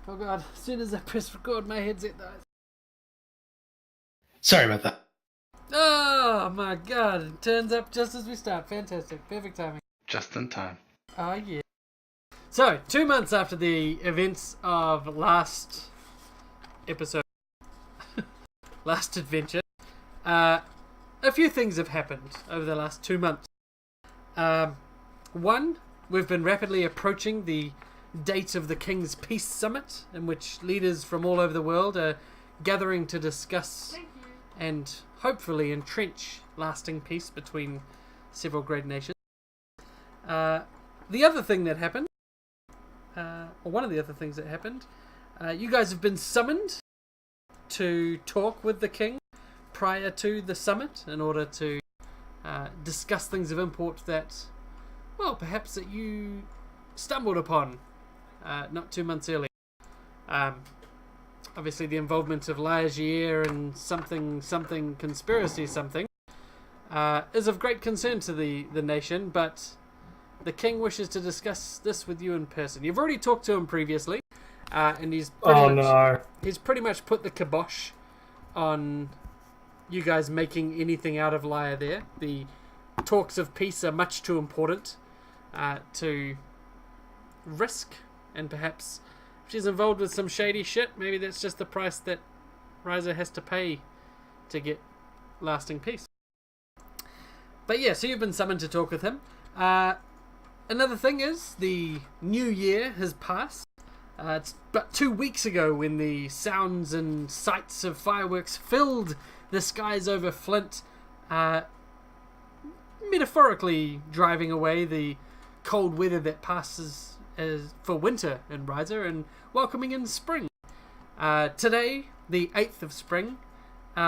Oh god, as soon as I press record, my headset dies. Sorry about that. Oh my god, it turns up just as we start. Fantastic. Perfect timing. Just in time. Oh yeah. So, 2 months after the events of last episode, last adventure, a few things have happened over the last 2 months. One, we've been rapidly approaching the date of the King's Peace Summit, in which leaders from all over the world are gathering to discuss and hopefully entrench lasting peace between several great nations. The other thing that happened, or one of the other things that happened, you guys have been summoned to talk with the King prior to the summit in order to discuss things of import that, well, perhaps that you stumbled upon not 2 months earlier. Obviously, the involvement of Liagier and something conspiracy something is of great concern to the nation, but the King wishes to discuss this with you in person. You've already talked to him previously, and he's pretty much put the kibosh on you guys making anything out of Liar there. The talks of peace are much too important to risk, and perhaps if she's involved with some shady shit, maybe that's just the price that Ryza has to pay to get lasting peace. But yeah, so you've been summoned to talk with him. Another thing is, the new year has passed. It's but 2 weeks ago when the sounds and sights of fireworks filled the skies over Flint, metaphorically driving away the cold weather that passes as for winter in Ryza and welcoming in spring. Today, the 8th of spring,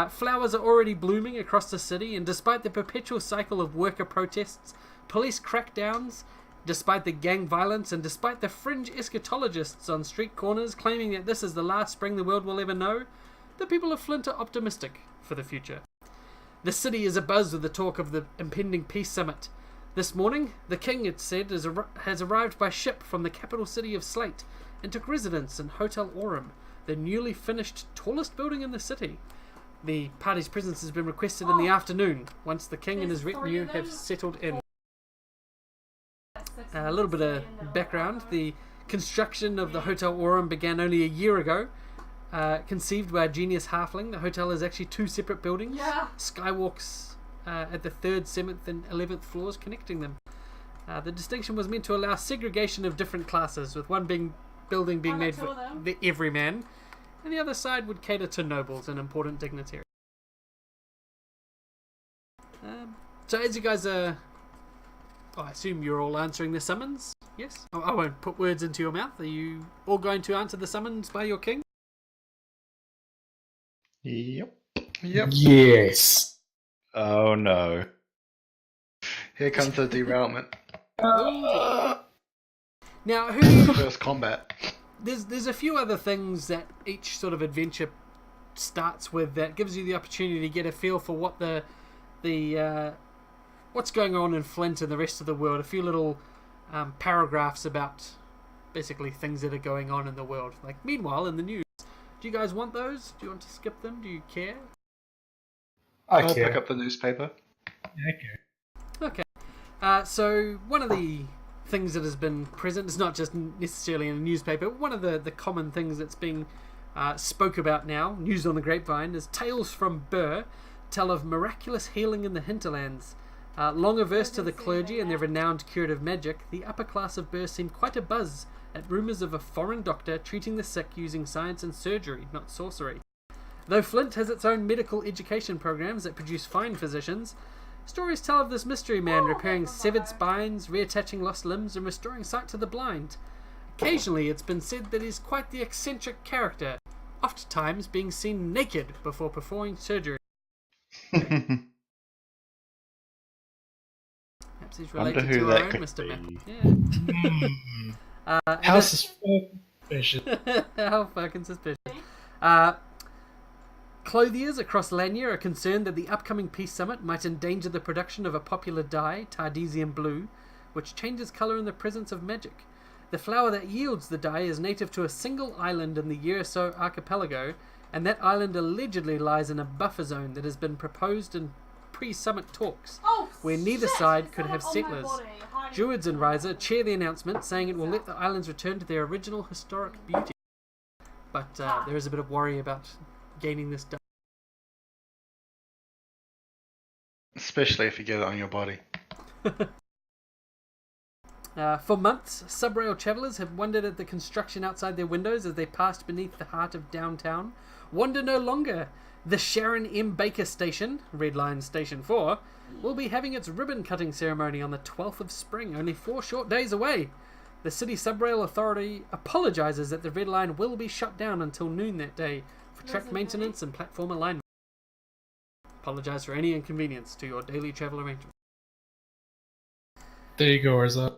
flowers are already blooming across the city, and despite the perpetual cycle of worker protests, police crackdowns, despite the gang violence, and despite the fringe eschatologists on street corners claiming that this is the last spring the world will ever know, the people of Flint are optimistic for the future. The city is abuzz with the talk of the impending peace summit. This morning, the King, it said, has arrived by ship from the capital city of Slate and took residence in Hotel Aurum, the newly finished tallest building in the city. The party's presence has been requested in the afternoon, once the King and his retinue have settled in. A little bit of background. The construction of the Hotel Aurum began only a year ago. Conceived by a genius halfling, the hotel is actually 2 separate buildings. Skywalks at the 3rd, 7th and 11th floors connecting them. The distinction was meant to allow segregation of different classes, with one building being made for the everyman, and the other side would cater to nobles and important dignitaries. So as you guys are... I assume you're all answering the summons? Yes? I won't put words into your mouth. Are you all going to answer the summons by your king? Yep. Yes. Oh no. Here comes the derailment. Now, who... First combat. There's a few other things that each sort of adventure starts with that gives you the opportunity to get a feel for what the what's going on in Flint and the rest of the world. A few little paragraphs about basically things that are going on in the world. Like, meanwhile, in the news. Do you guys want those? Do you want to skip them? Do you care? I'll pick up the newspaper. Okay. So one of the things that has been present is not just necessarily in a newspaper. One of the common things that's being spoke about now, news on the grapevine, is tales from Burr tell of miraculous healing in the hinterlands. Long averse to the clergy and their renowned curative magic, the upper class of Burr seemed quite abuzz at rumours of a foreign doctor treating the sick using science and surgery, not sorcery. Though Flint has its own medical education programs that produce fine physicians, stories tell of this mystery man repairing severed spines, reattaching lost limbs, and restoring sight to the blind. Occasionally, it's been said that he's quite the eccentric character, oftentimes being seen naked before performing surgery. Perhaps he's related to our own Mr. Map. Yeah. How suspicious. How fucking suspicious. Clothiers across Lanya are concerned that the upcoming peace summit might endanger the production of a popular dye, Tardesian blue, which changes colour in the presence of magic. The flower that yields the dye is native to a single island in the Yereso archipelago, and that island allegedly lies in a buffer zone that has been proposed in pre-summit talks, where neither side could have settlers. Druids and Riser chair the announcement, saying it will let the islands return to their original historic beauty. But there is a bit of worry about gaining this dye. Especially if you get it on your body. For months, subrail travellers have wondered at the construction outside their windows as they passed beneath the heart of downtown. Wonder no longer. The Sharon M. Baker Station, Red Line Station 4, will be having its ribbon-cutting ceremony on the 12th of spring, only 4 short days away. The City Subrail Authority apologises that the Red Line will be shut down until noon that day for track maintenance and platform alignment. Apologise for any inconvenience to your daily travel arrangements. There you go, Urza.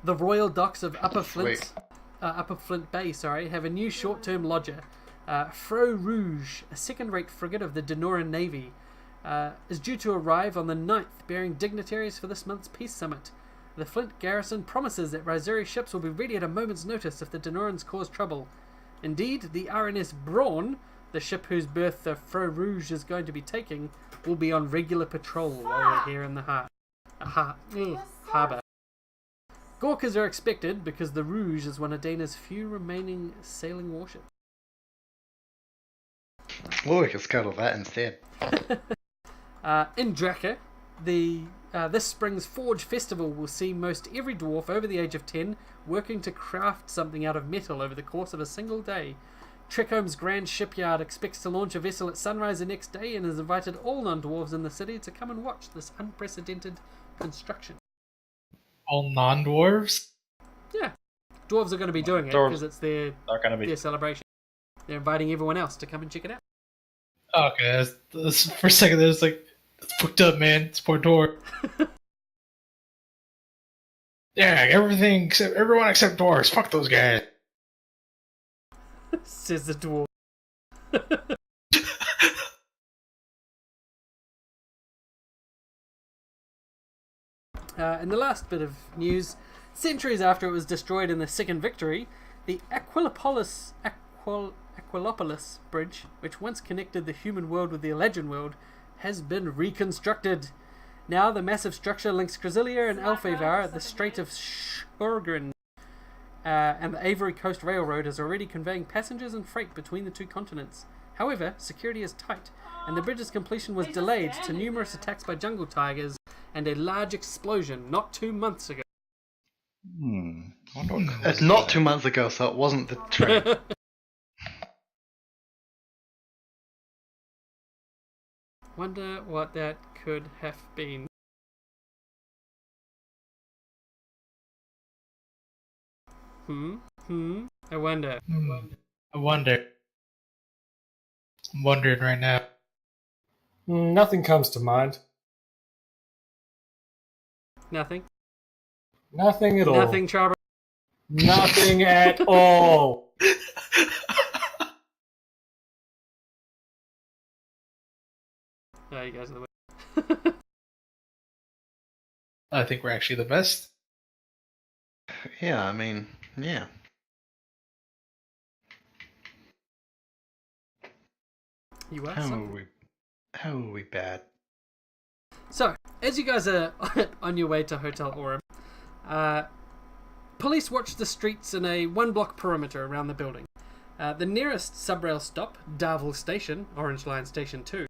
The Royal Docks of Upper Flint Bay, have a new short-term lodger. Fro Rouge, a second-rate frigate of the Denoran Navy, is due to arrive on the 9th, bearing dignitaries for this month's peace summit. The Flint garrison promises that Risuri ships will be ready at a moment's notice if the Denorans cause trouble. Indeed, the RNS Brawn, the ship whose berth the Fro Rouge is going to be taking, will be on regular patrol while we're here in the harbour. Gawkers are expected because the Rouge is one of Dana's few remaining sailing warships. Well, we can scuttle that instead. In Draka, this spring's Forge Festival will see most every dwarf over the age of 10 working to craft something out of metal over the course of a single day. Trekholm's Grand Shipyard expects to launch a vessel at sunrise the next day and has invited all non-dwarves in the city to come and watch this unprecedented construction. All non-dwarves? Yeah. Dwarves are going to be doing it because it's their celebration. They're inviting everyone else to come and check it out. Okay, for a second there was like, it's fucked up, man. It's poor dwarf. Yeah, everyone except dwarves. Fuck those guys. Says the dwarf. In the last bit of news, centuries after it was destroyed in the Second Victory, the Aquilopolis Bridge, which once connected the human world with the Eladrin world, has been reconstructed. Now the massive structure links Crasilia and Alfavar at the Strait of Shorgren, and the Avery Coast Railroad is already conveying passengers and freight between the two continents. However, security is tight, and the bridge's completion was delayed to numerous attacks by jungle tigers and a large explosion not 2 months ago. It's not 2 months ago, so it wasn't the train. Wonder what that could have been. I wonder. I wonder. I'm wondering right now. Nothing comes to mind. Nothing? Nothing at all. Nothing, Charbon? Nothing at all. Oh, you guys are the way. I think we're actually the best. Yeah, I mean, yeah. You are How are we bad? So, as you guys are on your way to Hotel Aurum, police watch the streets in a 1-block perimeter around the building. The nearest subrail stop, Darvel Station, Orange Line Station 2,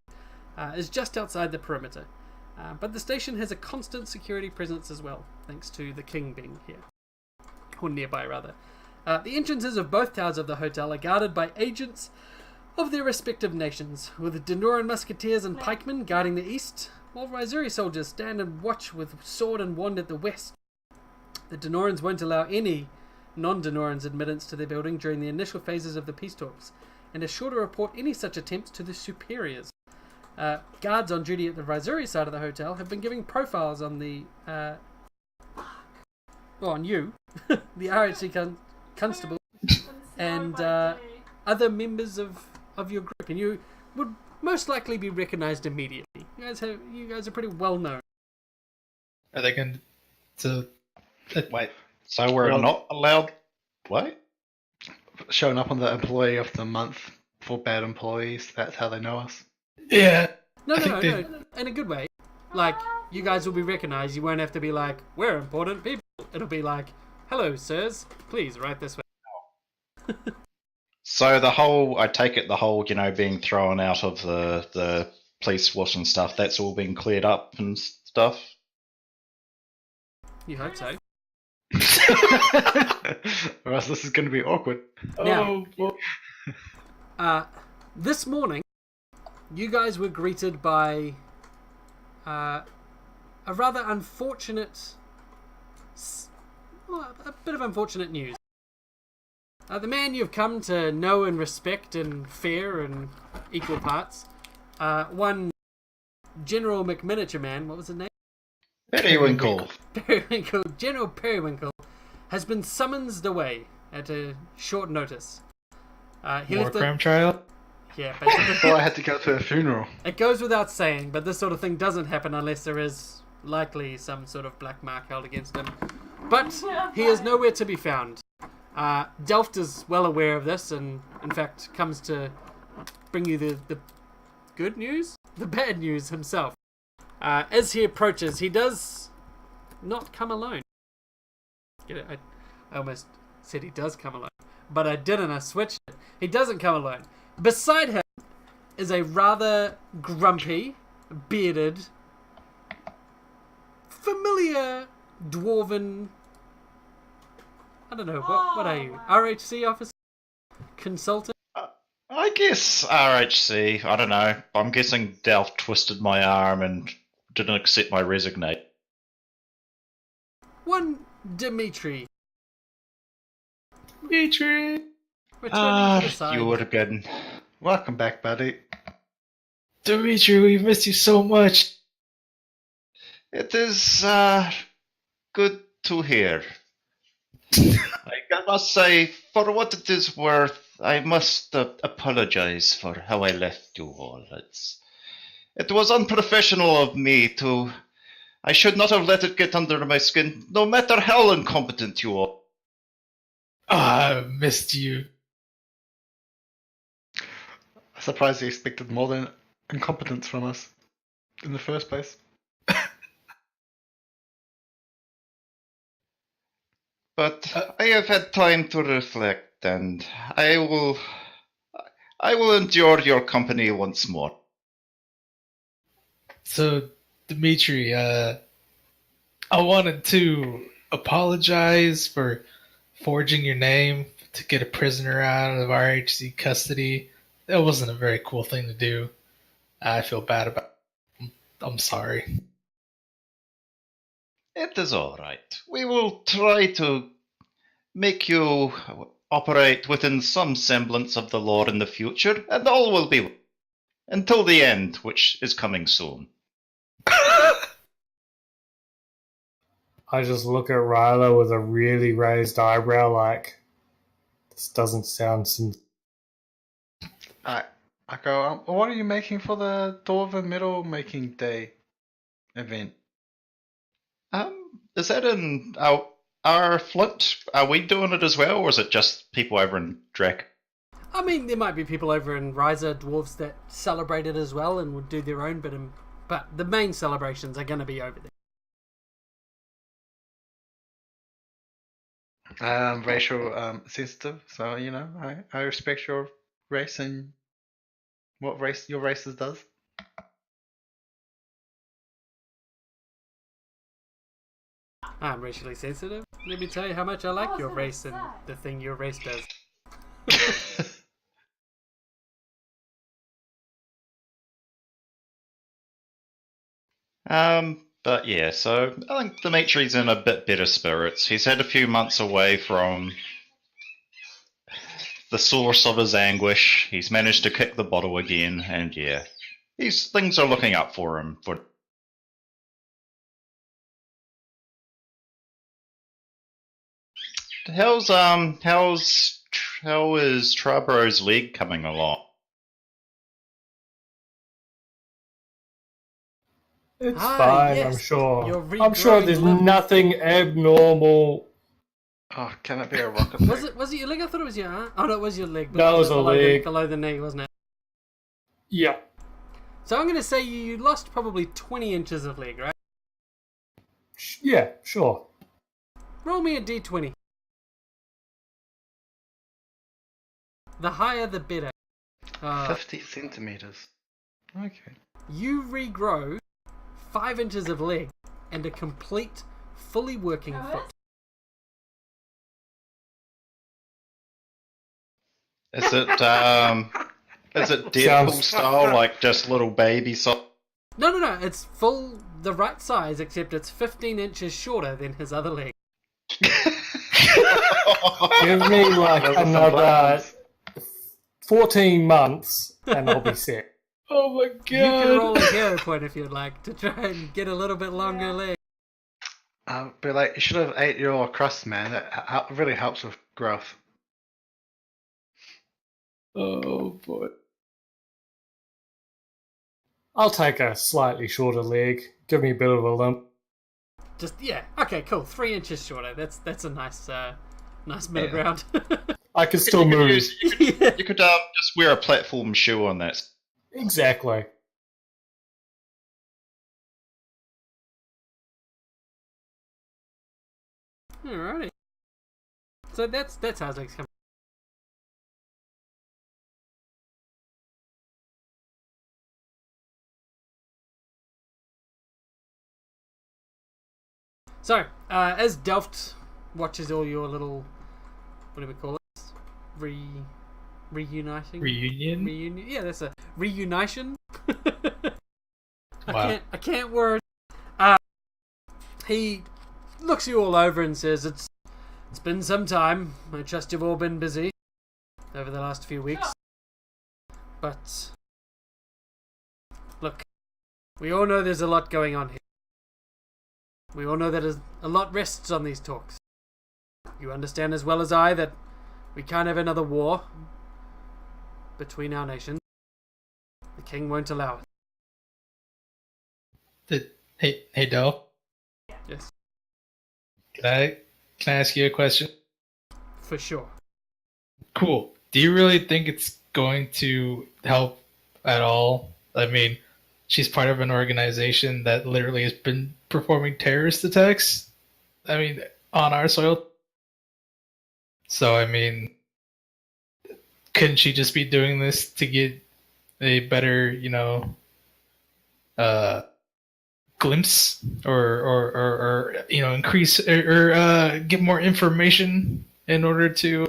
is just outside the perimeter. But the station has a constant security presence as well, thanks to the king being here. Or nearby, rather. The entrances of both towers of the hotel are guarded by agents of their respective nations, with Denoran musketeers and pikemen guarding the east, while Risuri soldiers stand and watch with sword and wand at the west. The Denorans won't allow any non-Denorans admittance to their building during the initial phases of the peace talks, and are sure to report any such attempts to the superiors. Guards on duty at the Risuri side of the hotel have been giving profiles on the on you, the RHC constable, and other members of your group, and you would most likely be recognized immediately. You guys are pretty well known. Are they going to... Wait, So we're Well- not allowed. What? Showing up on the employee of the month for bad employees. That's how they know us. Yeah. No, I no, think no, no. In a good way. Like, you guys will be recognized. You won't have to be like, we're important people. It'll be like, hello, sirs. Please, right this way. So I take it the whole, being thrown out of the police force and stuff, that's all been cleared up and stuff? You hope so. or else this is going to be awkward. Now, boy. this morning, you guys were greeted by a rather unfortunate, a bit of unfortunate news. The man you've come to know and respect and fear in equal parts, one General McMiniature Man, what was his name? Periwinkle. Periwinkle, General Periwinkle, has been summoned away at a short notice. He More left a- crime trial? Yeah, basically. Oh, I had to go to a funeral. It goes without saying, but this sort of thing doesn't happen unless there is likely some sort of black mark held against him. But he is nowhere to be found. Delft is well aware of this and, in fact, comes to bring you the good news? The bad news himself. As he approaches, he does not come alone. Get it? I almost said he does come alone, but I didn't. I switched it. He doesn't come alone. Beside him is a rather grumpy, bearded, familiar dwarven. I don't know, what are you? RHC officer? Consultant? I guess RHC, I don't know. I'm guessing Delph twisted my arm and didn't accept my resignation. One Dimitri. Dimitri! Returning to the side. You would have been. Welcome back, buddy. Dimitri, we missed you so much. It is good to hear. I must say, for what it is worth, I must apologize for how I left you all. It was unprofessional of me to. I should not have let it get under my skin, no matter how incompetent you are. I missed you. I'm surprised you expected more than incompetence from us in the first place. But I have had time to reflect, and I will endure your company once more. So, Dimitri, I wanted to apologize for forging your name to get a prisoner out of RHC custody. That wasn't a very cool thing to do. I feel bad about it. I'm sorry. It is all right. We will try to make you operate within some semblance of the law in the future, and all will be well. Until the end, which is coming soon. I just look at Ryla with a really raised eyebrow like, this doesn't sound I go, what are you making for the Dwarven Metal Making Day event? Is that in our Flint? Are we doing it as well, or is it just people over in Drac? I mean, there might be people over in Riser dwarves that celebrate it as well and would do their own bit, but the main celebrations are going to be over there. Racial sensitive, so I respect your race and what race your races does. I'm racially sensitive. Let me tell you how much I like your race and the thing your race does. But yeah, so I think Dimitri's in a bit better spirits. He's had a few months away from the source of his anguish. He's managed to kick the bottle again, and yeah, things are looking up for him. How is Trabro's leg coming along? It's Ah, fine, yes, I'm sure. your I'm sure regrowing there's limb. nothing abnormal Oh, can it be a rocket Was leg? it your leg? I thought it was your arm. Oh no, it was your leg. No, it was a below leg. below the knee, wasn't it? Yeah. So I'm going to say you lost probably 20 inches of leg, right? Yeah, sure. Roll me a d20. The higher, the better. 50 centimeters. Okay. You regrow 5 inches of leg and a complete, fully working foot. Is it Deadpool Sounds- style, like just little baby size? No. It's full, the right size, except it's 15 inches shorter than his other leg. Give me like Those are some another buttons. 14 months and I'll be set. Oh my You can god. roll a hero point if you'd like to try and get a little bit longer leg. But like, you should have ate your crust, man. It really helps with growth. Oh boy. I'll take a slightly shorter leg. Give me a bit of a limp. Just, yeah, okay, cool. 3 inches shorter. That's a nice middle ground. I can still move. You could just wear a platform shoe on that. Exactly. Alrighty. So that's how his legs come. So, as Delft watches all your little, what do we call it? Reuniting? Reunion? Reunion? Yeah, that's a reunition. Wow. I can't word. He looks you all over and says, It's been some time. I trust you've all been busy over the last few weeks. But look, we all know there's a lot going on here. We all know that a lot rests on these talks. You understand as well as I that we can't have another war between our nations. The king won't allow it. Hey Del, Yes, can I ask you a question? for sure. Cool. Do you really think it's going to help at all? I mean, she's part of an organization that literally has been performing terrorist attacks. I mean, on our soil. So, I mean, couldn't she just be doing this to get a better, glimpse or increase or get more information in order to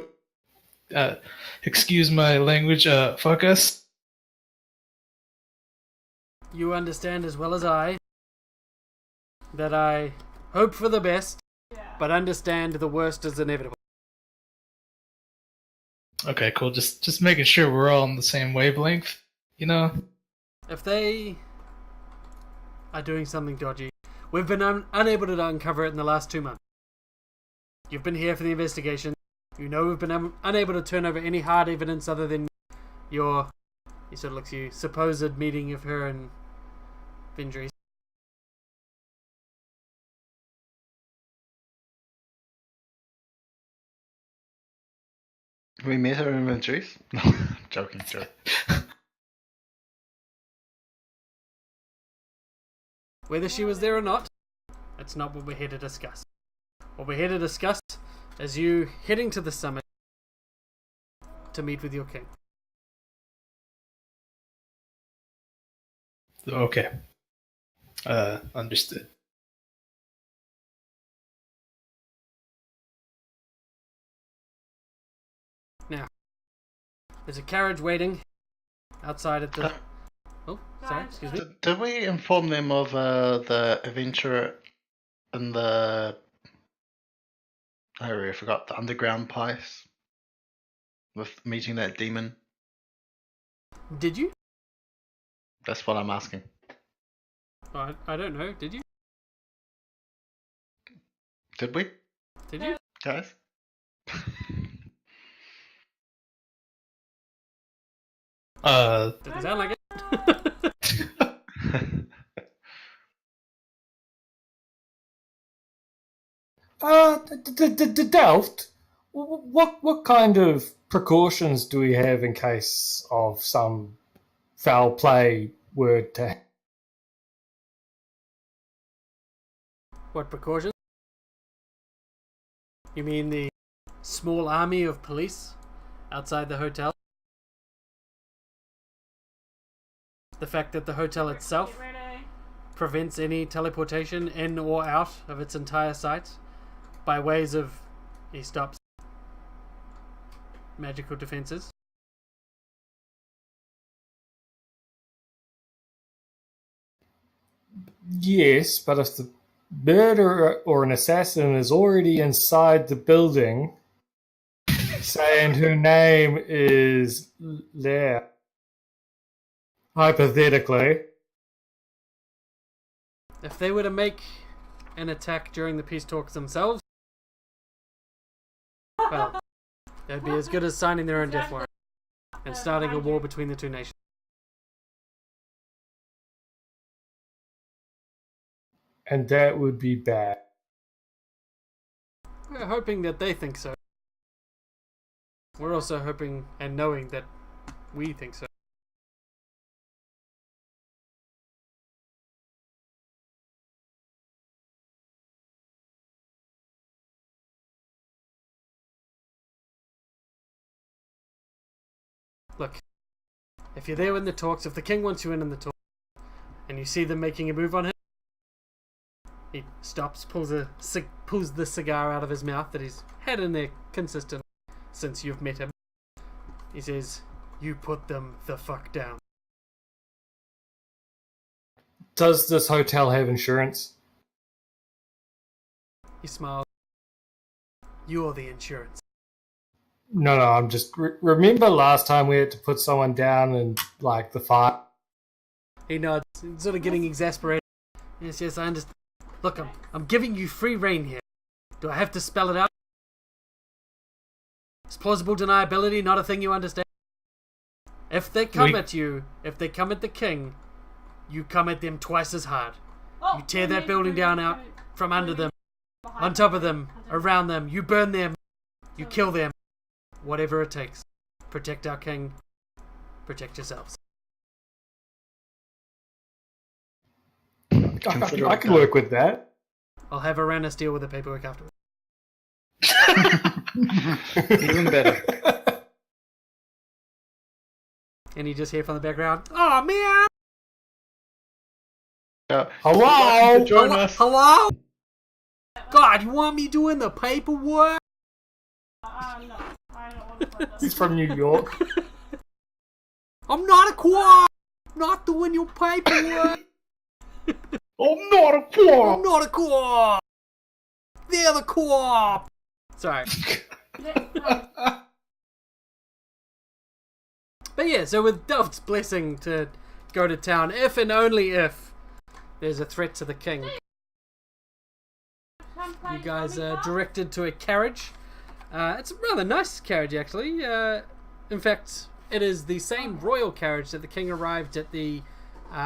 excuse my language, fuck us? You understand as well as I that I hope for the best, but understand the worst is inevitable. Okay, cool. Just making sure we're all on the same wavelength, If they are doing something dodgy, we've been unable to uncover it in the last 2 months. You've been here for the investigation. You know we've been unable to turn over any hard evidence other than your, he sort of looks at you, supposed meeting of her and Vindries. We met her in Ventures? No, joking. Whether she was there or not, that's not what we're here to discuss. What we're here to discuss is you heading to the summit to meet with your king. Okay. Understood. Now, there's a carriage waiting outside at the... Oh, sorry, excuse me. Did we inform them of the adventure in the... I already forgot, the underground place? With meeting that demon? Did you? That's what I'm asking. I don't know. Did you? Did we, Did you? guys? Doesn't sound like it. Delft. What kind of precautions do we have in case of some foul play were to? What precautions? You mean the small army of police outside the hotel? The fact that the hotel itself prevents any teleportation in or out of its entire site by ways of, he stops, magical defenses. Yes, but if the murderer or an assassin is already inside the building, saying her name is there, hypothetically. If they were to make an attack during the peace talks themselves, well, that'd be as good as signing their own death warrant and starting a war between the two nations. And that would be bad. We're hoping that they think so. We're also hoping and knowing that we think so. Look, if you're there in the talks, if the king wants you in the talks, and you see them making a move on him, he stops, pulls the cigar out of his mouth that he's had in there consistently since you've met him. He says, "You put them the fuck down." Does this hotel have insurance? He smiles. "You're the insurance." No, I'm just... remember last time we had to put someone down in, like, the fight? He nods, sort of getting exasperated. Yes, I understand. Look, I'm giving you free reign here. Do I have to spell it out? Is plausible deniability not a thing you understand? If they come at you, if they come at the king, you come at them twice as hard. You tear that building down out from under them, on top of them, around them. You burn them. You kill them. Whatever it takes. Protect our king. Protect yourselves. I can work with that. I'll have Aranis deal with the paperwork afterwards. Even better. And you just hear from the background, "Oh man! Hello? Join us. Hello? God, you want me doing the paperwork?" No, I don't want to play He's from New York. "I'm not a co-op! I'm not doing your paperwork! I'm not a quarrel. I'm not a co-op! They're the co-op!" Sorry. But yeah, so with Delft's blessing to go to town, if and only if there's a threat to the king, you guys are directed to a carriage. It's a rather nice carriage, actually. In fact, it is the same royal carriage that the king arrived at the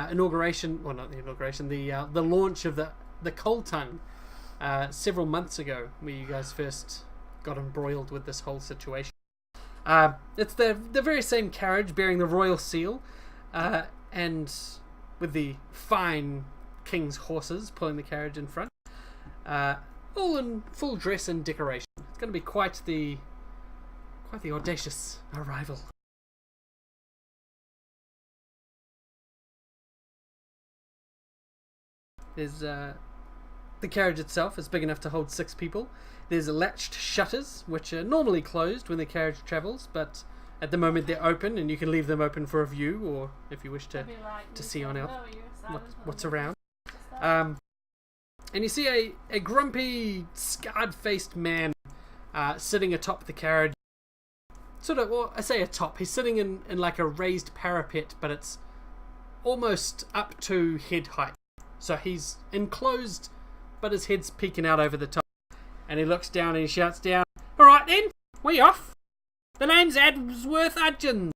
inauguration, well, not the inauguration, the launch of the Coal Tongue several months ago, where you guys first got embroiled with this whole situation. It's the very same carriage bearing the royal seal, and with the fine king's horses pulling the carriage in front, all in full dress and decoration. It's going to be quite the audacious arrival. There's the carriage itself is big enough to hold 6 people. There's latched shutters, which are normally closed when the carriage travels, but at the moment they're open, and you can leave them open for a view, or if you wish to see on out what's around. And you see a grumpy, scarred-faced man sitting atop the carriage. Sort of, well, I say atop. He's sitting in like a raised parapet, but it's almost up to head height. So he's enclosed, but his head's peeking out over the top. And he looks down and he shouts down, "All right then, we off. The name's Adsworth Hudgens."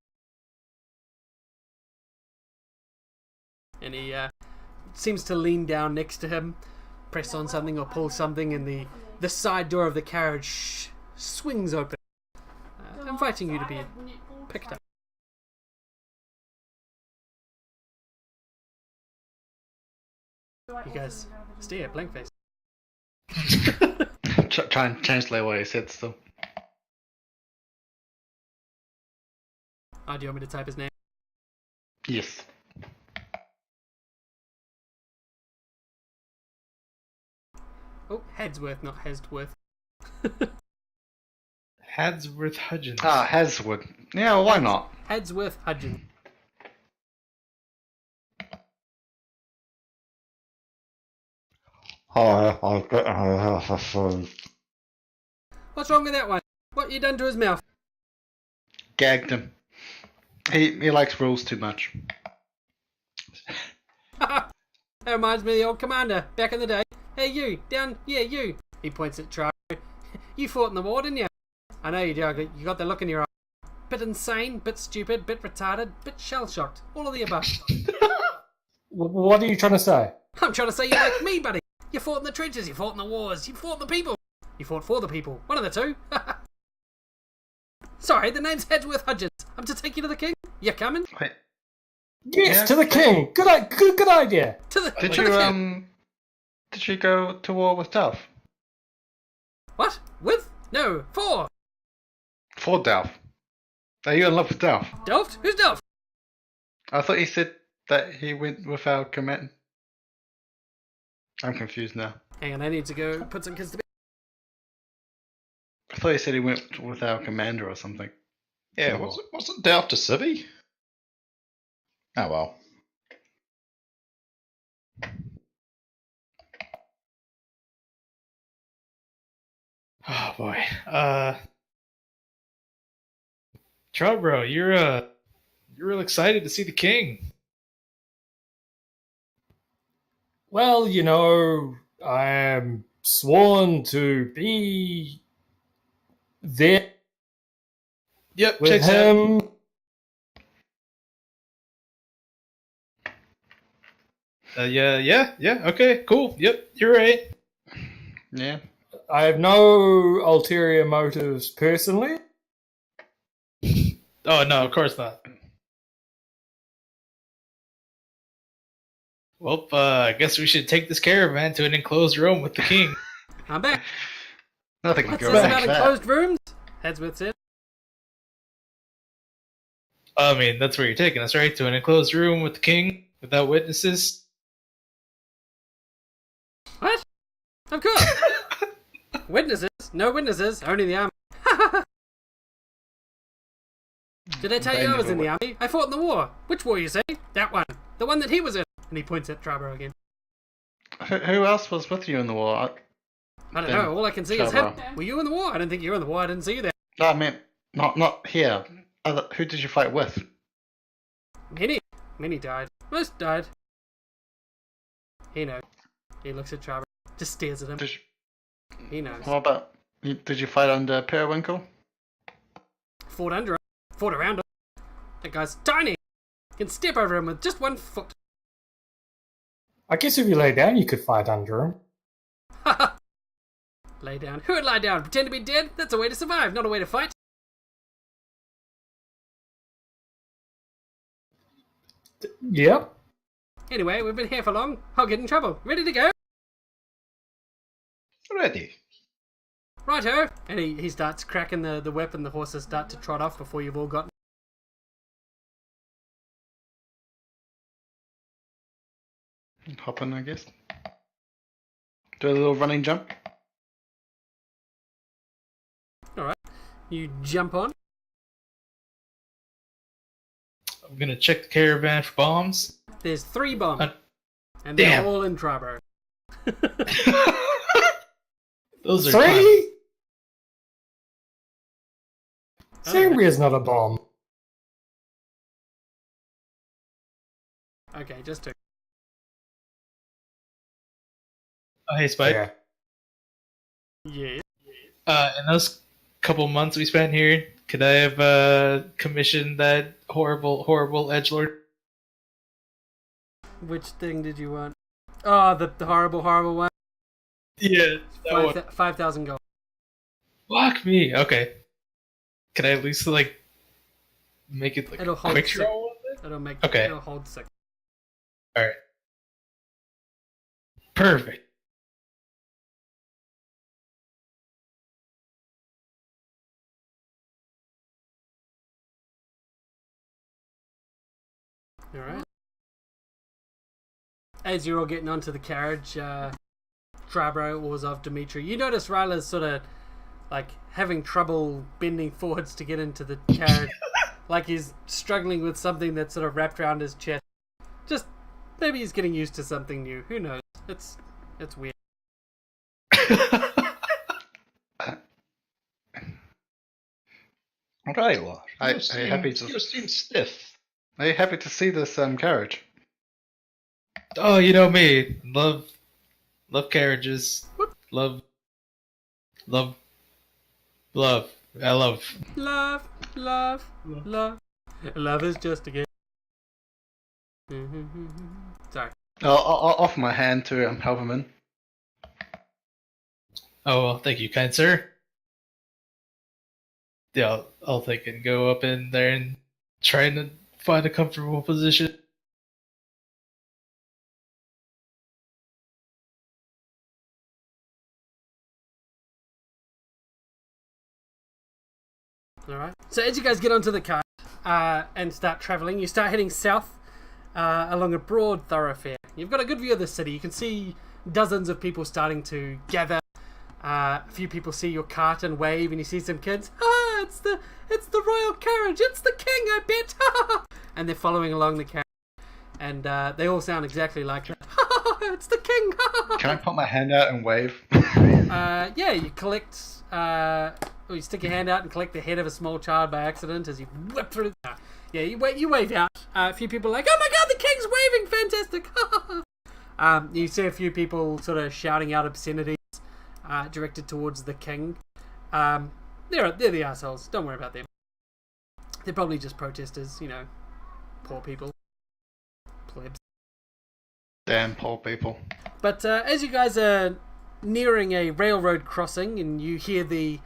And he seems to lean down next to him, press on something or pull something, and the The side door of the carriage swings open, inviting you to be picked up. You guys stare, blank face. Try and translate what he said still. Oh, do you want me to type his name? Yes. Oh, Headsworth, not Hesdworth. Hadsworth Hudgens. Ah, Haswood. Yeah, well, why not? Headsworth Hudgens. What's wrong with that one? What you done to his mouth? Gagged him. He likes rules too much. That reminds me of the old commander back in the day. Hey, you, down, yeah, you. He points at Trevor. You fought in the war, didn't you? I know you do. You got the look in your eye. Bit insane, bit stupid, bit retarded, bit shell-shocked. All of the above. What are you trying to say? I'm trying to say you're like me, buddy. You fought in the trenches, you fought in the wars, you fought the people. You fought for the people. One of the two. Sorry, the name's Headsworth Hudgens. I'm to take you to the king. You coming? Wait, Yes, Yeah. to the king. Good idea. To the did to you the king. did you go to war with Delph? What? With? No, for. For Delph. Are you in love with Delph? Delft? Who's Delft? I thought he said that he went without command. I'm confused now. Hang on, I need to go put some kids to bed. I thought he said he went without commander or something. Yeah, wasn't Delft a city? Oh well. Oh boy. Trubro, you're real excited to see the king. Well, you know, I am sworn to be there Yep, with checks out. him. Yeah. Okay, cool. Yep, you're right. Yeah. I have no ulterior motives personally. Oh no, of course not. Well, I guess we should take this caravan to an enclosed room with the king. I'm back. Nothing can What's go this back about to that. enclosed rooms? Headsworth said. I mean, that's where you're taking us, right? To an enclosed room with the king without witnesses. What? Of course. Witnesses? No witnesses. Only the army. Did I tell you I was in the army? I fought in the war. Which war, you say? That one. The one that he was in. And he points at Trabro again. Who else was with you in the war? I don't Then know. All I can see is him. Trabro. Were you in the war? I don't think you were in the war. I didn't see you there. No, I meant not here. Who did you fight with? Many. Many died. Most died. He knows. He looks at Trabro. Just stares at him. Did you, He knows. what about? Did you fight under Periwinkle? Fought under him. Fought around him. That guy's tiny. Can step over him with just one foot. I guess if you lay down, you could fight under him. Lay down. Who would lie down? Pretend to be dead? That's a way to survive, not a way to fight. Yep. Anyway, we've been here for long. I'll get in trouble. Ready to go? Ready. Righto. And he starts cracking the whip and the horses start to trot off before you've all gotten. Hop in, I guess. Do a little running jump. Alright. You jump on. I'm gonna check the caravan for bombs. There's 3 bombs. And damn. they're all in Trabro. Those are 3? Zambria's not a bomb. Okay, just 2. Oh, hey, Spike. Yeah. Yeah. In those couple months we spent here, could I have commissioned that horrible edgelord? Which thing did you want? Oh, the horrible one. Yeah, that one. 5,000 gold. Fuck me. Okay. Can I at least like make it like It'll a hold quick six. draw? Okay. It'll hold 6. All right. Perfect. All right. As you're all getting onto the carriage, Drabro, Orzov, Dimitri, you notice Ryla's sort of like having trouble bending forwards to get into the carriage. Like he's struggling with something that's sort of wrapped around his chest. Just maybe he's getting used to something new. Who knows? It's weird. Right, well, Are you you happy to? you seem stiff. Are you happy to see this carriage? Oh, you know me. Love carriages. Love. I love. Love is just a game. Sorry. I'll offer my hand to help him in. Oh, well, thank you, kind sir. Yeah, I'll take it and go up in there and try to find a comfortable position. Alright. So as you guys get onto the car and start travelling, you start heading south along a broad thoroughfare. You've got a good view of the city. You can see dozens of people starting to gather. A few people see your cart and wave, and you see some kids. Ah, it's the royal carriage. It's the king, I bet. And they're following along the carriage, and they all sound exactly like that. It's the king. Can I put my hand out and wave? Yeah, you collect. Or you stick your hand out and collect the head of a small child by accident as you whip through. Yeah, you wave out. A few people are like, "Oh my god, the king's waving! Fantastic!" You see a few people sort of shouting out obscenities directed towards the king. They're the assholes. Don't worry about them. They're probably just protesters, you know, poor people, plebs. Damn poor people. But as you guys are nearing a railroad crossing and you hear the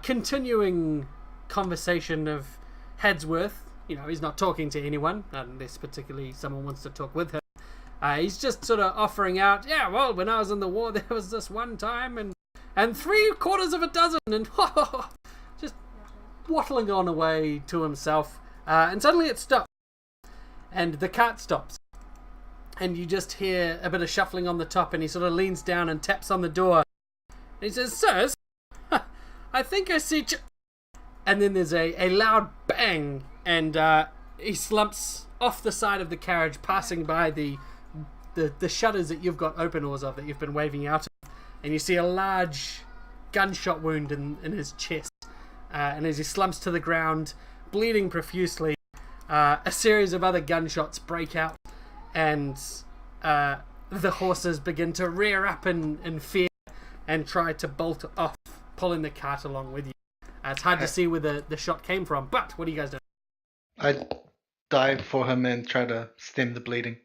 continuing conversation of Hadsworth, you know, he's not talking to anyone, unless particularly someone wants to talk with him. He's just sort of offering out, yeah, well, when I was in the war, there was this one time, and 3/4 of a dozen, and just wattling on away to himself. And suddenly it stops, and the cart stops. And you just hear a bit of shuffling on the top, and he sort of leans down and taps on the door. And he says, "Sirs, I think I see..." And then there's a loud bang, and he slumps off the side of the carriage, passing by the shutters that you've got open, Orzov, that you've been waving out of. And you see a large gunshot wound in his chest. And as he slumps to the ground, bleeding profusely, a series of other gunshots break out. And the horses begin to rear up in fear and try to bolt off, pulling the cart along with you. It's hard to see where the shot came from, but what do you guys do? I dive for him and try to stem the bleeding.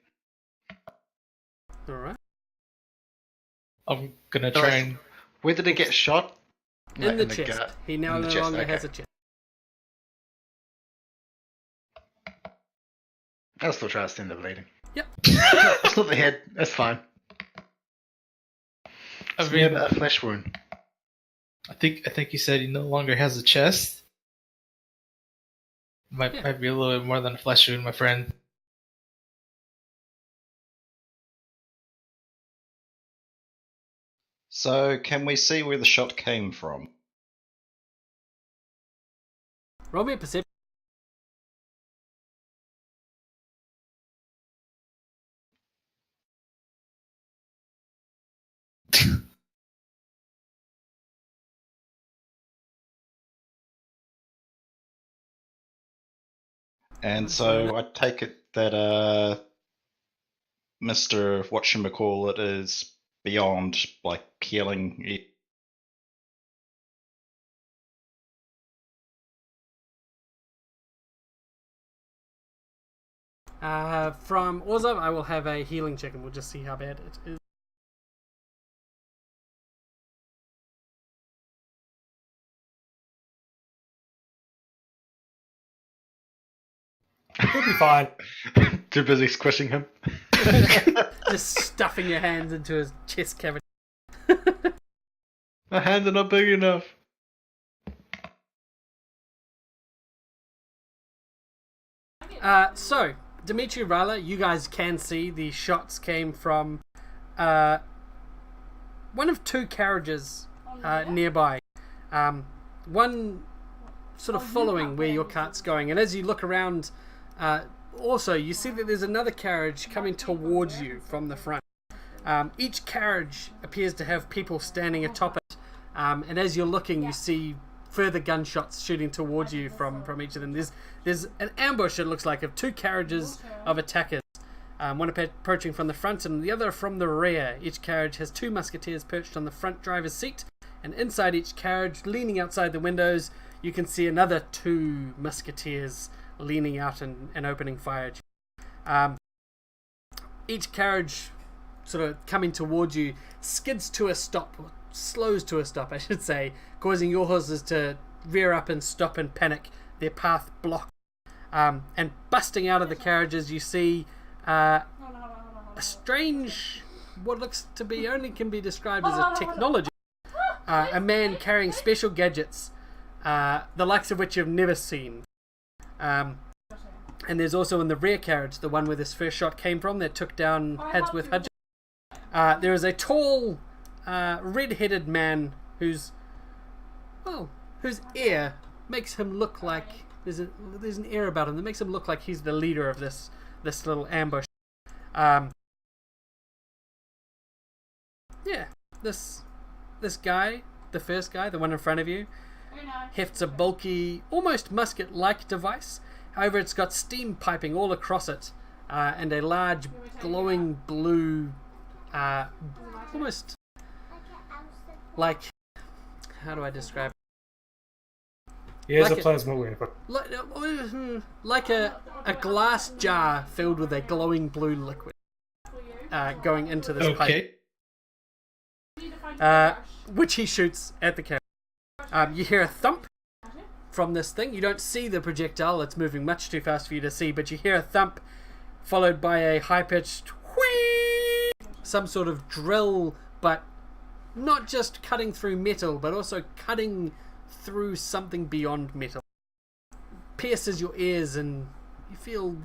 Alright. I'm gonna try and. Where did he get shot? In the chest. gut. He now In the no chest, longer okay. has a chest. I'll still try to stem the bleeding. Yep. It's not the head. That's fine. I It's mean, a flesh wound. I think you said he no longer has a chest. Might be a little bit more than a flesh wound, my friend. So, can we see where the shot came from? Roll me a perception. And so I take it that Mr. Whatchamacallit is beyond like killing it. From Orzov, I will have a healing check and we'll just see how bad it is. He'll be fine. Too busy squishing him. Just stuffing your hands into his chest cavity. My hands are not big enough. So, Dimitri Rala, you guys can see the shots came from one of two carriages nearby. One sort of following where your cart's going. And as you look around, also, you see that there's another carriage coming towards you from the front. Each carriage appears to have people standing atop it. And as you're looking, you see further gunshots shooting towards you from each of them. There's an ambush, it looks like, of two carriages of attackers. One approaching from the front and the other from the rear. Each carriage has two musketeers perched on the front driver's seat, and inside each carriage, leaning outside the windows, you can see another two musketeers leaning out and opening fire. Each carriage sort of coming towards you skids to a stop, or slows to a stop I should say, causing your horses to rear up and stop and panic, their path blocked. And busting out of the carriages you see a strange, what looks to be only can be described as a technology. A man carrying special gadgets, the likes of which you've never seen. And there's also in the rear carriage, the one where this first shot came from, that took down Hadsworth Hudgens. There is a tall, red-headed man whose air makes him look like there's an air about him that makes him look like he's the leader of this little ambush. This guy, the first guy, the one in front of you, hefts a bulky, almost musket-like device. However, it's got steam piping all across it, and a large glowing blue, almost like, how do I describe it? He has Like a plasma weapon. Like a glass jar filled with a glowing blue liquid going into this pipe, which he shoots at the carriage. You hear a thump from this thing. You don't see the projectile, it's moving much too fast for you to see, but you hear a thump followed by a high-pitched whee! Some sort of drill, but not just cutting through metal, but also cutting through something beyond metal. Pierces your ears and you feel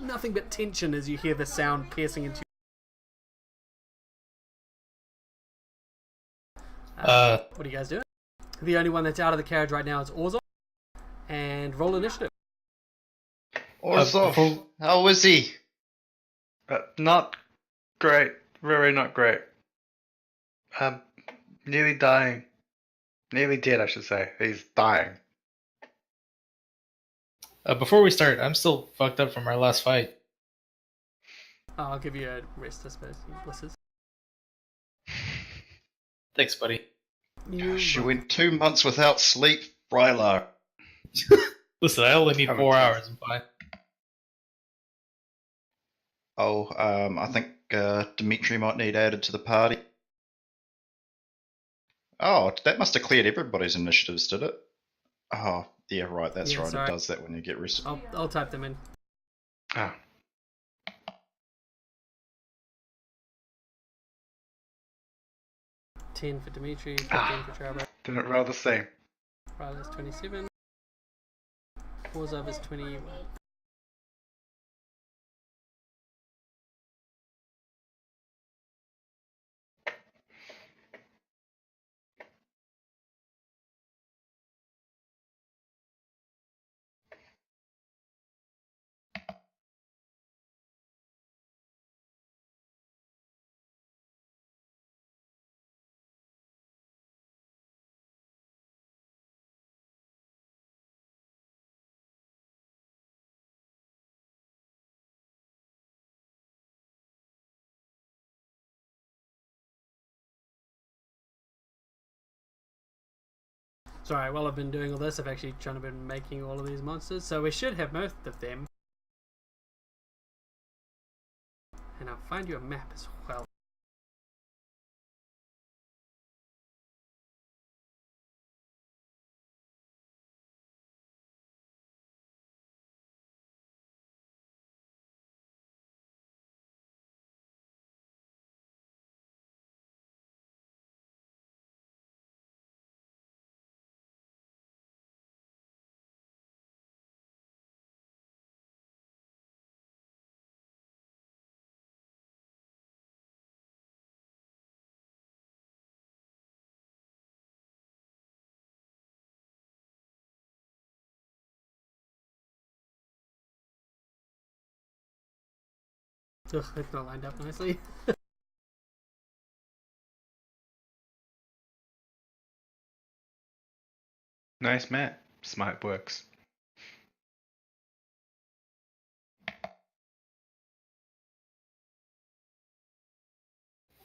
nothing but tension as you hear the sound piercing into what are you guys doing? The only one that's out of the carriage right now is Orzov. And roll initiative. Orzov, How is he? not great. Very not great. Nearly dying. Nearly dead, I should say. He's dying. Before we start, I'm still fucked up from our last fight. I'll give you a rest, I suppose. Blesses. Thanks, buddy. Gosh, you went 2 months without sleep, Rylar. Listen, I only need 4 hours. I'm fine. Oh, I think Dimitri might need added to the party. Oh, that must have cleared everybody's initiatives, did it? Oh, yeah, right, that's Yeah, right. sorry. It does that when you get rested. I'll type them in. Ah. 10 for Dimitri, 15 for Trevor. Didn't roll the same. Ryla's 27. Orzov is 21. Sorry, while I've been doing all this, I've actually trying to been making all of these monsters, so we should have most of them. And I'll find you a map as well. Ugh, that's not lined up nicely. Nice, Matt. Smart works.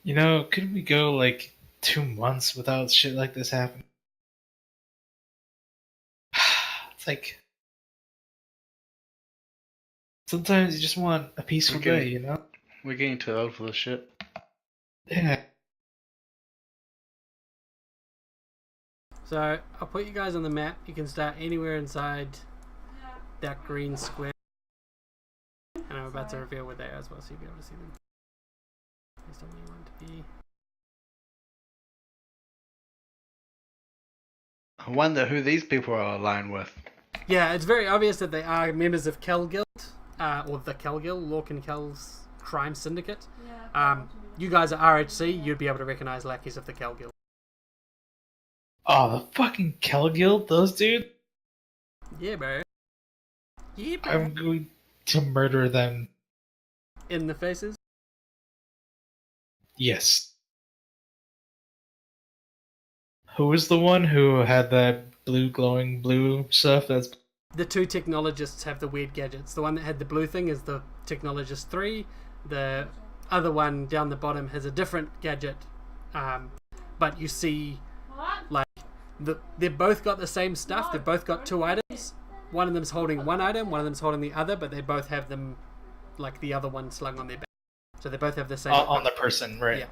You know, could we go like 2 months without shit like this happening? It's like sometimes you just want a peaceful Okay. day, you know? We're getting too old for this shit. Yeah. So I'll put you guys on the map. You can start anywhere inside Yeah. that green square. And I'm about to reveal where they are as well, so you'll be able to see them. Based on where you want to be. I wonder who these people are aligned with. Yeah, it's very obvious that they are members of Kel Guild, or the Kel Guild, Lork and Kel's crime syndicate. Yeah. You guys are RHC, you'd be able to recognize lackeys of the Kel Guild. Oh, the fucking Kel Guild, those dudes? Yeah, bro. Yeah, bro. I'm going to murder them. In the faces. Yes. Who was the one who had that blue glowing blue stuff? That's The two technologists have the weird gadgets. The one that had the blue thing is the Technologist 3. The other one down the bottom has a different gadget. But you see, What? like, they've both got the same stuff. They've both got 2 items. One of them's holding one item, one of them's holding the other, but they both have them, like, the other one slung on their back. So they both have the same. on the person, right? Yeah.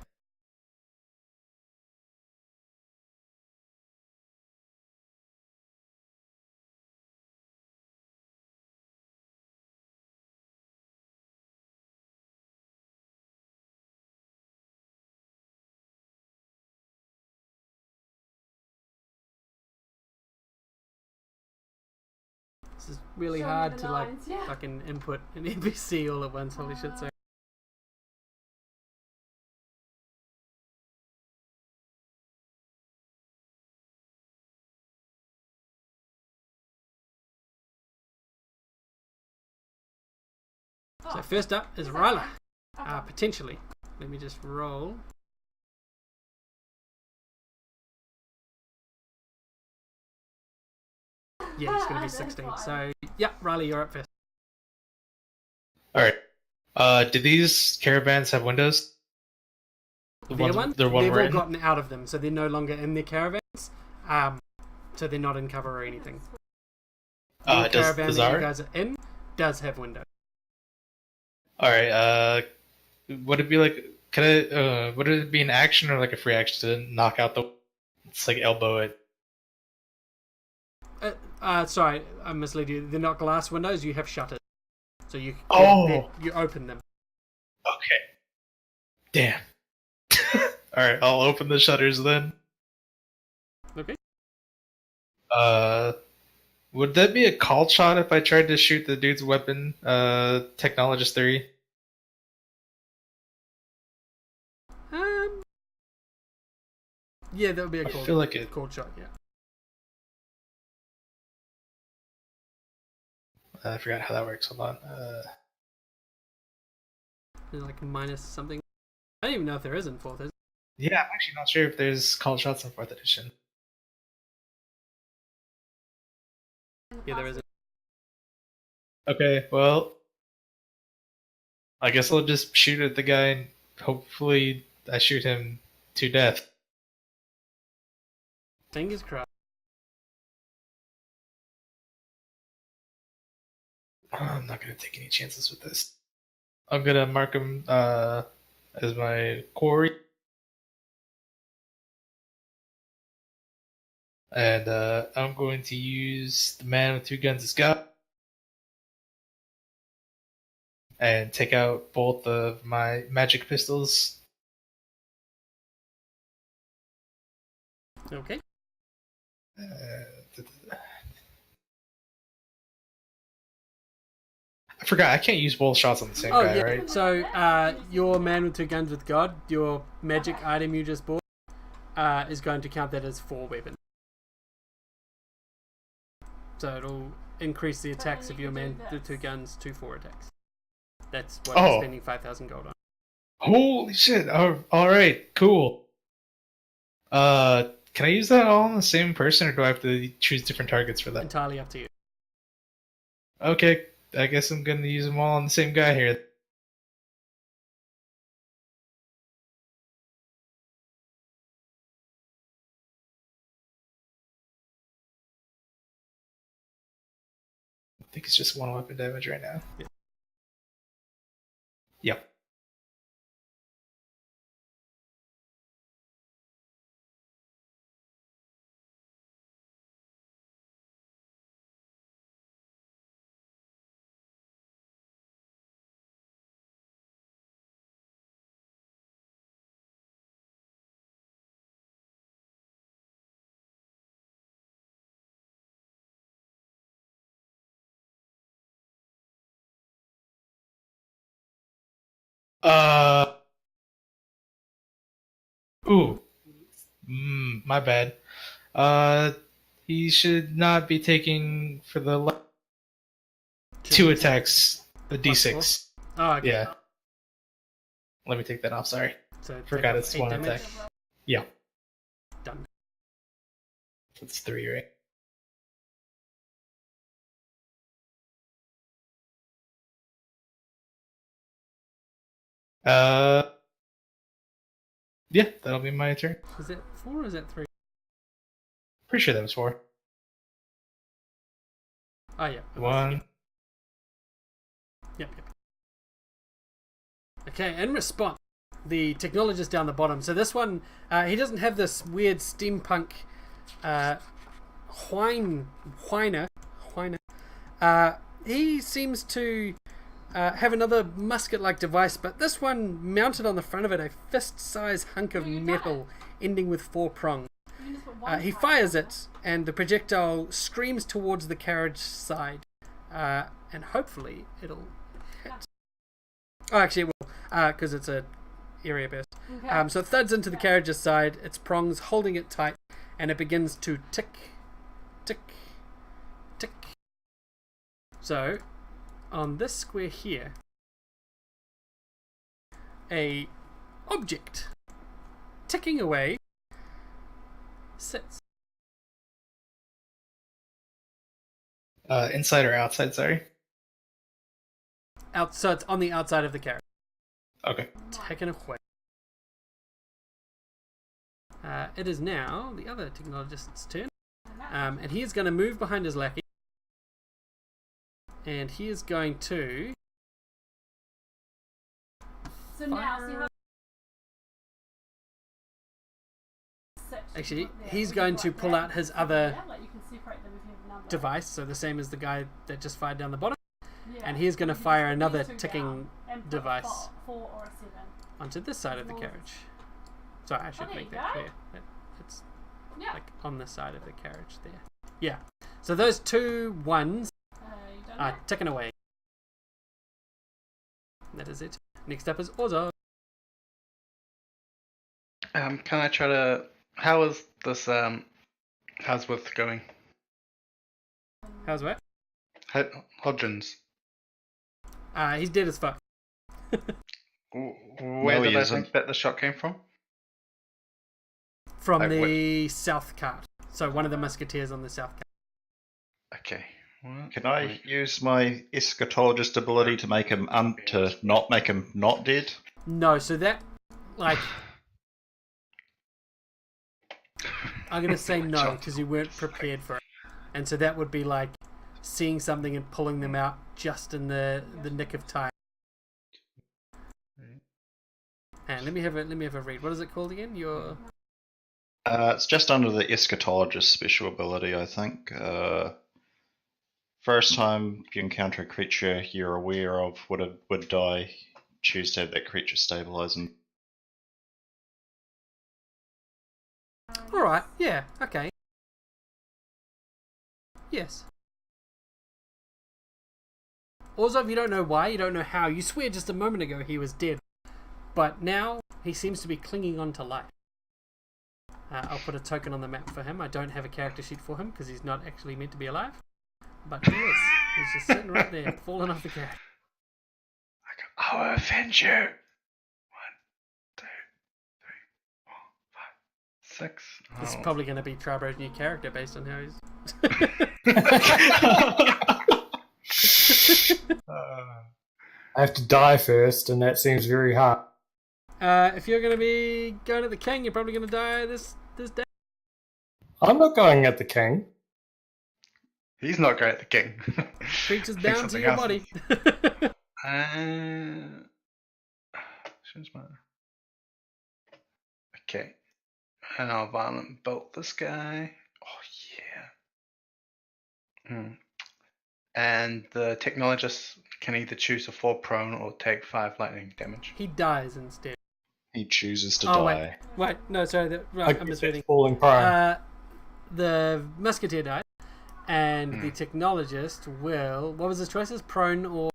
This is really Show me hard the to, like, lines, yeah. fucking input an NPC all at once. Holy shit, sorry. So first up is Ryla. Potentially. Let me just roll. Yeah, it's going to be 16. So, yeah, Riley, you're up first. Alright. Do these caravans have windows? Their one, the one they've we're all in? gotten out of them, so they're no longer in their caravans. So they're not in cover or anything. The caravan does that you our? guys are in does have windows. Alright, would it be like, would it be an action or like a free action to knock out the, it's like elbow it? Sorry, I misled you. They're not glass windows, you have shutters. So you you open them. Okay. Damn. Alright, I'll open the shutters then. Okay. Would that be a call shot if I tried to shoot the dude's weapon, Technologist 3? Yeah, that would be a I cool, feel like it. cool shot, yeah. I forgot how that works. Hold on. There's like minus something. I don't even know if there is in 4th, is it? Yeah, I'm actually not sure if there's call shots in 4th edition. Yeah, there isn't. Okay, well, I guess I'll just shoot at the guy and hopefully I shoot him to death. Fingers crossed. I'm not gonna take any chances with this. I'm gonna mark him as my quarry. And I'm going to use the man with 2 guns as God. And take out both of my magic pistols. Okay. I forgot, I can't use both shots on the same guy, right? So, your man with 2 guns with God, your magic item you just bought, is going to count that as 4 weapons. So it'll increase the attacks of your man with 2 guns to 4 attacks. That's what I'm spending 5,000 gold on. Holy shit! All right, cool. Can I use that all on the same person, or do I have to choose different targets for that? Entirely up to you. Okay, I guess I'm gonna use them all on the same guy here. I think it's just one weapon damage right now. Yeah. Yep. Uh. Ooh. My bad. He should not be taking for the two attacks. The D6. Oh, okay. Yeah. Let me take that off. Sorry. So Forgot take it's 8 one damage. attack. Yeah. Done. That's 3, right? Yeah, that'll be my turn. Is it 4 or is it 3? Pretty sure that was 4. Oh, yeah. 1. Yep. Okay, in response, the technologist down the bottom. So this one, he doesn't have this weird steampunk whiner. He seems to have another musket-like device, but this one mounted on the front of it, a fist-sized hunk of metal ending with 4 prongs. He fires it, and the projectile screams towards the carriage side, and hopefully it'll hit. Oh, actually it will, because it's a area burst. Okay. So it thuds into the carriage's side, its prongs holding it tight, and it begins to tick, tick, tick. So, on this square here, a object ticking away sits. Inside or outside, sorry? So it's on the outside of the carriage. Okay. Taken away. It is now the other technologist's turn. And he is going to move behind his lackey. And he is going to... So now, see how Actually, he's going to pull out his other like you can separate them if you have a number. device, so the same as the guy that just fired down the bottom. Yeah. And he's going to You fire just put another these two ticking down and put device 4 or a 7. onto this side of the carriage. Sorry, I should there make you that go. clear. It's Yeah. like on the side of the carriage there. Yeah. So those 2 ones You done are that? ticking away. That is it. Next up is Ozo. Can I try to? How is this? How's with going? How's that? Hodgins. He's dead as fuck. Where No, he did I isn't. think that the shot came from? From Like the south cart. So one of the musketeers on the south cart. Okay. Can I use my eschatologist ability to make him to not make him not dead? No, so that, like... I'm going to say no, because you weren't prepared for it. And so that would be like seeing something and pulling them out just in the nick of time. And let me have a read. What is it called again? It's just under the eschatologist special ability, I think. First time you encounter a creature you're aware of would die, choose to have that creature stabilize and Alright, yeah, okay. Yes. Also, if you don't know why, you don't know how, you swear just a moment ago he was dead. But now, he seems to be clinging on to life. I'll put a token on the map for him. I don't have a character sheet for him, because he's not actually meant to be alive. But he is. He's just sitting right there, falling off the carriage. I Our Avenger. 1, 2, 3, 4, 5, 6. This is Oh. probably going to be Tribro's new character based on how he's. I have to die first, and that seems very hard. If you're going to be going at the king, you're probably going to die this day. I'm not going at the king. He's not great at the king. Creatures I think down to something your else body. Change my. Okay. And I'll violent bolt this guy. Oh, yeah. And the technologist can either choose to fall prone or take 5 lightning damage. He dies instead. He chooses to Oh, die. Wait, no, sorry. Right, I'm misreading. Falling prone. The musketeer died, and the technologist will. What was his choices? Prone or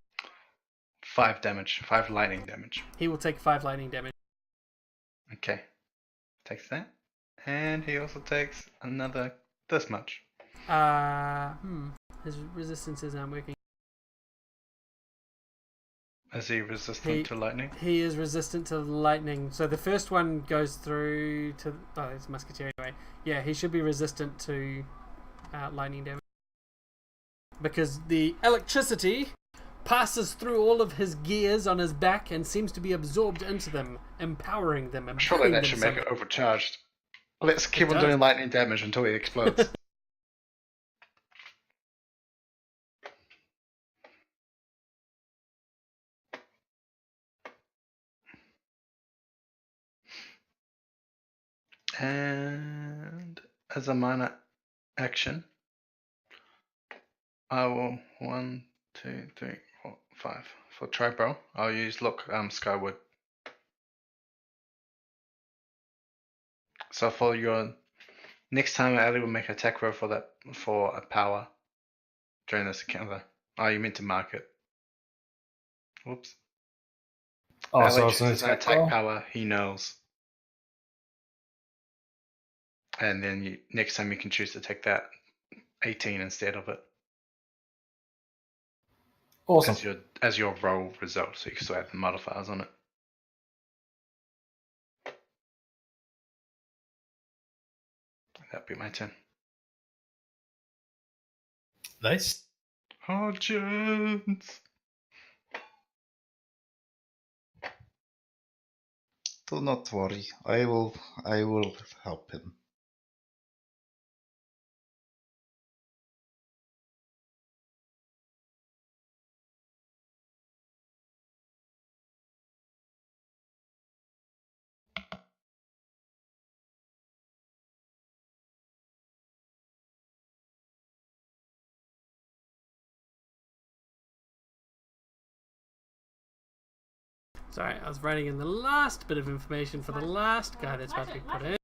5 damage. 5 lightning damage. he will take 5 lightning damage. Okay. Takes that. And he also takes another this much. His resistances aren't working. Is he resistant to lightning? He is resistant to lightning. So the first one goes through to. Oh, it's musketeer anyway. Yeah, he should be resistant to lightning damage. Because the electricity passes through all of his gears on his back and seems to be absorbed into them, empowering them. Surely that should make it overcharged. Let's keep on does. doing lightning damage until he explodes. And as a minor action, I will 1, 2, 3, 4, 5 for Tribro. I'll use look skyward. So for your next time, Ali will make an attack roll for a power during this encounter. Oh, you meant to mark it. Whoops. Oh, so Ali it's an chooses an attack roll? power he knows. And then next time you can choose to take that 18 instead of it. Awesome. As your roll result, so you can still add the modifiers on it. That'd be my turn. Nice. Oh, Jones! Do not worry. I will help him. Sorry, I was writing in the last bit of information for the last guy that's about to be put in.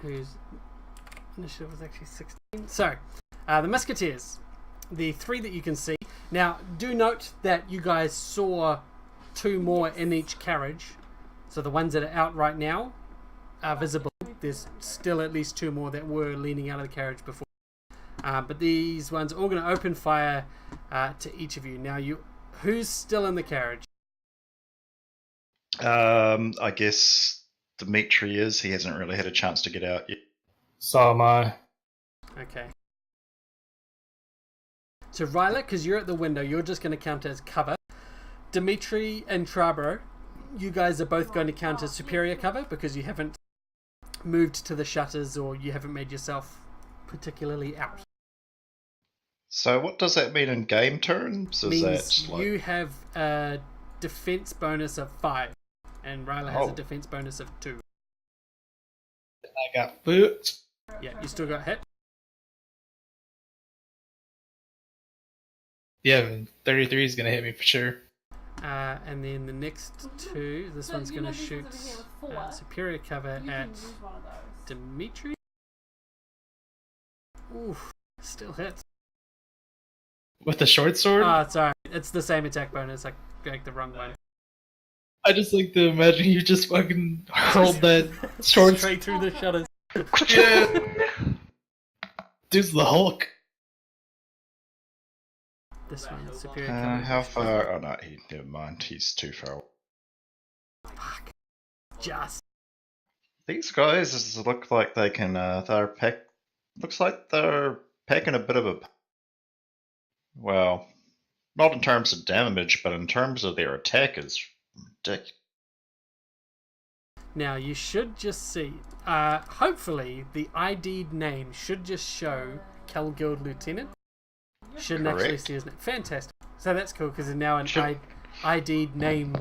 Whose initiative was actually 16. So, the Musketeers. The 3 that you can see. Now, do note that you guys saw 2 more in each carriage. So the ones that are out right now are visible. There's still at least 2 more that were leaning out of the carriage before. But these ones are all going to open fire to each of you. Now, who's still in the carriage? I guess Dimitri is. He hasn't really had a chance to get out yet. So am I. Okay. So, Ryla, because you're at the window, you're just going to count as cover. Dimitri and Trabro, you guys are both going to count as superior cover because you haven't moved to the shutters or you haven't made yourself particularly out. So what does that mean in game terms? Is Means that like... you have a defense bonus of 5 and Ryla has a Oh. defense bonus of 2. I got booked. Yeah, you still got hit. Yeah, and 33 is gonna hit me for sure. And then the next 2, this So, one's you going know to these shoot ones over here with 4? superior cover You at can use one of those. Dimitri. Oof, still hits. With the short sword? Oh, sorry. It's the same attack bonus. I picked the wrong one. I just like to imagine you just fucking hurled that short sword. Straight through the shutters. Dude's the Hulk. This one, superior cover. How far? Oh no, never mind. He's too far. Fuck. Just. These guys look like they can. They're pack. Looks like they're packing a bit of a. Well, not in terms of damage, but in terms of their attack is ridiculous. Now, you should just see, hopefully, the ID'd name should just show Kel Guild Lieutenant. Shouldn't actually Correct. see his name. Fantastic. So that's cool, because there's now an Should- ID'd name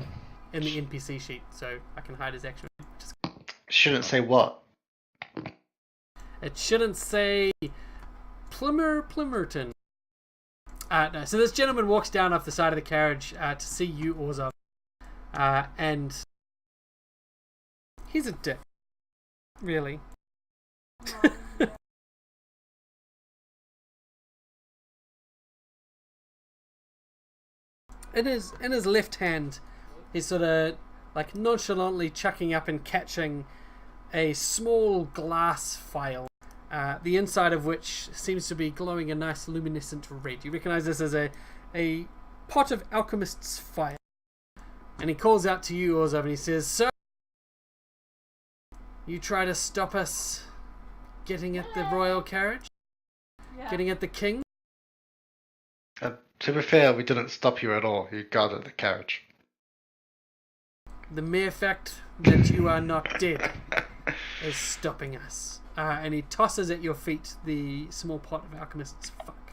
in the NPC sheet, so I can hide his actual name. Shouldn't say what. It shouldn't say Plimerton. No, so this gentleman walks down off the side of the carriage to see you, Orzov. And he's a dick. Really. In his left hand, he's sort of like nonchalantly chucking up and catching a small glass phial, the inside of which seems to be glowing a nice luminescent red. You recognize this as a pot of alchemist's fire. And he calls out to you, Orzov, and he says, "Sir, you try to stop us getting at the royal carriage? Yeah. Getting at the king? To be fair, we didn't stop you at all. You guarded the carriage. The mere fact that you are not dead is stopping us." And he tosses at your feet the small pot of alchemist's fuck.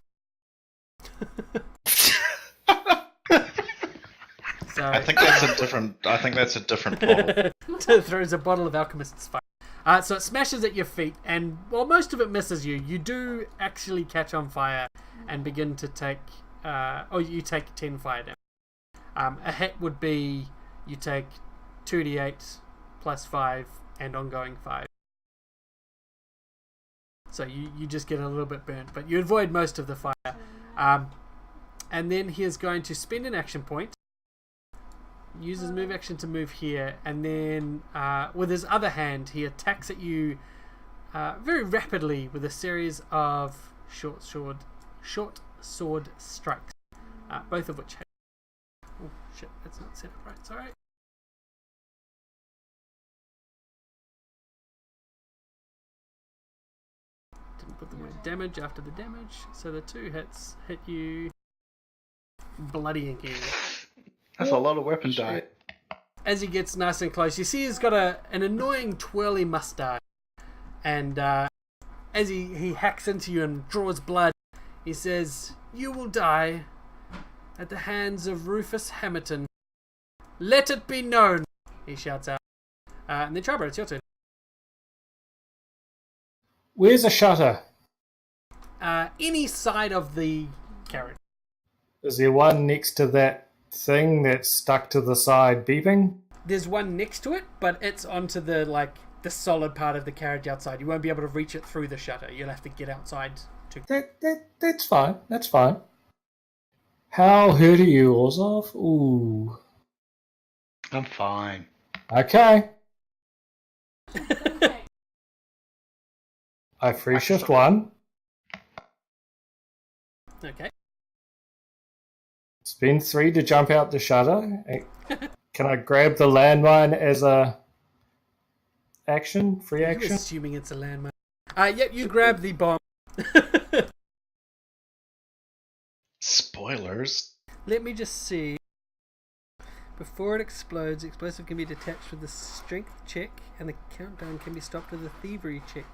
So, I think that's a different. I think that's a different bottle. throws a bottle of alchemist's fuck. So it smashes at your feet, and while most of it misses you, you do actually catch on fire and begin to take. You take 10 fire damage. A hit would be you take 2d8 plus 5 and ongoing 5. So you just get a little bit burnt, but you avoid most of the fire. And then he is going to spend an action point, use his move action to move here, and then with his other hand he attacks at you very rapidly with a series of short sword strikes, both of which hit. Oh shit, that's not set up right. It's alright. Didn't put the word damage after the damage, so the 2 hits hit you, bloodying you. That's a lot of weapon die. As he gets nice and close, you see he's got an annoying twirly mustache, and as he hacks into you and draws blood, he says, "You will die at the hands of Rufus Hamilton. Let it be known," he shouts out. And then Charbro, it's your turn. Where's a shutter? Any side of the carriage. Is there one next to that thing that's stuck to the side beeping? There's one next to it, but it's onto the solid part of the carriage outside. You won't be able to reach it through the shutter. You'll have to get outside to. That's fine. That's fine. How hurt are you, Orzov? Ooh. I'm fine. Okay. Okay. I free shift 1. Okay. Spend 3 to jump out the shutter. Can I grab the landmine as a action? Free I'm action? assuming it's a landmine. Yep, you grab the bomb. Spoilers. Let me just see. Before it explodes, the explosive can be detached with a strength check, and the countdown can be stopped with a thievery check.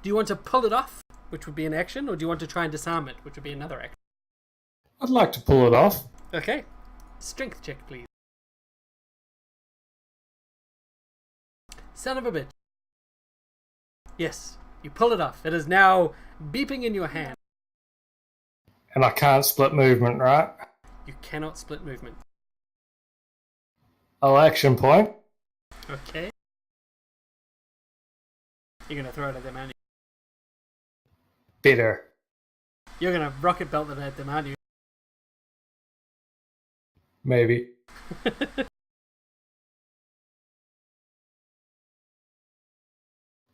Do you want to pull it off, which would be an action, or do you want to try and disarm it, which would be another action? I'd like to pull it off. Okay. Strength check, please. Son of a bitch. Yes, you pull it off. It is now beeping in your hand. And I can't split movement, right? You cannot split movement. I'll action point. Okay. You're going to throw it at them, aren't you? Better. You're going to rocket belt it at them, aren't you? Maybe.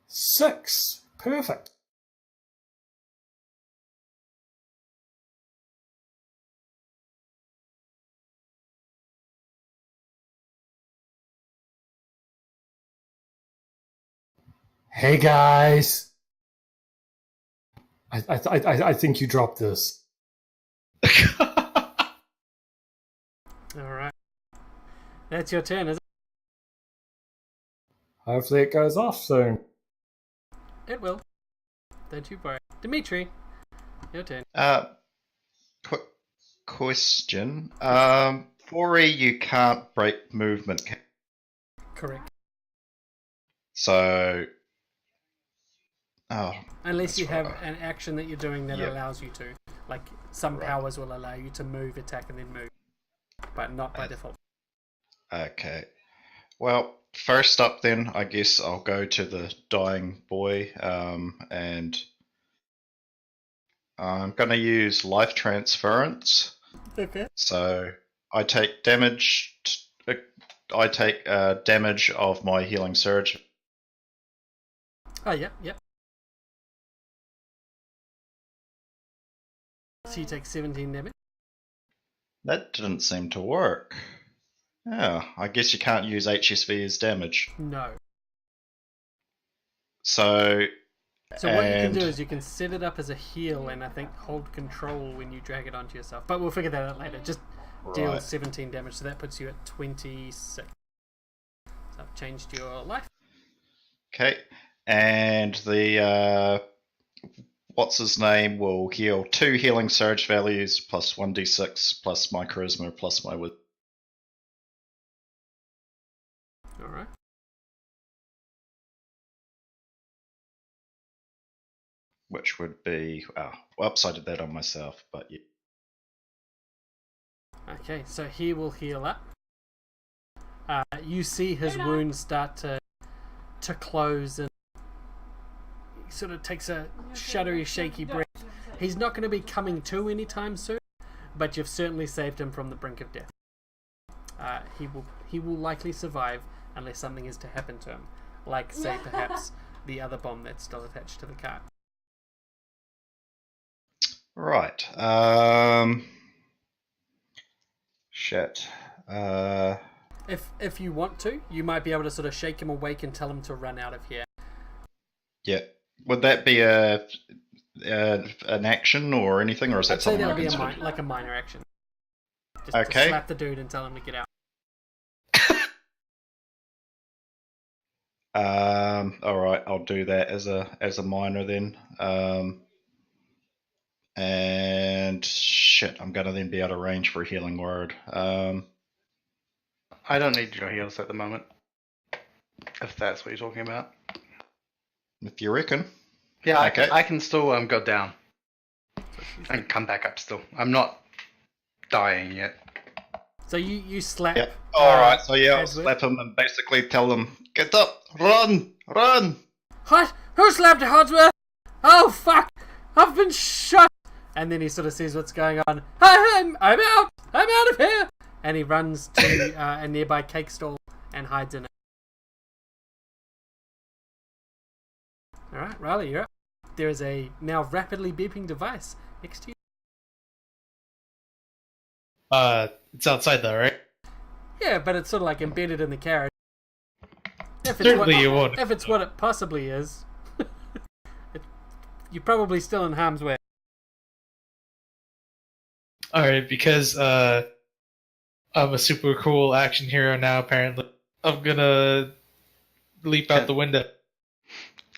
6. Perfect. Hey guys, I think you dropped this. Alright. That's your turn, is Hopefully it goes off soon. it? It will. Don't you worry. Dimitri, your turn. Quick question. 4E, you can't break movement. Correct. So. Oh. Unless That's you have right. an action that you're doing that Yep. allows you to. Like, some Right. powers will allow you to move, attack, and then move. But not by default. Okay. Well, first up then, I guess I'll go to the dying boy, and I'm going to use life transference. Okay. So I take damage. I take damage of my healing surge. Oh, yep. So you take 17 damage. That didn't seem to work. Yeah, I guess you can't use HSV as damage. No. So. So what you can do and- is you can set it up as a heal and I think hold control when you drag it onto yourself. But we'll figure that out later. Just deal Right. 17 damage, so that puts you at 26. So I've changed your life. Okay, and the what's his name will heal 2 healing surge values plus 1d6 plus my charisma plus my wit. Alright. Which would be whoops, I did that on myself, but yeah. Okay, so he will heal up. You see his wounds start to close and he sort of takes a shuddery, shaky breath. He's not going to be coming to anytime soon, but you've certainly saved him from the brink of death. He will likely survive unless something is to happen to him, like say perhaps the other bomb that's still attached to the cart. Right. Shit. If you want to, you might be able to sort of shake him awake and tell him to run out of here. Yeah. Would that be an action or anything, or is that I'd say something that I would be can do? like a minor action. Just Okay. to slap the dude and tell him to get out. All right, I'll do that as a minor then. And shit, I'm gonna then be out of range for a healing word. I don't need your heals at the moment. If that's what you're talking about. If you reckon. Yeah, Okay. I can still go down. And come back up still. I'm not dying yet. So you slap. Yep. All right. So yeah, I'll Hasworth. slap him and basically tell him, "Get up, run, run." What? Who slapped Hodsworth? Oh fuck! I've been shot. And then he sort of sees what's going on. I'm out. I'm out of here. And he runs to a nearby cake stall and hides in it. All right, Riley, you're up. There is a now rapidly beeping device next to you. It's outside though, right? Yeah, but it's sort of like embedded in the carriage. Certainly you won't. If it's what it possibly is, you're probably still in harm's way. Alright, because I'm a super cool action hero now, apparently. I'm gonna leap out the window.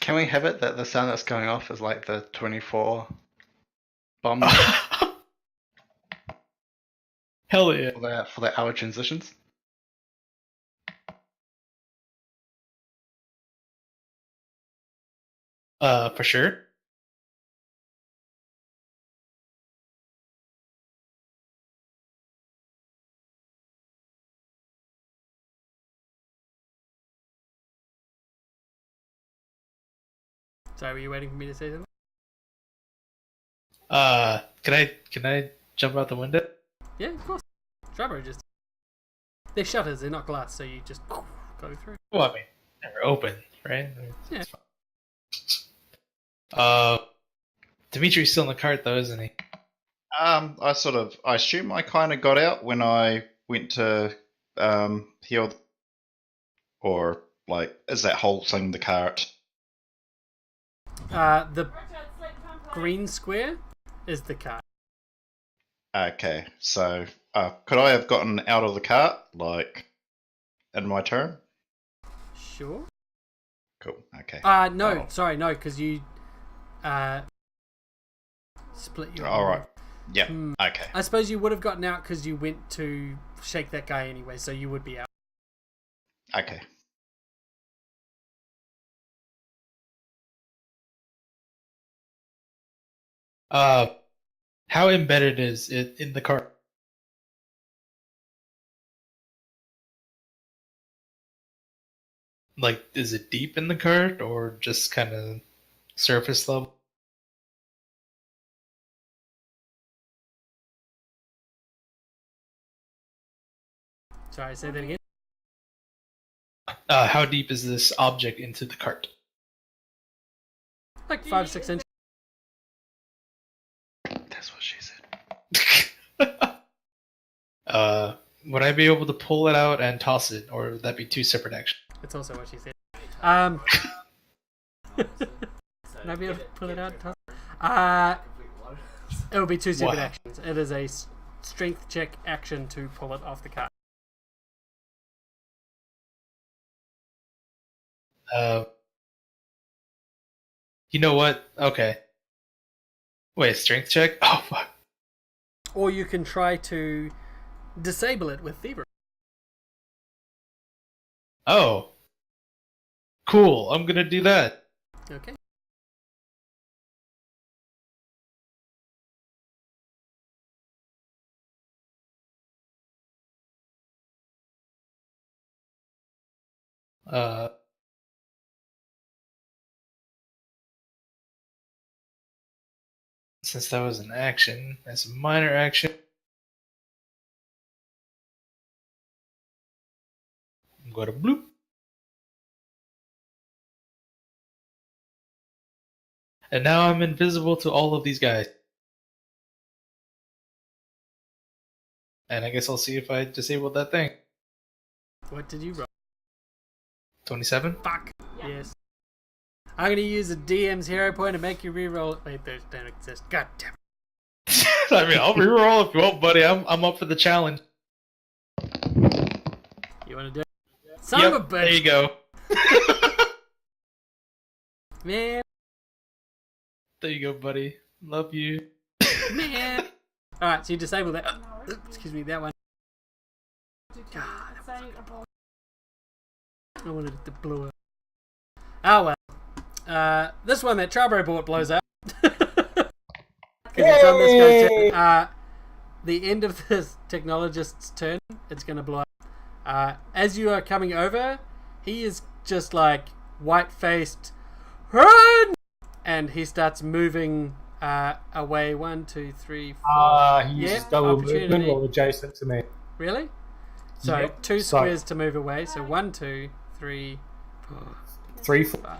Can we have it that the sound that's going off is like the 24 bomb Hell yeah. for the hour transitions? For sure. Sorry, were you waiting for me to say something? Can I jump out the window? Yeah, of course. Strawberry just. They're shutters, they're not glass, so you just go through. Well, I mean, never open, right? Yeah. Dimitri's still in the cart though, isn't he? I assume I kind of got out when I went to heal, or like, is that whole thing the cart? The Roger, it's like time to play. green square is the cart. Okay, so could I have gotten out of the cart, like, in my turn? Sure. Cool, okay. No, Oh. sorry, no, because you split your. Alright, yeah, Hmm. okay. I suppose you would have gotten out because you went to shake that guy anyway, so you would be out. Okay. How embedded is it in the cart? Like, is it deep in the cart or just kind of surface level? Sorry, say that again. How deep is this object into the cart? Like 5-6 inches. That's what she said. Would I be able to pull it out and toss it, or would that be two separate actions? That's also what she said. Can I be able to pull it out? It will be two separate Wow. actions. It is a strength check action to pull it off the cart. You know what? Okay. Wait, strength check? Oh, fuck. Or you can try to disable it with thievery. Oh. Cool, I'm gonna do that. Okay. Uh, since that was an action, that's a minor action. I'm going to bloop. And now I'm invisible to all of these guys. And I guess I'll see if I disabled that thing. What did you roll? 27? Fuck. Yes. I'm going to use a DM's hero point to make you reroll it. Wait, those don't exist. God damn it. I mean, I'll reroll if you want, buddy. I'm up for the challenge. You want to do it? Son of a bitch. There you go. Man. There you go, buddy. Love you. Man. Alright, so you disable that. No, Excuse me, that one. it's saying abort. I wanted it to blow up. Oh well. This one that Charbro bought blows up. Because it's on this guy's turn. The end of this technologist's turn, it's going to blow up. As you are coming over, he is just like white-faced. Run! And he starts moving away. 1, 2, 3, 4. He Yeah, uses double opportunity. movement while adjacent to me. Really? So Yep. 2 So- squares to move away. So 1, 2, 3, 4, 3, 4. 5.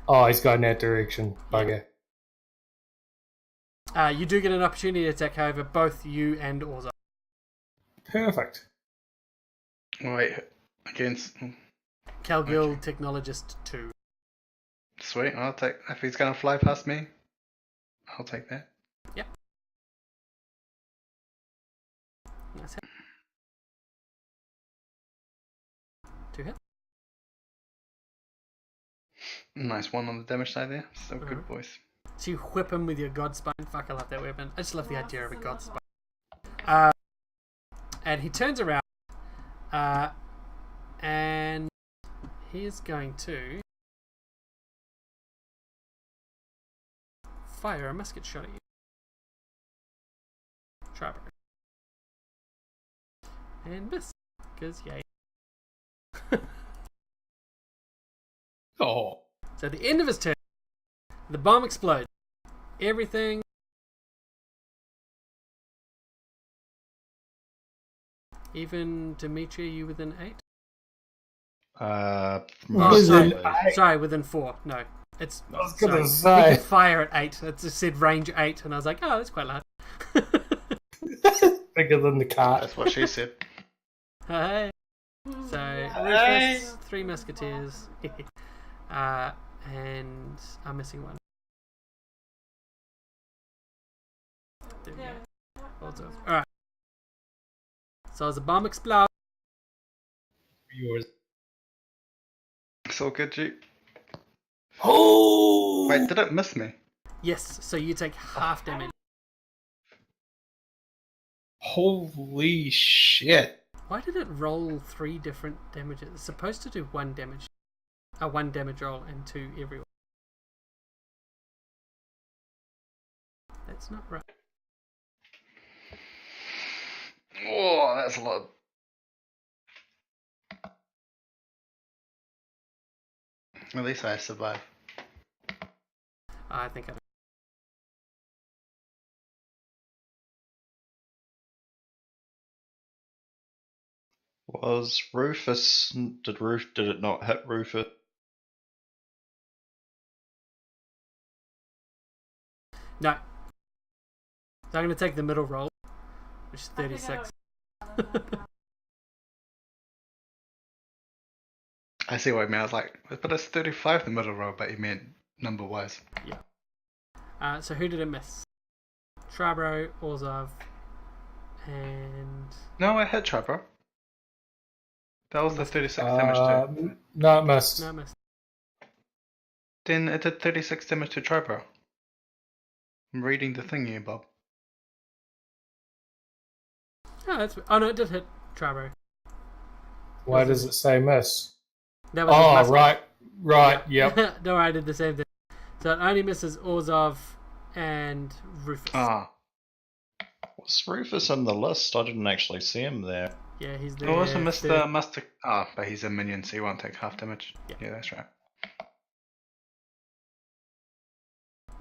Oh, he's got in that direction. Bugger. You do get an opportunity attack, however, both you and Orza. Perfect. Wait, against. Calgil Technologist 2. Sweet, I'll take. If he's gonna fly past me, I'll take that. Yep. Nice hit. 2 hit. Nice one on the damage side there. So Uh-huh. good, boys. So you whip him with your God Spine. Fuck, I love that weapon. I just love the idea of a God Spine. And he turns around. And he is going to fire a musket shot at you. Try and miss. Because, yay. Oh. So at the end of his turn, the bomb explodes. Everything. Even Dimitri, you within 8? Mostly. Sorry, within 4. No, it's. I was sorry. gonna We say. could fire at 8. It just said range 8, and I was like, oh, that's quite large. Bigger than the cart. That's what she said. Hey. So, Rufus, 3 musketeers. And I'm missing one. There we go. Yeah. Alright. So as the bomb explodes, Yours. So good, G. Oh! Wait, did it miss me? yes, so you take half damage. Holy shit. Why did it roll 3 different damages? It's supposed to do 1 damage. 1 damage roll and 2 everyone. That's not right. Oh, that's a lot. At least I survived. I think I. Was Rufus? Did it not hit Rufus? No. So I'm going to take the middle roll, which is 36. I see what you mean. I was like, but it's 35 the middle row, but you meant number wise. So who did it miss? Trabro, Orzov, and... No, I hit Trevor. That was the 36 damage to. No, it missed. No, I missed. Then it did 36 damage to Trevor. I'm reading the thingy, Bob. Oh, no, it did hit Trabro. Why does it say miss? That was his Oh, musket. right, yep. Don't worry, I did the same thing. So it only misses Orzov and Rufus. Ah. Was Rufus in the list? I didn't actually see him there. Yeah, he's there. Oh, also Third. Mr. Master. Ah, but he's a minion, so he won't take half damage. Yeah. That's right.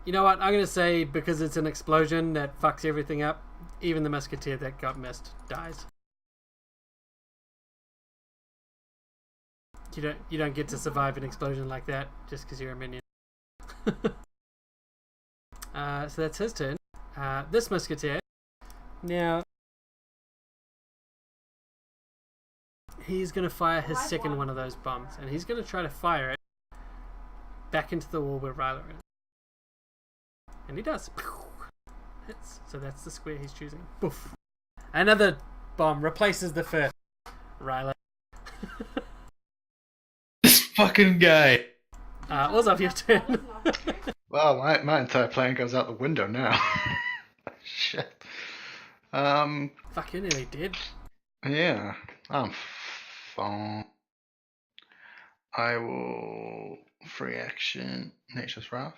You know what? I'm going to say because it's an explosion that fucks everything up, even the musketeer that got missed dies. You don't get to survive an explosion like that just because you're a minion. So that's his turn. This musketeer. Now he's going to fire his second one of those bombs, and he's going to try to fire it back into the wall where Ryla is. And he does. Hits. So that's the square he's choosing. Boof. Another bomb replaces the first. Ryla. This fucking guy. Orzov, your turn. Well, my entire plan goes out the window now. Shit. Fuck, you're nearly dead. Yeah. I'm fine. I will free action Nature's Wrath.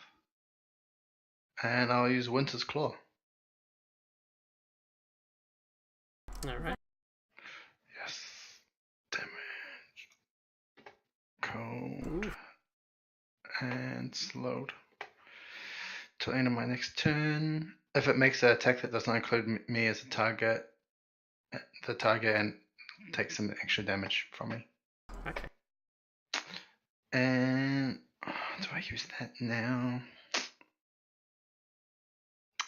And I'll use Winter's Claw. Alright. Yes. Damage. Cold. Ooh. And slowed. Till the end of my next turn. If it makes an attack that does not include me as a target, the target and takes some extra damage from me. Okay. And do I use that now?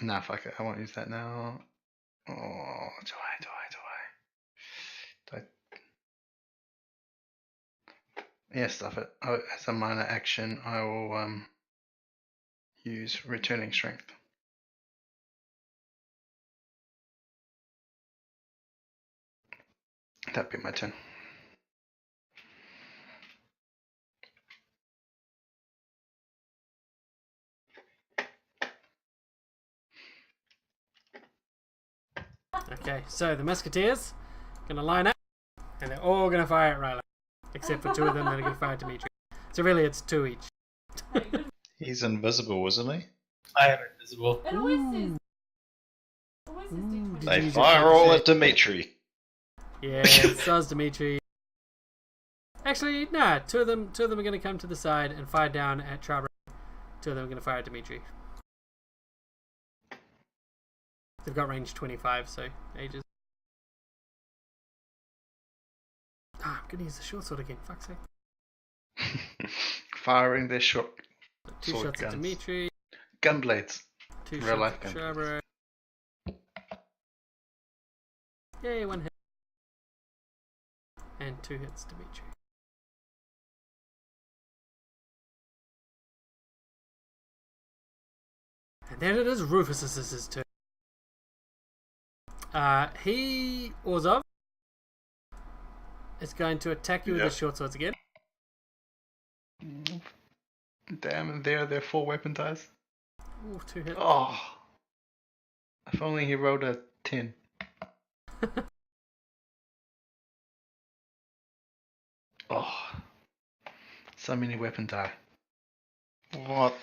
Nah, fuck it. I won't use that now. Oh, do I? Yeah, stuff it. Oh, as a minor action, I will use Returning Strength. That'd be my turn. Okay, so the musketeers gonna line up, and they're all gonna fire at Ryla, except for 2 of them that are gonna fire at Dimitri. So really, it's 2 each. He's invisible, isn't he? I am invisible. It always says. Always says Ooh, D20. did They you use fire your all fantasy? at Dimitri. Yeah, so's Dimitri. Actually, nah. 2 of them are gonna come to the side and fire down at Trabro. 2 of them are gonna fire at Dimitri. They've got range 25, so ages. Ah, I'm gonna use the short sword again. Fuck's sake. Firing their short 2 sword shots at guns. Dimitri. Gunblades. 2 Real shots life at gun. Trabro. Yay, 1 hit. And 2 hits Dimitri. And then it is Rufus's turn. He, Orzov, is going to attack you with his short swords again. Damn, and they're full weapon dice. Ooh, 2 hits. Oh. If only he rolled a 10. Oh. So many weapon die. What?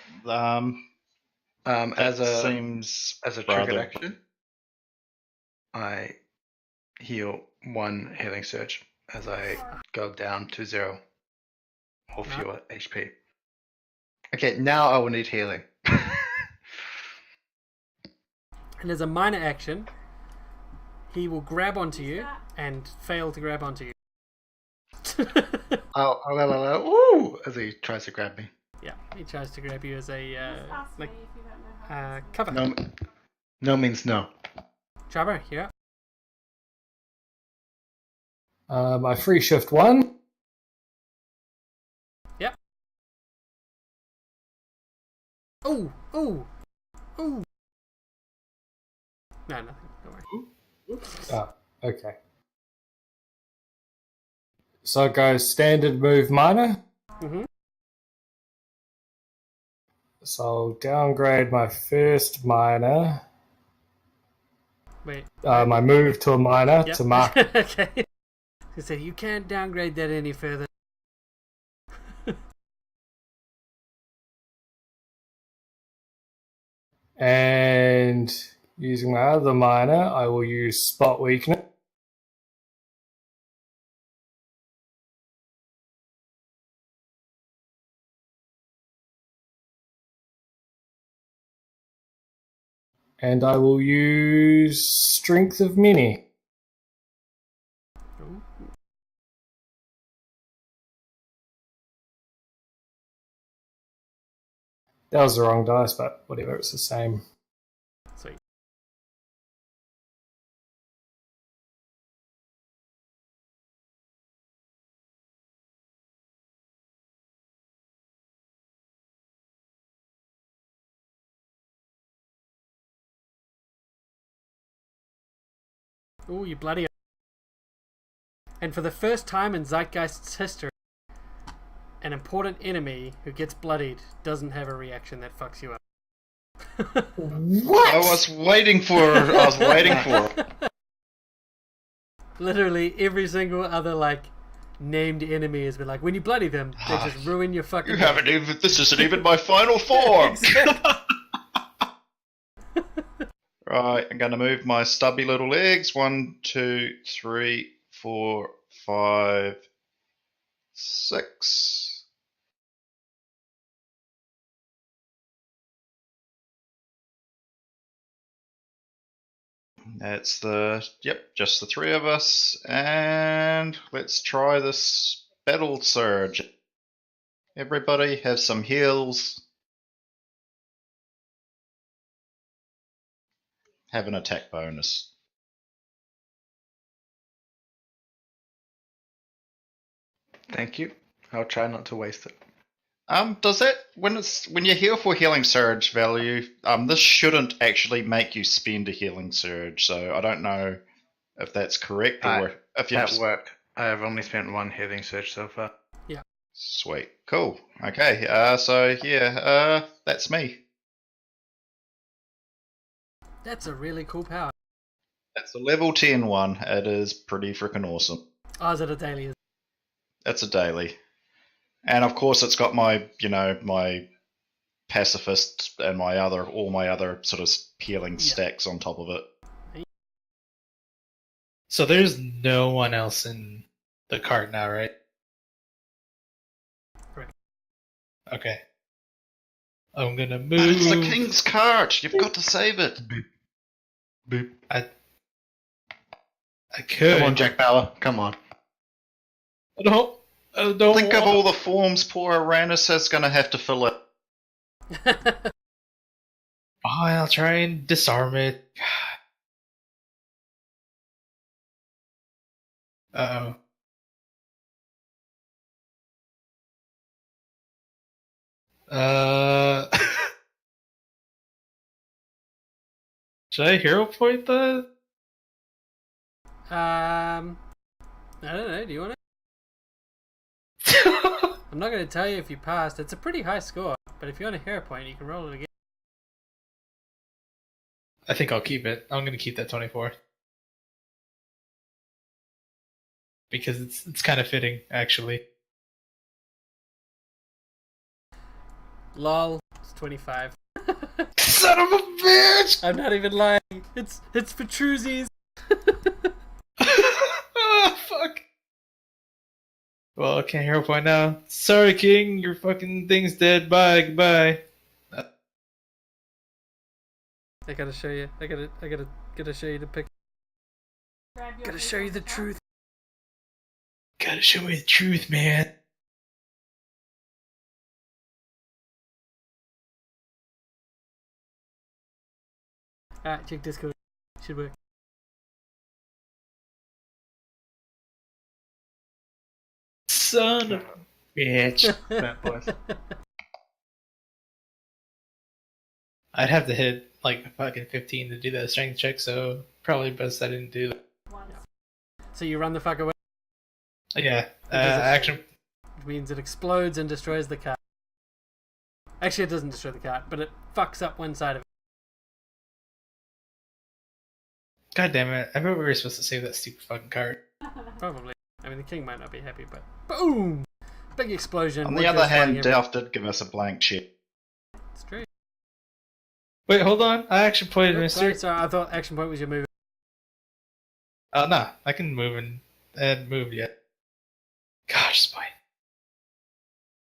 As seems a triggered rather- action, I heal 1 healing surge as I go down to 0 or fewer HP. Okay, now I will need healing. And as a minor action, he will grab onto you and fail to grab onto you. Ooh, as he tries to grab me. Yeah, he tries to grab you as a Just ask like me if you don't know how to cover. No means no. Jabber, you're up. I free shift 1. Yep. Oh, oh, oh. No, nothing. Don't worry. Oh, okay. So it goes standard move minor. Mm-hmm. So I'll downgrade my first minor. Wait. My move to a minor Yep. to mark. Okay. He said you can't downgrade that any further. And using my other minor, I will use spot weakness. And I will use strength of many. Ooh. That was the wrong dice, but whatever, it's the same. Sweet. Ooh, you bloody. And for the first time in Zeitgeist's history, an important enemy who gets bloodied doesn't have a reaction that fucks you up. What? I was waiting for it. Literally every single other like named enemy has been like, when you bloody them, they just ruin your fucking. You haven't even. This isn't even my final form. Right, I'm going to move my stubby little legs. 1, 2, 3, 4, 5, 6. That's just the 3 of us. And let's try this battle surge. Everybody have some heals. Have an attack bonus. Thank you. I'll try not to waste it. Does that when you heal for healing surge value? This shouldn't actually make you spend a healing surge, so I don't know if that's correct or if you At work, I have only spent 1 healing surge so far. Sweet, cool. Okay, that's me. That's a really cool power. That's a level 10 one. It is pretty freaking awesome. Oh, is it a daily? It's a daily, and of course it's got my my pacifist and all my other sort of healing stacks on top of it. So there's no one else in the cart now, right? Correct. Okay. I'm gonna move. But it's the king's cart. You've got to save it. Boop. I could. Come on, Jack Bauer. Come on. I don't Think of want- all the forms poor Uranus is going to have to fill it. Fine, I'll try and disarm it. Uh-oh. Should I hero point that? I don't know. Do you want it? I'm not going to tell you if you passed. It's a pretty high score, but if you want a hero point, you can roll it again. I think I'll keep it. I'm gonna keep that 24 because it's kind of fitting, actually. Lol. It's 25. Son of a bitch! I'm not even lying. It's for truesies. Ah, fuck. Well, I can't hero point now. Sorry, King. Your fucking thing's dead. Bye. Goodbye. I gotta show you. I gotta show you the picture. Grab your Gotta show you the paper. truth. Gotta show me the truth, man. Alright, check Discord. Should work. Son of a bitch. That boys. I'd have to hit like fucking 15 to do that strength check, so probably best I didn't do that. Once. So you run the fuck away, Yeah, Because it's- action. which means it explodes and destroys the cart. Actually, it doesn't destroy the cart, but it fucks up one side of it. God damn it! I thought we were supposed to save that stupid fucking card. Probably. I mean, the king might not be happy, but boom! Big explosion. On the wood other goes flying hand, everywhere. Delph did give us a blank sheet. It's true. Wait, hold on. I action pointed, Sorry, Mister. sorry, I thought action point was your move. Oh nah, I can move and I hadn't moved yet. Gosh, Spite.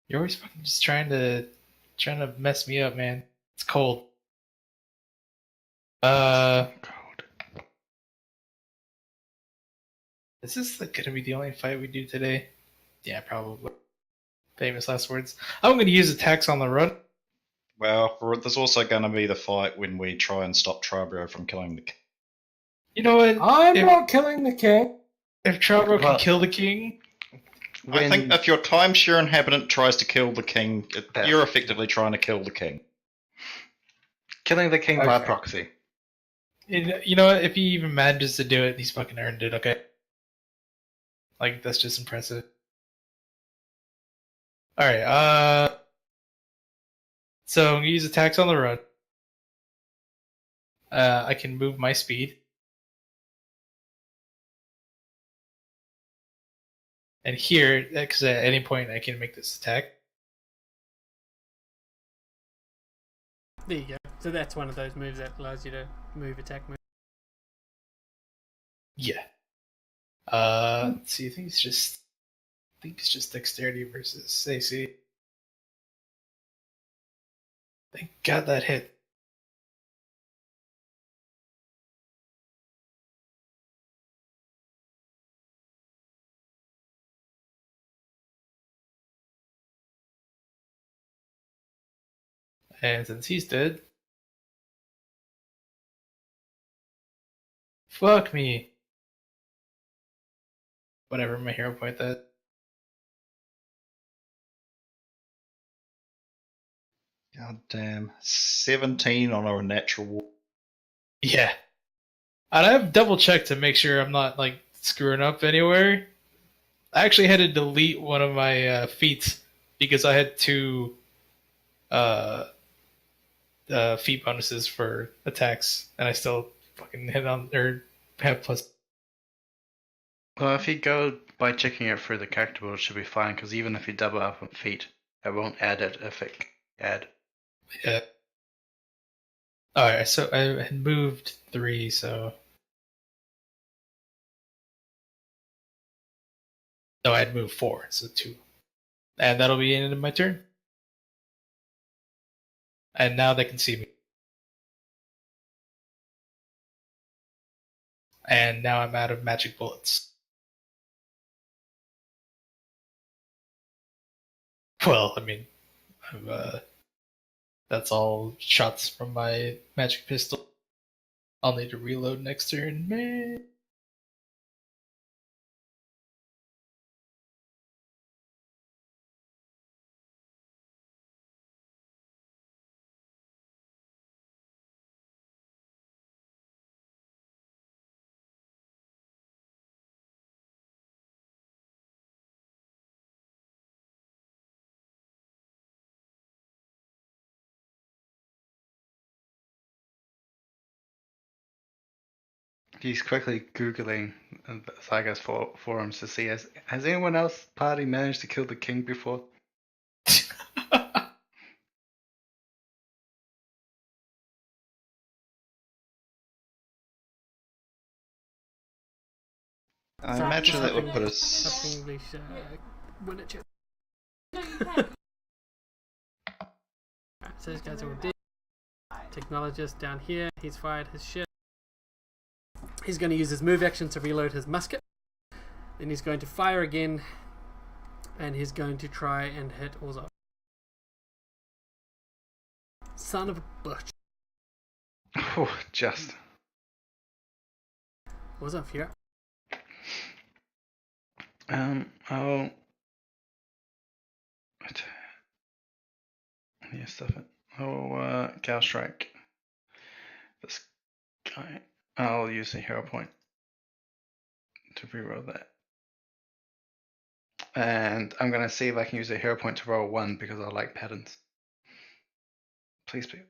You're always fucking just trying to mess me up, man. It's cold. Is this like gonna be the only fight we do today? Yeah, probably. Famous last words. I'm gonna use attacks on the run. Well, there's also going to be the fight when we try and stop Tribro from killing the king. You know what? I'm If- not killing the king. If Trobro can Well- kill the king, I think if your timeshare inhabitant tries to kill the king, Yeah. you're effectively trying to kill the king. Killing the king by Okay. proxy. you know what? If he even manages to do it, he's fucking earned it. Okay. Like that's just impressive. All right. So I'm gonna use attacks on the run. I can move my speed. And here, because at any point I can make this attack. There you go. So that's one of those moves that allows you to move, attack, move. Yeah. Let's see. I think it's just dexterity versus AC. Thank God that hit. And since he's dead, fuck me. Whatever, my hero point that. God damn. 17 on a natural wall. Yeah. And I've double checked to make sure I'm not like screwing up anywhere. I actually had to delete one of my feats because I had two feat bonuses for attacks, and I still fucking hit on or have plus. Well, if you go by checking it through the character build, it should be fine, because even if you double up on feet, it won't add it if it add. Yeah. Alright, so I had moved 3, so. No, I had moved 4, so 2. And that'll be the end of my turn. And now they can see me. And now I'm out of magic bullets. Well, I mean, that's all shots from my magic pistol. I'll need to reload next turn, man. He's quickly googling the Zeitgeist forums to see has anyone else party managed to kill the king before? I So, imagine just that would hoping- put us. hoping English win it. No, you can. Alright, so these guys are all dead. Technologist down here, he's fired his shit. He's going to use his move action to reload his musket. Then he's going to fire again. And he's going to try and hit Orzov. Son of a bitch. Oh, just. Orzov, here. I'll. Yeah, stuff it. Oh, Gal Strike. This guy. I'll use a hero point to reroll that. And I'm going to see if I can use a hero point to roll 1 because I like patterns. Please be.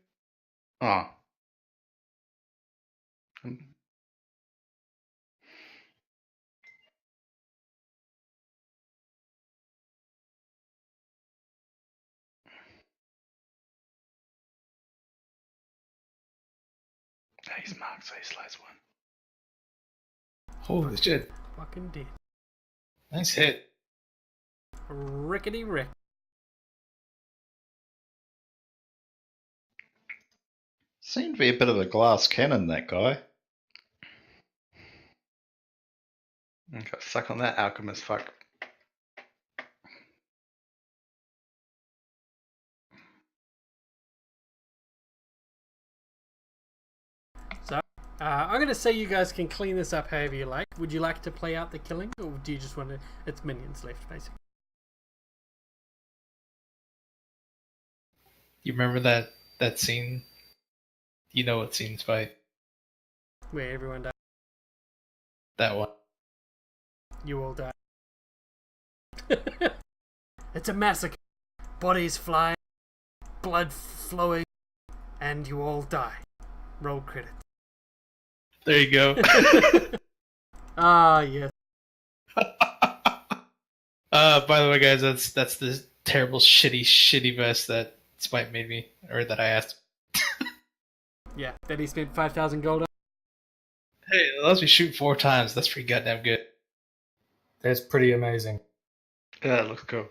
Oh. He's marked, so he slides 1. Holy shit. Fucking dead. Nice hit. Rickety Rick. Seemed to be a bit of a glass cannon, that guy. Got stuck on that alchemist fuck. So, I'm going to say you guys can clean this up however you like. Would you like to play out the killing, or do you just want to... It's minions left, basically. You remember that scene? You know what scene's fight? Where everyone dies. That one. You all die. It's a massacre. Bodies flying, blood flowing, and you all die. Roll credits. There you go. Ah, yes. By the way, guys, that's the terrible, shitty vest that Spite made me, or that I asked. Yeah, then he spent 5,000 gold on. Hey, it lets me shoot 4 times. That's pretty goddamn good. That's pretty amazing. Yeah, it looks cool.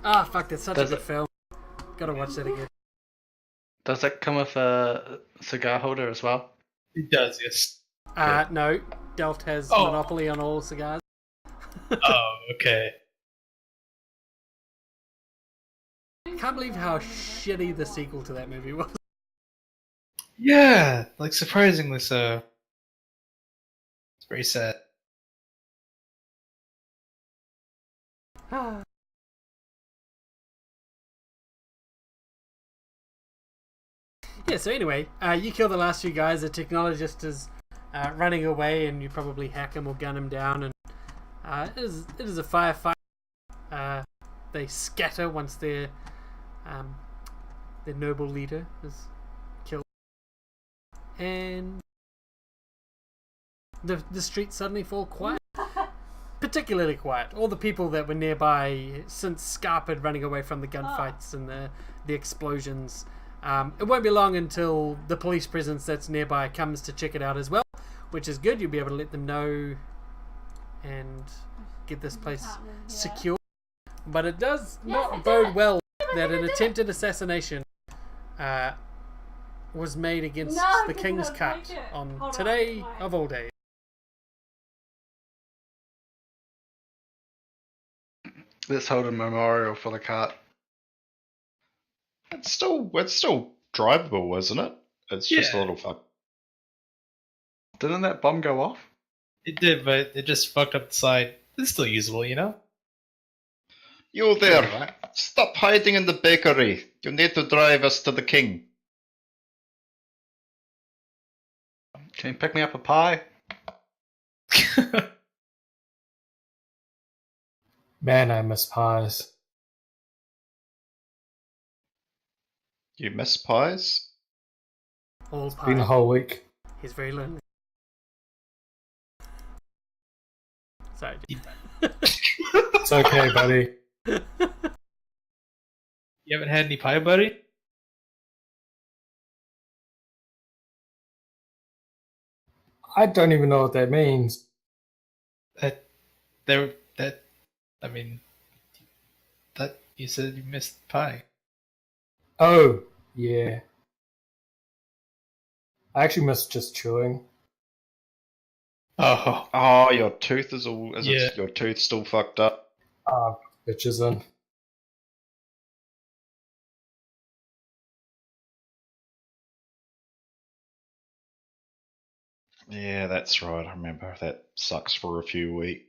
Ah, fuck, that's such Does a good it- film. Gotta watch that again. Does that come with a cigar holder as well? It does, yes. No, Delft has Oh. monopoly on all cigars. Oh, okay. Can't believe how shitty the sequel to that movie was. Yeah, like surprisingly so. It's very sad. Yeah, so anyway, you kill the last few guys. The technologist is running away, and you probably hack him or gun him down. And it is a firefight. They scatter once their noble leader is killed, and the streets suddenly fall quiet. Particularly quiet. All the people that were nearby since Scarp had running away from the gunfights and the explosions. It won't be long until the police presence that's nearby comes to check it out as well, which is good. You'll be able to let them know and get this place secure. But it does not bode well that an attempted assassination was made against No, the just King's no, Cut take it. on Hold on, today wait. of all days. Let's hold a memorial for the cart. It's still drivable, isn't it? It's just a Yeah. little fuck. Didn't that bomb go off? It did, but it just fucked up the side. It's still usable, you know? You there! Alright. Stop hiding in the bakery. You need to drive us to the king. Can you pick me up a pie? Man, I miss pies. You miss pies? All Been a pie. whole week. He's very lonely. Sorry. It's okay, buddy. You haven't had any pie, buddy? I don't even know what that means. I mean, that you said you missed pie. Oh, yeah. I actually missed just chewing. Oh, Oh, your tooth is all. Yeah. Your tooth still fucked up? Bitches in. Yeah, that's right. I remember. That sucks for a few weeks.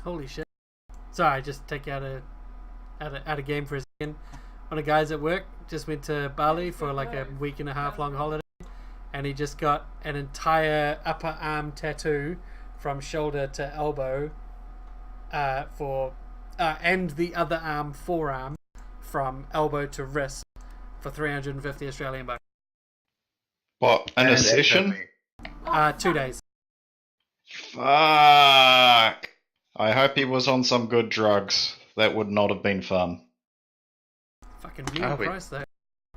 Holy shit. Sorry, just take you out of game for a second. One of the guys at work just went to Bali for like a week and a half long holiday, and he just got an entire upper arm tattoo from shoulder to elbow and the other arm forearm from elbow to wrist for 350 Australian bucks. What? In a And session? actually, 2 days. Fuck. I hope he was on some good drugs. That would not have been fun. Fucking Oh, mean wait. price though.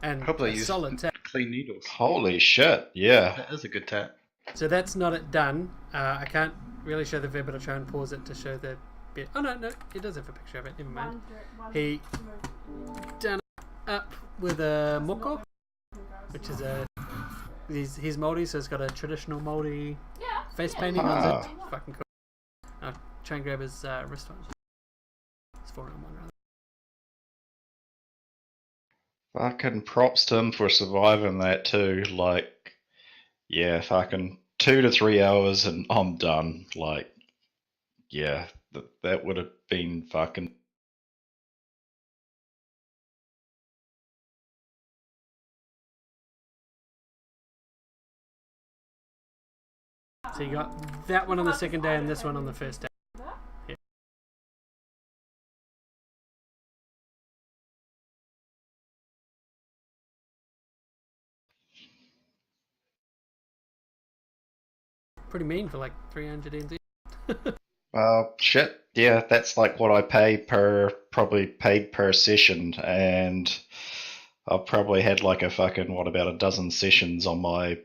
And I hope they a use solid tat. clean needles. Holy shit, yeah. That is a good tat. So that's not it done. I can't really show the vid, but I'll try and pause it to show the bit. Oh no, it does have a picture of it. Never mind. He done it up with a moko, which is he's Māori, so it's got a traditional Māori face painting on it. Ah. Fucking cool. I'll try and grab his wristwatch. It's 4-on-1 rather. Fucking props to him for surviving that too. Like, yeah, fucking 2 to 3 hours and I'm done. Like, yeah, that would have been fucking. So you got that one on the second day and this one on the first day. Yeah. Pretty mean for like 300 NZ. Shit. Yeah, that's like what I pay probably paid per session, and I've probably had like about a dozen sessions on my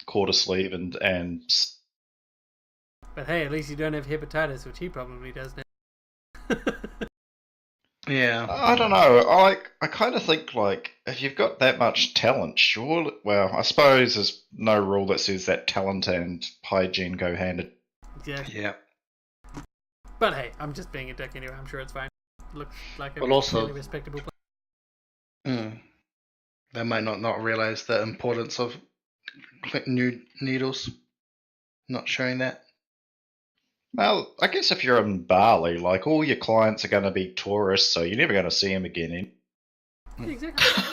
quarter sleeve and But hey, at least you don't have hepatitis, which he probably does now. Yeah. I don't know. I kind of think like if you've got that much talent, surely. Well, I suppose there's no rule that says that talent and hygiene go hand in. Exactly. Yeah. But hey, I'm just being a dick anyway. I'm sure it's fine. Looks like a But also- really respectable place. They might not realize the importance of new needles. Not showing that. Well, I guess if you're in Bali, like all your clients are going to be tourists, so you're never going to see them again. Yeah, exactly.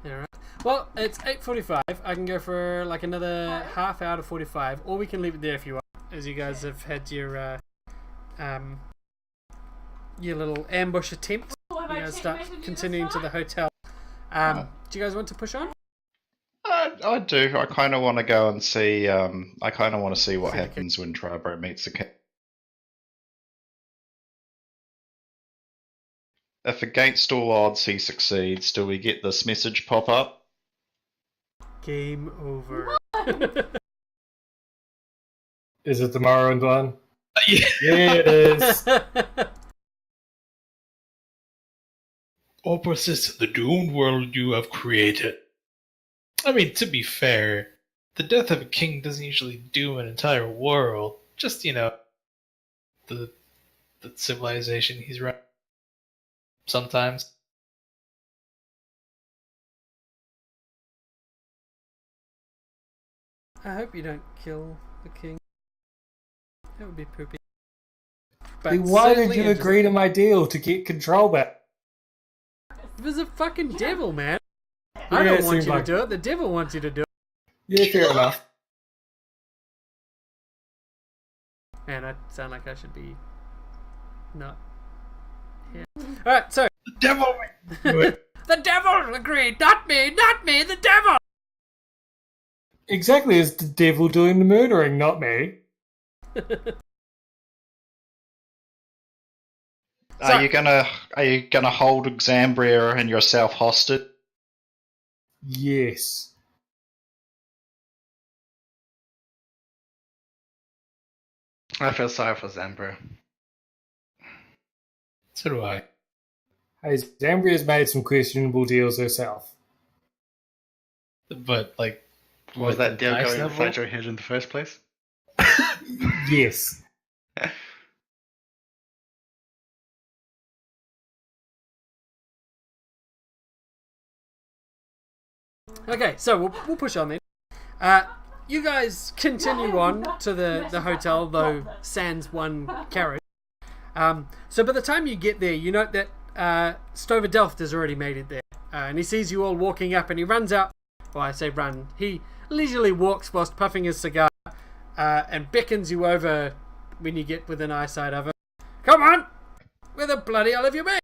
Alright. Well, it's 8:45. I can go for like another half hour to 45, or we can leave it there if you want, as you guys have had your little ambush attempt. You guys start continuing to the hotel. Do you guys want to push on? I do. I kind of want to go and see. I kind of want to see what See the happens when Tribro meets the king. If against all odds he succeeds, do we get this message pop up? Game over. Is it the Morrowind one? yeah. Yeah, it is. All persists in the doomed world you have created. I mean, to be fair, the death of a king doesn't usually doom an entire world. Just, the civilization he's running. Sometimes. I hope you don't kill the king. That would be poopy. Then why did certainly you agree to my deal to get control back? It was a fucking devil, man. I Yeah, don't it want seems you like- to do it. The devil wants you to do it. Yeah, fair enough. Man, I sound like I should be not here. Alright, so The devil do it. the devil agreed, not me, the devil. Exactly, it's the devil doing the murdering, not me. Are you gonna hold Xambria and yourself hostage? Yes. I feel sorry for Zambra. So do I. Hey, Zambria's made some questionable deals herself. But like, Was that deal nice going level? inside your head in the first place? Yes. Okay, so we'll push on then. You guys continue on to the hotel, though sans one carriage. So by the time you get there, you note that Stover Delft has already made it there. And he sees you all walking up, and he runs out. Well, I say run. He leisurely walks whilst puffing his cigar and beckons you over when you get within eyesight of him. Come on! Where the bloody hell have you been?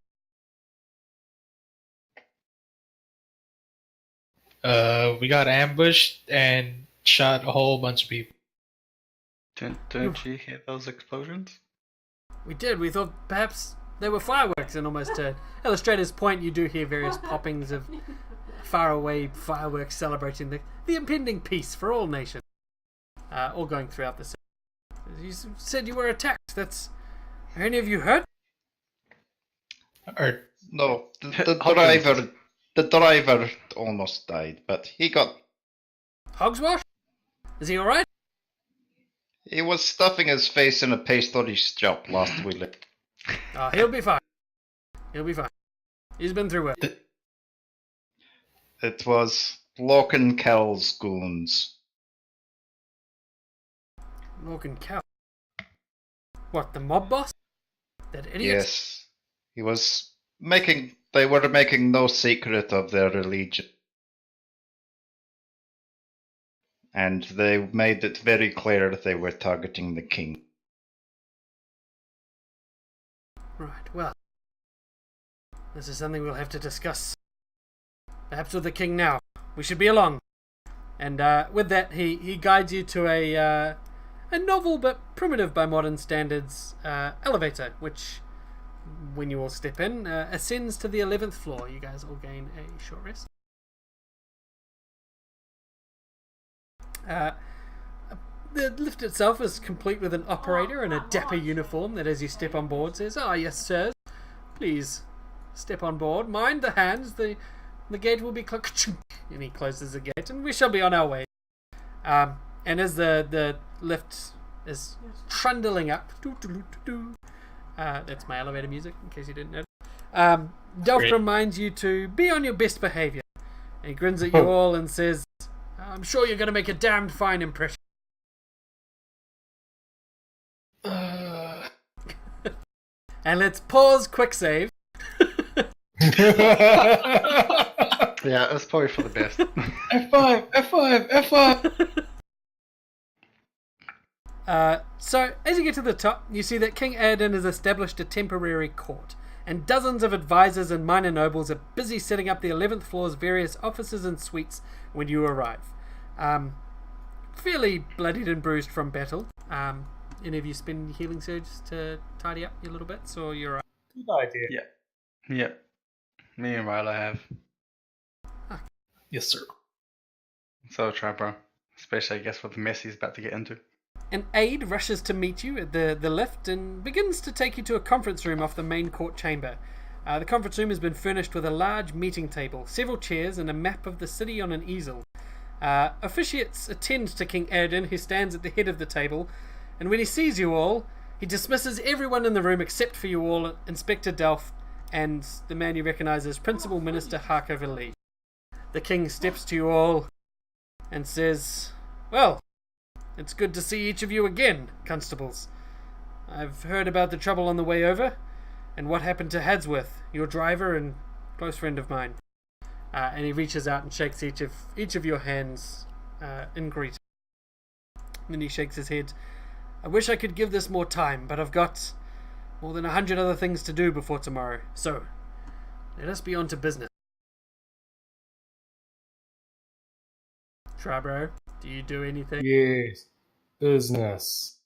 We got ambushed and shot a whole bunch of people. Don't you hear those explosions? We did. We thought perhaps they were fireworks, and almost to illustrate his point, you do hear various poppings of faraway fireworks celebrating the impending peace for all nations, all going throughout the city. You said you were attacked. Are any of you hurt? Or No, the driver almost died, but he Hogswash? Is he alright? he was stuffing his face in a pastry shop last week. Oh, he'll be fine. He'll be fine. He's been through it. It was Lockenkell's goons. Morgan Cow. What, the mob boss? That idiot? Yes, he was making. They were making no secret of their religion, and they made it very clear that they were targeting the king. Right, well. This is something we'll have to discuss. Perhaps with the king now. We should be along. And with that, he guides you to a novel but primitive by modern standards elevator, which, when you all step in, ascends to the 11th floor. You guys all gain a short rest. The lift itself is complete with an operator in a dapper uniform that, as you step on board, says, "Ah, yes, sirs. Please step on board. Mind the hands. The gate will be clicked." And he closes the gate, and we shall be on our way. And as the lift is trundling up, that's my elevator music, in case you didn't know. Delph Great. reminds you to be on your best behaviour. And he grins at you all and says, "I'm sure you're going to make a damned fine impression." And let's pause, quick save. Yeah, that's probably for the best. F5, F5, F5. So, as you get to the top, you see that King Aedan has established a temporary court, and dozens of advisors and minor nobles are busy setting up the 11th floor's various offices and suites when you arrive. Fairly bloodied and bruised from battle. Any of you spend healing surges to tidy up your little bits, or you're right? Good idea. Yep. Me and Ryla have. Yes, sir. So try, bro. Especially, I guess, with the mess he's about to get into. An aide rushes to meet you at the lift and begins to take you to a conference room off the main court chamber. The conference room has been furnished with a large meeting table, several chairs, and a map of the city on an easel. Officiates attend to King Aedan, who stands at the head of the table, and when he sees you all, he dismisses everyone in the room except for you all, Inspector Delph, and the man you recognise as Principal Minister Harkover Lee. The king steps to you all and says, "Well, it's good to see each of you again, constables. I've heard about the trouble on the way over, and what happened to Hadsworth, your driver and close friend of mine. And he reaches out and shakes each of your hands in greeting. And then he shakes his head. I wish I could give this more time, but I've got more than 100 other things to do before tomorrow. So, let us be on to business. Trabro, do you do anything? Yes. Business.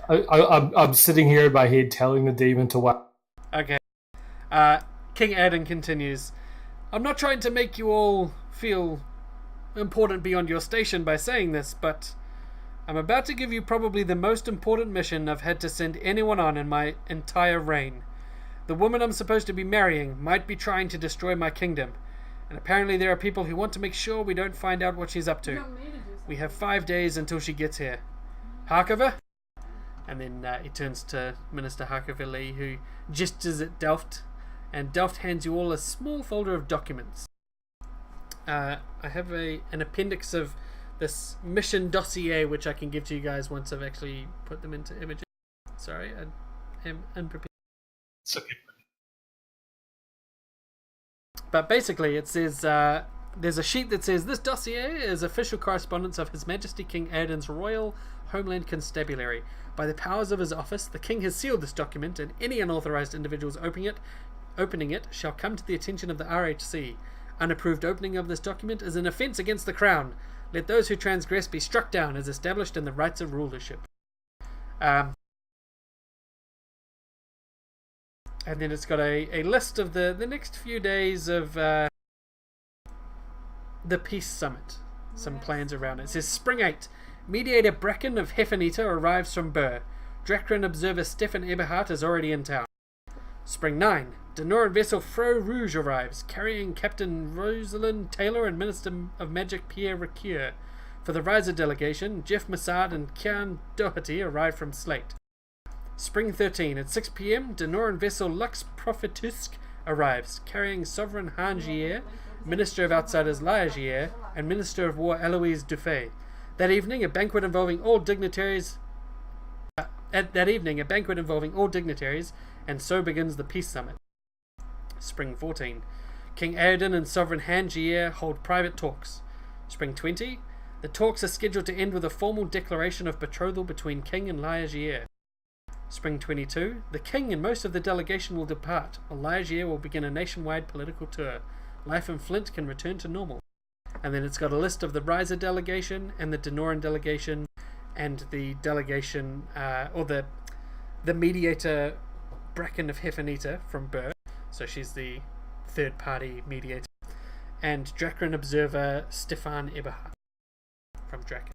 I'm sitting here in my head telling the demon to what. Okay. King Adam continues. I'm not trying to make you all feel important beyond your station by saying this, but I'm about to give you probably the most important mission I've had to send anyone on in my entire reign. The woman I'm supposed to be marrying might be trying to destroy my kingdom, and apparently there are people who want to make sure we don't find out what she's up to. We have 5 days until she gets here. Harkover? And then he turns to Minister Harkover Lee, who gestures at Delft, and Delft hands you all a small folder of documents. I have an appendix of this mission dossier, which I can give to you guys once I've actually put them into images. Sorry, I am unprepared. It's okay. But basically, it says there's a sheet that says this dossier is official correspondence of His Majesty King Aeden's Royal Homeland Constabulary. By the powers of his office, the King has sealed this document, and any unauthorized individuals opening it shall come to the attention of the RHC. Unapproved opening of this document is an offence against the Crown. Let those who transgress be struck down as established in the rights of rulership. And then it's got a list of the next few days of the Peace Summit. Some plans around it. It says Spring 8. Mediator Bracken of Hefenita arrives from Burr. Drakran observer Stefan Eberhardt is already in town. Spring 9. Denoran vessel Fro Rouge arrives, carrying Captain Rosalind Taylor and Minister of Magic Pierre Ricoeur. For the Riser delegation, Jeff Massard and Kian Doherty arrive from Slate. Spring 13. At 6 p.m, Denoran vessel Lux Prophetusk arrives, carrying Sovereign Hangier, Minister of Outsiders Lagier, and Minister of War Eloise Dufay. That evening, a banquet involving all dignitaries. And so begins the Peace Summit. Spring 14. King Aeden and Sovereign Hangier hold private talks. Spring 20. The talks are scheduled to end with a formal declaration of betrothal between King and Lagier. Spring 22. The King and most of the delegation will depart, while Lagier will begin a nationwide political tour. Life in Flint can return to normal. And then it's got a list of the Riser delegation and the Denoran delegation and the delegation, or the mediator Bracken of Hefenita from Burr. So she's the third party mediator. And Drakran observer Stefan Eberhardt from Drakran.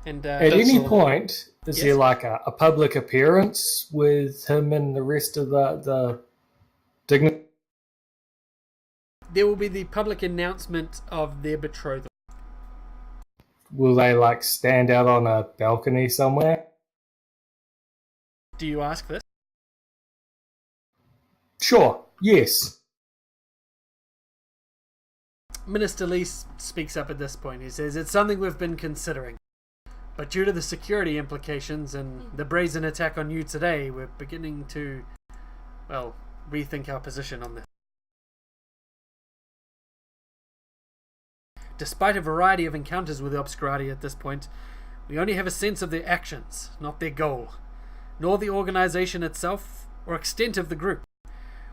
And At any point, is Yes. there like a public appearance with him and the rest of the dignitaries? there will be the public announcement of their betrothal. Will they like stand out on a balcony somewhere? Do you ask this? Sure, yes. Minister Lee speaks up at this point. He says, it's something we've been considering. But due to the security implications and the brazen attack on you today, we're beginning to, well, rethink our position on this. Despite a variety of encounters with the Obscurati at this point, we only have a sense of their actions, not their goal, nor the organization itself or extent of the group.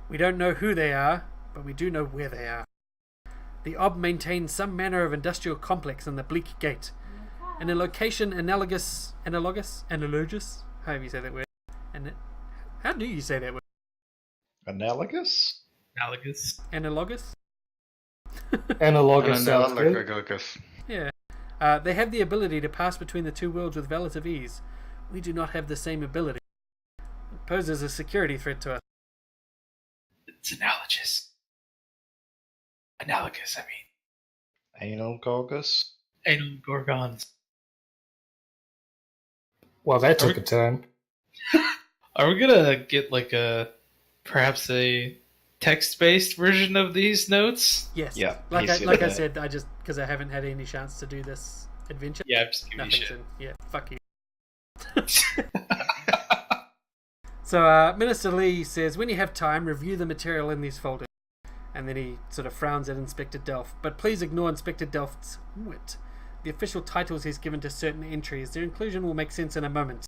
We don't know who they are, but we do know where they are. The Ob maintains some manner of industrial complex in the Bleak Gate, in a location analogous, however you say that word. How do you say that word? Analogous? Analogous. Analogous? Analogous sounds good. Yeah. They have the ability to pass between the two worlds with relative ease. We do not have the same ability. It poses a security threat to us. It's analogous. Analogous, I mean. Anal gorgus? Anal gorgons. Well, that took a turn. Are we gonna get like perhaps a text-based version of these notes? Yes. Yeah, Like he's I gonna- said, I just because I haven't had any chance to do this adventure. Yeah, I'm just giving you Nothing's shit. in. Yeah. Fuck you. So Minister Lee says, when you have time, review the material in these folders. And then he sort of frowns at Inspector Delft. But please ignore Inspector Delft's wit. The official titles he's given to certain entries. Their inclusion will make sense in a moment.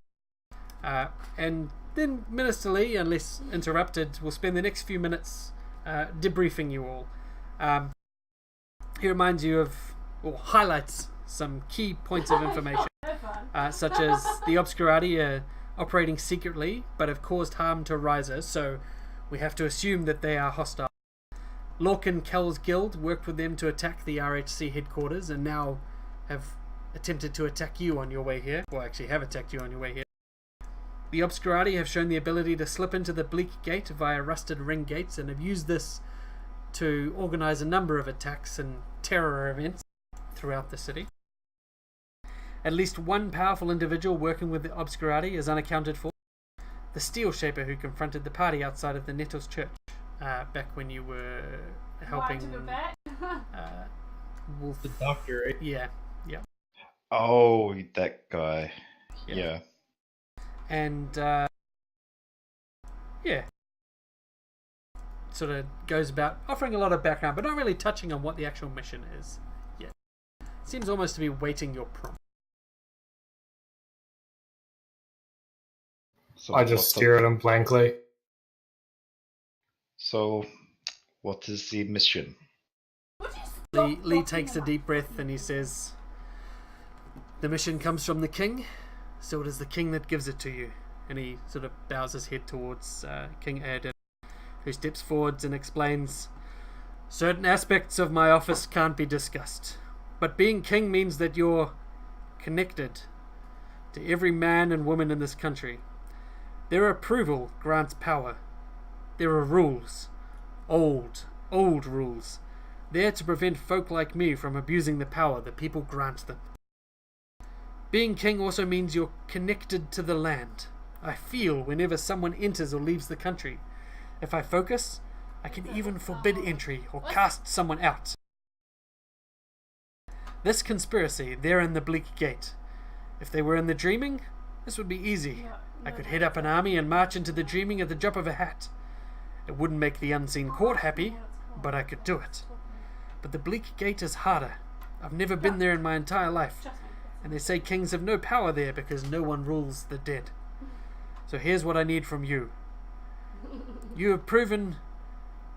And then Minister Lee, unless interrupted, will spend the next few minutes debriefing you all. He reminds you of, or highlights some key points of information, such as the Obscurati are operating secretly, but have caused harm to risers, so we have to assume that they are hostile. Lorcan Kell's guild worked with them to attack the RHC headquarters, and now have attempted to attack you on your way here. Well, actually have attacked you on your way here. The Obscurati have shown the ability to slip into the Bleak Gate via rusted ring gates, and have used this to organize a number of attacks and terror events throughout the city. At least one powerful individual working with the Obscurati is unaccounted for. The Steel Shaper who confronted the party outside of the Nettles Church back when you were helping Wolf. The doctor, right? Yeah. Oh, that guy. Yeah. And sort of goes about offering a lot of background, but not really touching on what the actual mission is yet. Seems almost to be waiting your prompt. So I just stare at him blankly. So, what is the mission? Lee takes a deep breath and he says, the mission comes from the king, so it is the king that gives it to you. And he sort of bows his head towards King Aedan, who steps forwards and explains, certain aspects of my office can't be discussed, but being king means that you're connected to every man and woman in this country. Their approval grants power. There are rules, old rules, there to prevent folk like me from abusing the power that people grant them. Being king also means you're connected to the land. I feel whenever someone enters or leaves the country. If I focus, I can even forbid entry or cast someone out. This conspiracy, they're in the Bleak Gate. If they were in the Dreaming, this would be easy. I could head up an army and march into the Dreaming at the drop of a hat. It wouldn't make the Unseen Court happy, but I could do it. But the Bleak Gate is harder. I've never been there in my entire life, and they say kings have no power there because no one rules the dead. So here's what I need from you. You have proven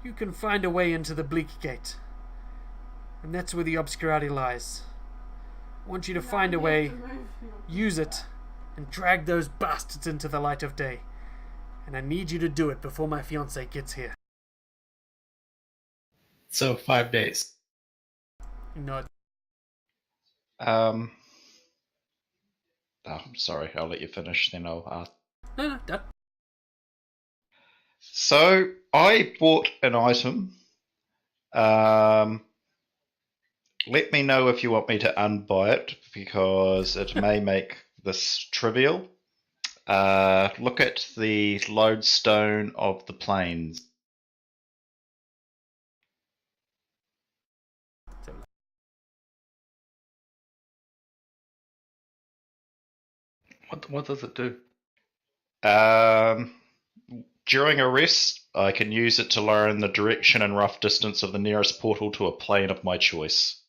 you can find a way into the Bleak Gate, and that's where the Obscurati lies. I want you to find a way, use it, and drag those bastards into the light of day. And I need you to do it before my fiancée gets here. So 5 days. No. Oh, I'm sorry, I'll let you finish, then I'll... No, done. So, I bought an item. Let me know if you want me to unbuy it, because it may make this trivial. Look at the lodestone of the plains. What does it do? During a rest, I can use it to learn the direction and rough distance of the nearest portal to a plane of my choice.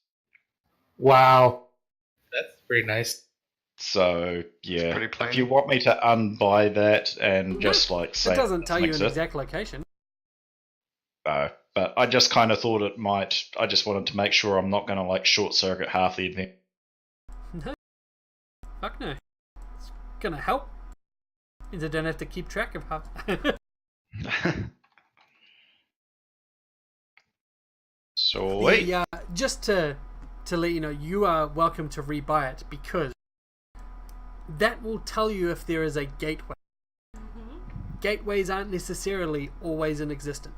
Wow. That's pretty nice. So, yeah, pretty plain. if you want me to unbuy that and just like say It doesn't tell you makes an it, exact location. no, but I just kind of thought it might. I just wanted to make sure I'm not going to like short circuit half the event. No. Fuck no. It's gonna help. Means I don't have to keep track of how. Sweet. Yeah, just to let you know, you are welcome to rebuy it, because that will tell you if there is a gateway. Gateways aren't necessarily always in existence.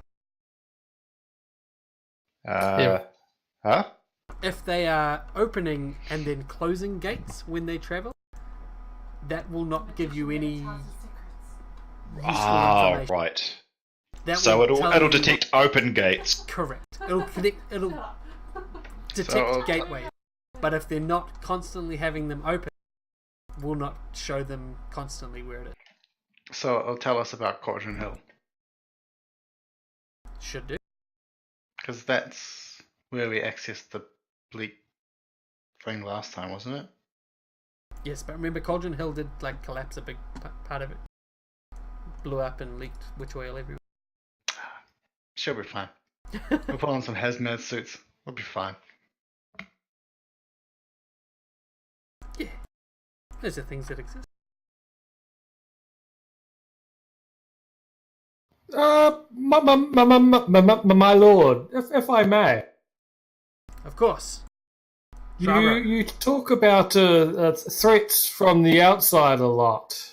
Yeah. Huh? If they are opening and then closing gates when they travel, that will not give you any useful Ah, information. right. That So will tell it'll you- detect open gates. Correct. It'll detect So- gateways, but if they're not constantly having them open, will not show them constantly where it is. So it'll tell us about Cauldron Hill. Should do. Because that's where we accessed the bleak thing last time, wasn't it? Yes, but remember Cauldron Hill did like collapse a big part of it. Blew up and leaked witch oil everywhere. She'll be fine. We'll put on some hazmat suits. We'll be fine. Yeah. Those are things that exist. My lord, if I may, Of course. you talk about threats from the outside a lot.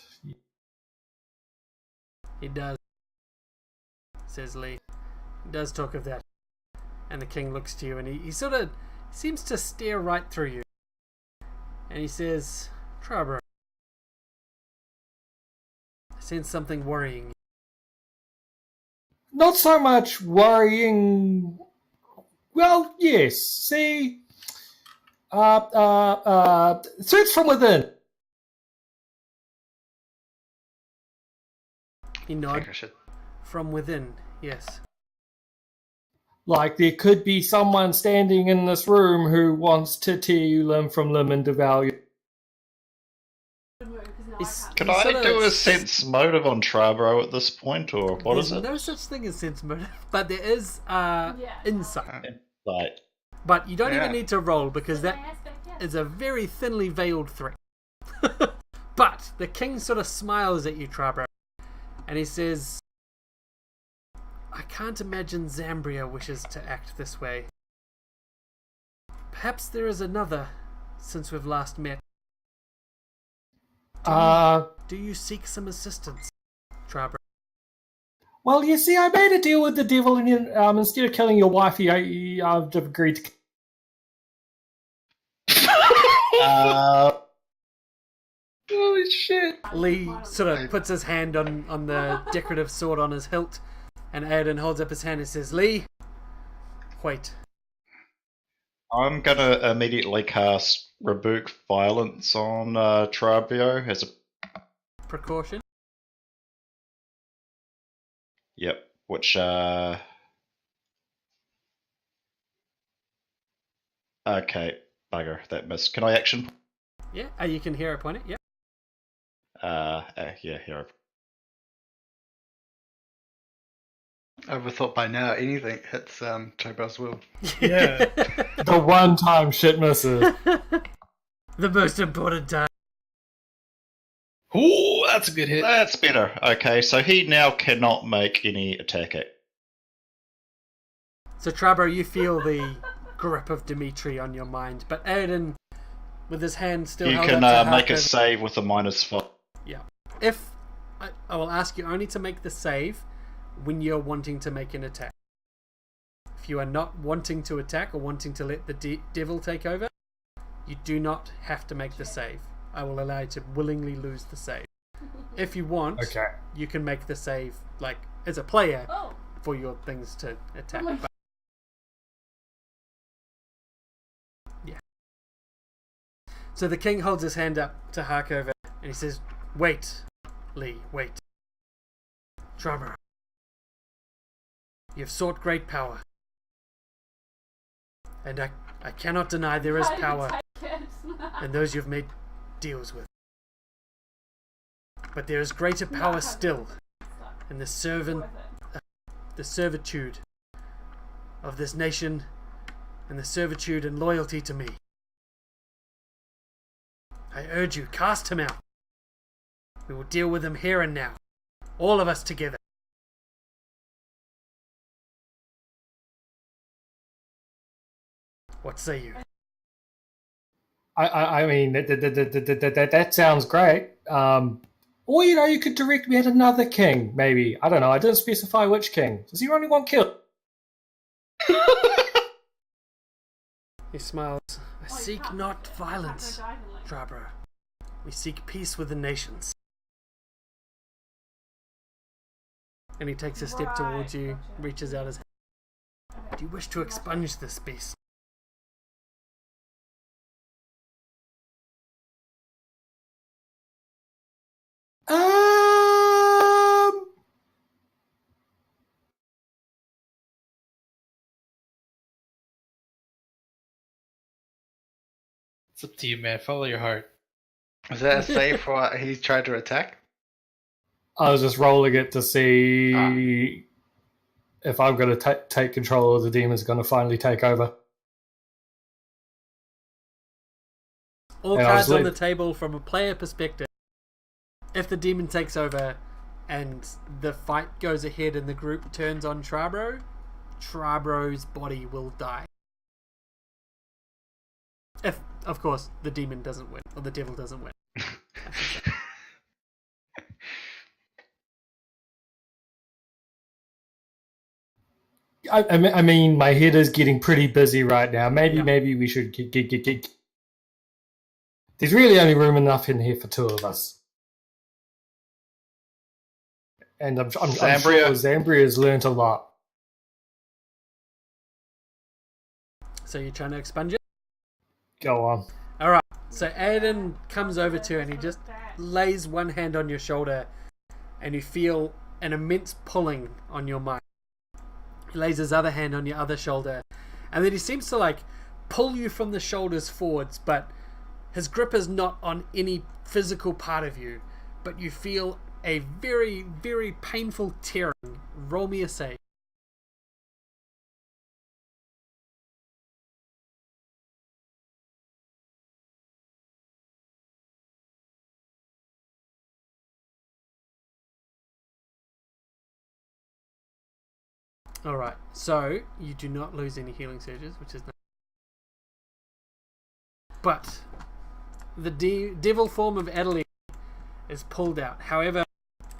He does. Says Lee. He does talk of that. And the king looks to you and he sort of seems to stare right through you. And he says, Trabro, I sense something worrying you. Not so much worrying. Well, yes. See, threats from within. He I nods. think I should. From within, yes. Like there could be someone standing in this room who wants to tear you limb from limb and devour you. Can He I sorta do a sense motive on Trabro at this point, or what is There's it? no such thing as sense motive, but there is insight. Like, But you don't Yeah. even need to roll because that is a very thinly veiled threat. But the king sort of smiles at you, Trabro, and he says, I can't imagine Zambria wishes to act this way. Perhaps there is another since we've last met. Do you seek some assistance, Trabro? Well, you see, I made a deal with the devil, and instead of killing your wife, I've agreed to. Holy shit! Lee sort of puts his hand on the decorative sword on his hilt, and Aiden holds up his hand and says, Lee, wait. I'm gonna immediately cast Rebuke Violence on Trabio as a. Precaution. Yep, which okay, bugger, that missed. Can I action? Yeah, you can hear upon it, yeah. Yeah, here. I would have thought by now anything hits Chobel's will. Yeah. The one time shit misses. The most important time. Ooh, that's a good hit. That's better. Okay, so he now cannot make any attack. So Trabro, you feel the grip of Dimitri on your mind, but Aiden, with his hand still You held can up to make a Harker- save with a -5. Yeah. If I will ask you only to make the save when you're wanting to make an attack. If you are not wanting to attack or wanting to let the devil take over, you do not have to make the save. I will allow you to willingly lose the save. If you want, Okay. you can make the save like as a player Oh, for your things to attack. Oh my- But- yeah. So the king holds his hand up to Harkover and he says, Wait, Lee, wait. Trabro, you have sought great power. And I cannot deny there is how do you power take it? in those you've made deals with. But there is greater power still in the servitude of this nation and the servitude and loyalty to me. I urge you, cast him out. We will deal with him here and now. All of us together. What say you? I mean, that sounds great. Or, you could direct me at another king, maybe. I don't know. I didn't specify which king. Does he only want kill? He smiles. I seek not violence, Trabro. We seek peace with the nations. And he takes a step towards you, reaches out his hand. Do you wish to expunge this beast? It's up to you, man. Follow your heart. Is that a save for what he tried to attack? I was just rolling it to see if I'm going to take control or the demon's going to finally take over. All And cards on obviously- the table from a player perspective. If the demon takes over and the fight goes ahead and the group turns on Trabro, Trabro's body will die. If, of course, the demon doesn't win, or the devil doesn't win. I mean, my head is getting pretty busy right now. Maybe Yeah. maybe we should get. There's really only room enough in here for two of us. And I'm sure Zambria's learnt a lot. So you're trying to expunge it? Go on. Alright, so Aiden comes over to you and he just lays one hand on your shoulder and you feel an immense pulling on your mind. He lays his other hand on your other shoulder and then he seems to like pull you from the shoulders forwards, but his grip is not on any physical part of you, but you feel a very, very painful tearing. Roll me a save. Alright, so you do not lose any healing surges, which is nice. But the devil form of Adeline is pulled out. However,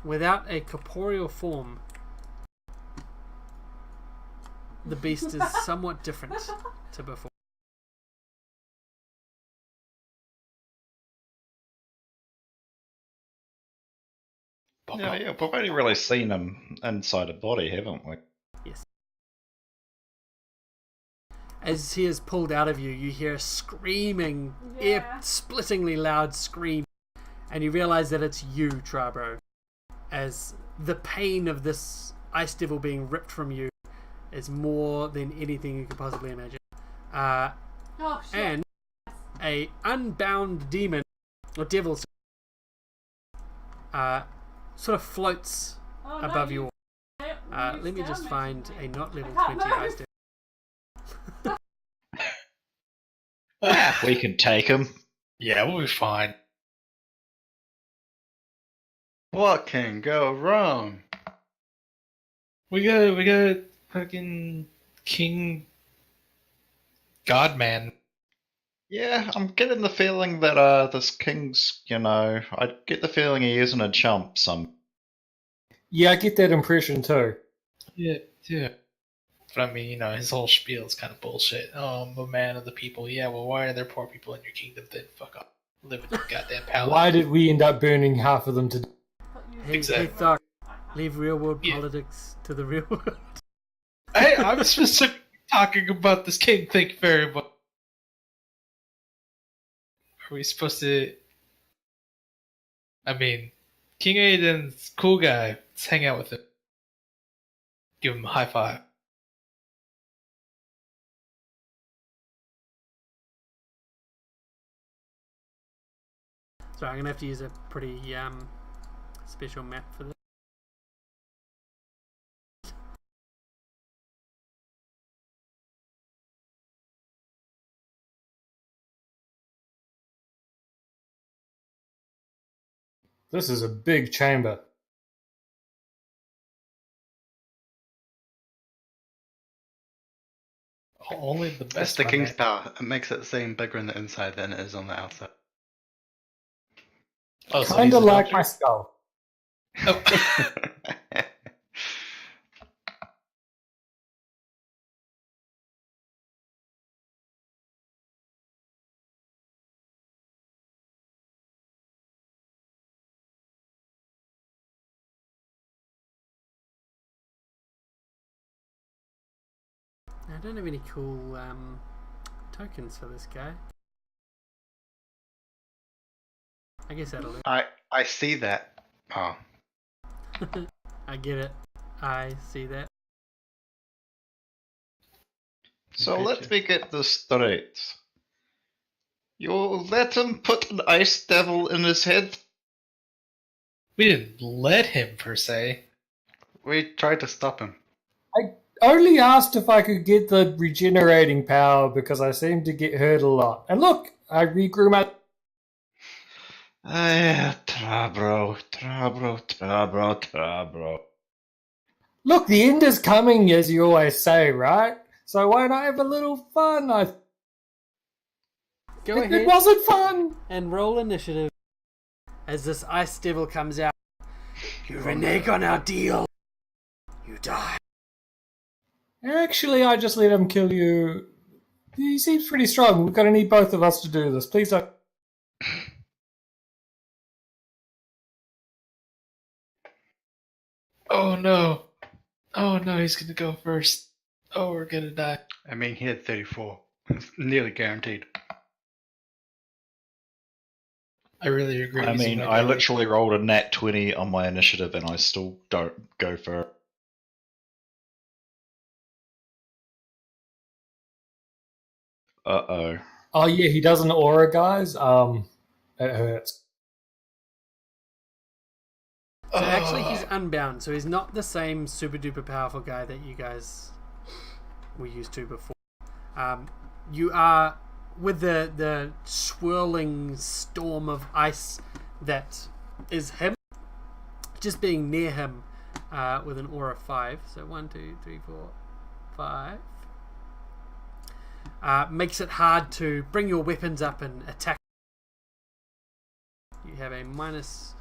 without a corporeal form, the beast is somewhat different to before. Yeah, we've only really seen him inside a body, haven't we? Yes. As he is pulled out of you, you hear a screaming, ear-splittingly loud scream, and you realize that it's you, Trabro. As the pain of this ice devil being ripped from you is more than anything you could possibly imagine. Oh, shit. And a unbound demon, or devil, sort of floats Oh, above no, you. Let me just find a not level 20 ice devil. We can take him. Yeah, we'll be fine. What can go wrong? We got fucking King Godman. Yeah, I'm getting the feeling that this king's, I get the feeling he isn't a chump. Yeah, I get that impression too. Yeah. But I mean, his whole spiel is kind of bullshit. Oh, I'm a man of the people. Yeah, well, why are there poor people in your kingdom? Then fuck off. Live in your goddamn palace. Why did we end up burning half of them to death? He thought, leave real world politics to the real world. Hey, I'm specifically talking about this king. Thank you very much. Are we supposed to... I mean, King Aiden's a cool guy. Let's hang out with him. Give him a high five. Sorry, I'm gonna have to use a pretty special map for this. This is a big chamber. Only the That's best. the my king's man. power. It makes it seem bigger on the inside than it is on the outside. Oh, so Kind he's of a like doctor? my skull. Oh. I don't have any cool tokens for this guy. I guess that'll do. I see that. Oh. I get it. I see that. So let me get this straight. You let him put an ice devil in his head? We didn't let him, per se. We tried to stop him. I only asked if I could get the regenerating power because I seem to get hurt a lot. And look, I regrew my. Trabro. Look, the end is coming, as you always say, right? So why not have a little fun? Go ahead It wasn't fun. and roll initiative. As this ice devil comes out, you renege on our deal. You die. Actually, I just let him kill you. He seems pretty strong. We're going to need both of us to do this. Please don't. Oh no. Oh no, he's gonna go first. Oh, we're gonna die. I mean, he had 34. It's nearly guaranteed. I really regret I using mean, my I damage. literally rolled a nat 20 on my initiative and I still don't go for it. Uh-oh. Oh, yeah, he does an aura, guys. It hurts. So actually, he's unbound, so he's not the same super duper powerful guy that you guys were used to before. You are with the swirling storm of ice that is him, just being near him with an aura 5. So 1, 2, 3, 4, 5. Makes it hard to bring your weapons up and attack. You have a minus.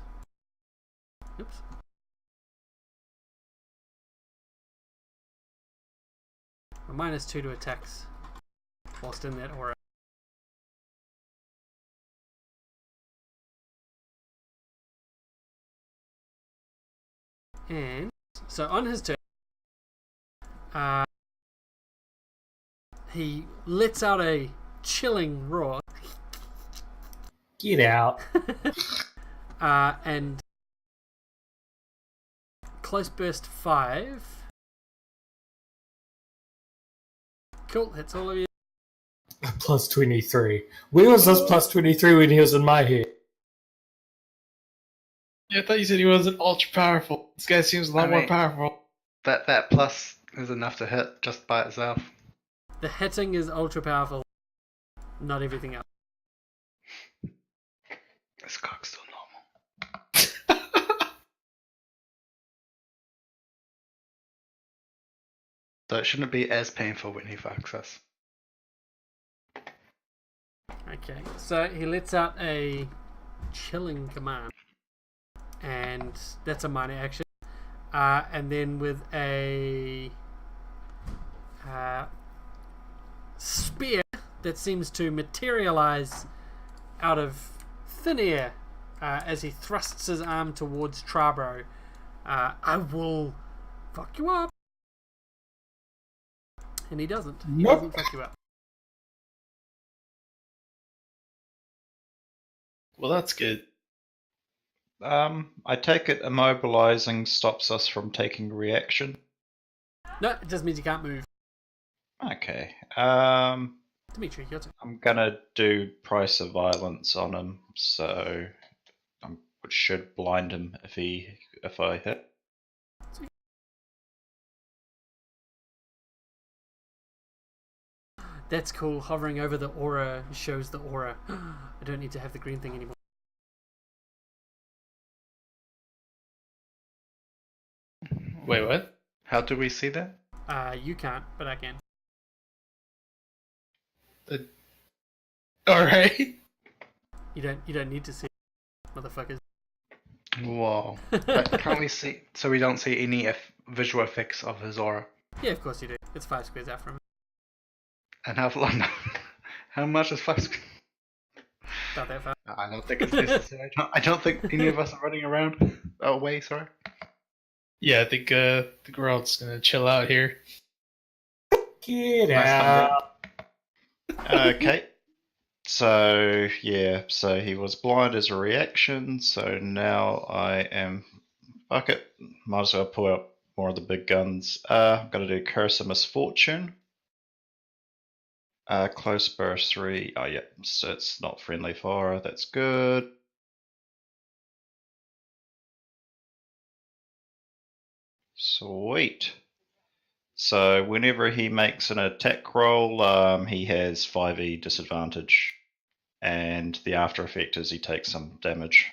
Oops. A -2 to attacks whilst in that aura. And so on his turn, he lets out a chilling roar. Get out. And close burst 5. Cool, hits all of you. Plus 23. Where was this plus 23 when he was in my head? Yeah, I thought you said he wasn't ultra powerful. This guy seems a lot more powerful. That plus is enough to hit just by itself. The hitting is ultra powerful, not everything else. This cock's still normal. So it shouldn't be as painful when he fucks us. Okay, so he lets out a chilling command, and that's a minor action. And then with a spear that seems to materialize out of thin air as he thrusts his arm towards Trabro. I will fuck you up. And he doesn't. He Nope. doesn't fuck you up. Well, that's good. I take it immobilizing stops us from taking reaction. No, it just means you can't move. Okay. Dimitri, your turn. I'm gonna do price of violence on him, so which should blind him if I hit. That's cool. Hovering over the aura shows the aura. I don't need to have the green thing anymore. Wait, what? How do we see that? You can't, but I can. Alright. You don't need to see it, motherfuckers. Whoa. But can't we see? So we don't see any visual effects of his aura. Yeah, of course you do. It's 5 squares out from him. And how long? How much is 5 squares? Not that far. I don't think it's necessary. I don't think any of us are running around away. Sorry. Yeah, I think we're all just gonna chill out here. Get Nice out. Okay. So yeah, so he was blind as a reaction, so now I am fuck it. Might as well pull out more of the big guns. I'm gonna do Curse of Misfortune. Close burst 3. Oh, yeah. So it's not friendly fire. That's good. Sweet. So whenever he makes an attack roll, he has 5e disadvantage. And the after effect is he takes some damage.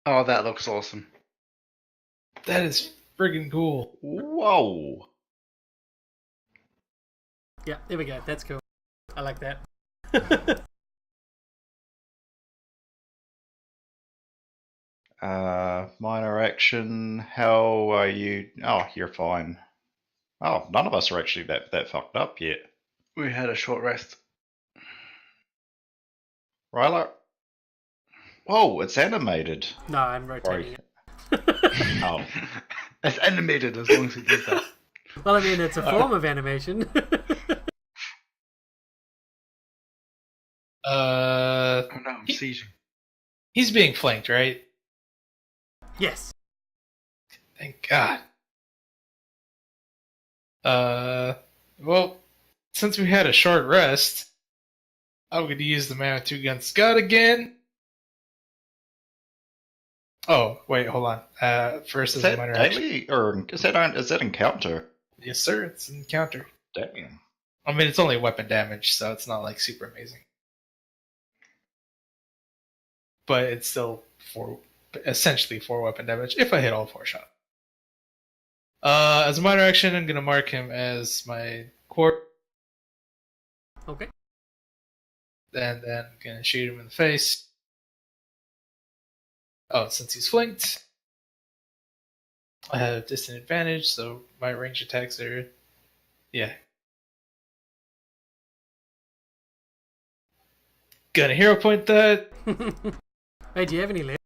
Oh, that looks awesome. That is friggin' cool. Whoa! Yeah, there we go. That's cool. I like that. Minor action. How are you? Oh, you're fine. Oh, none of us are actually that fucked up yet. We had a short rest. Ryla? Whoa, it's animated. No, I'm rotating it. Oh. It's animated as long as he did that. Well, I mean, it's a form of animation. Oh no, I'm sieging. He's being flanked, right? Yes. Thank God. Well, since we had a short rest, I'm going to use the Man with Two Guns Scud again. Oh, wait, hold on. First Is is a that minor action. daily or is that encounter? Yes, sir. It's an encounter. Damn. I mean, it's only weapon damage, so it's not like super amazing. But it's still essentially 4 weapon damage if I hit all 4 shots. As a minor action, I'm going to mark him as my corp. Okay. And then I'm going to shoot him in the face. Oh, since he's flanked, I have distant advantage, so my range attacks are... Yeah. Gonna hero point that. Hey, do you have any left?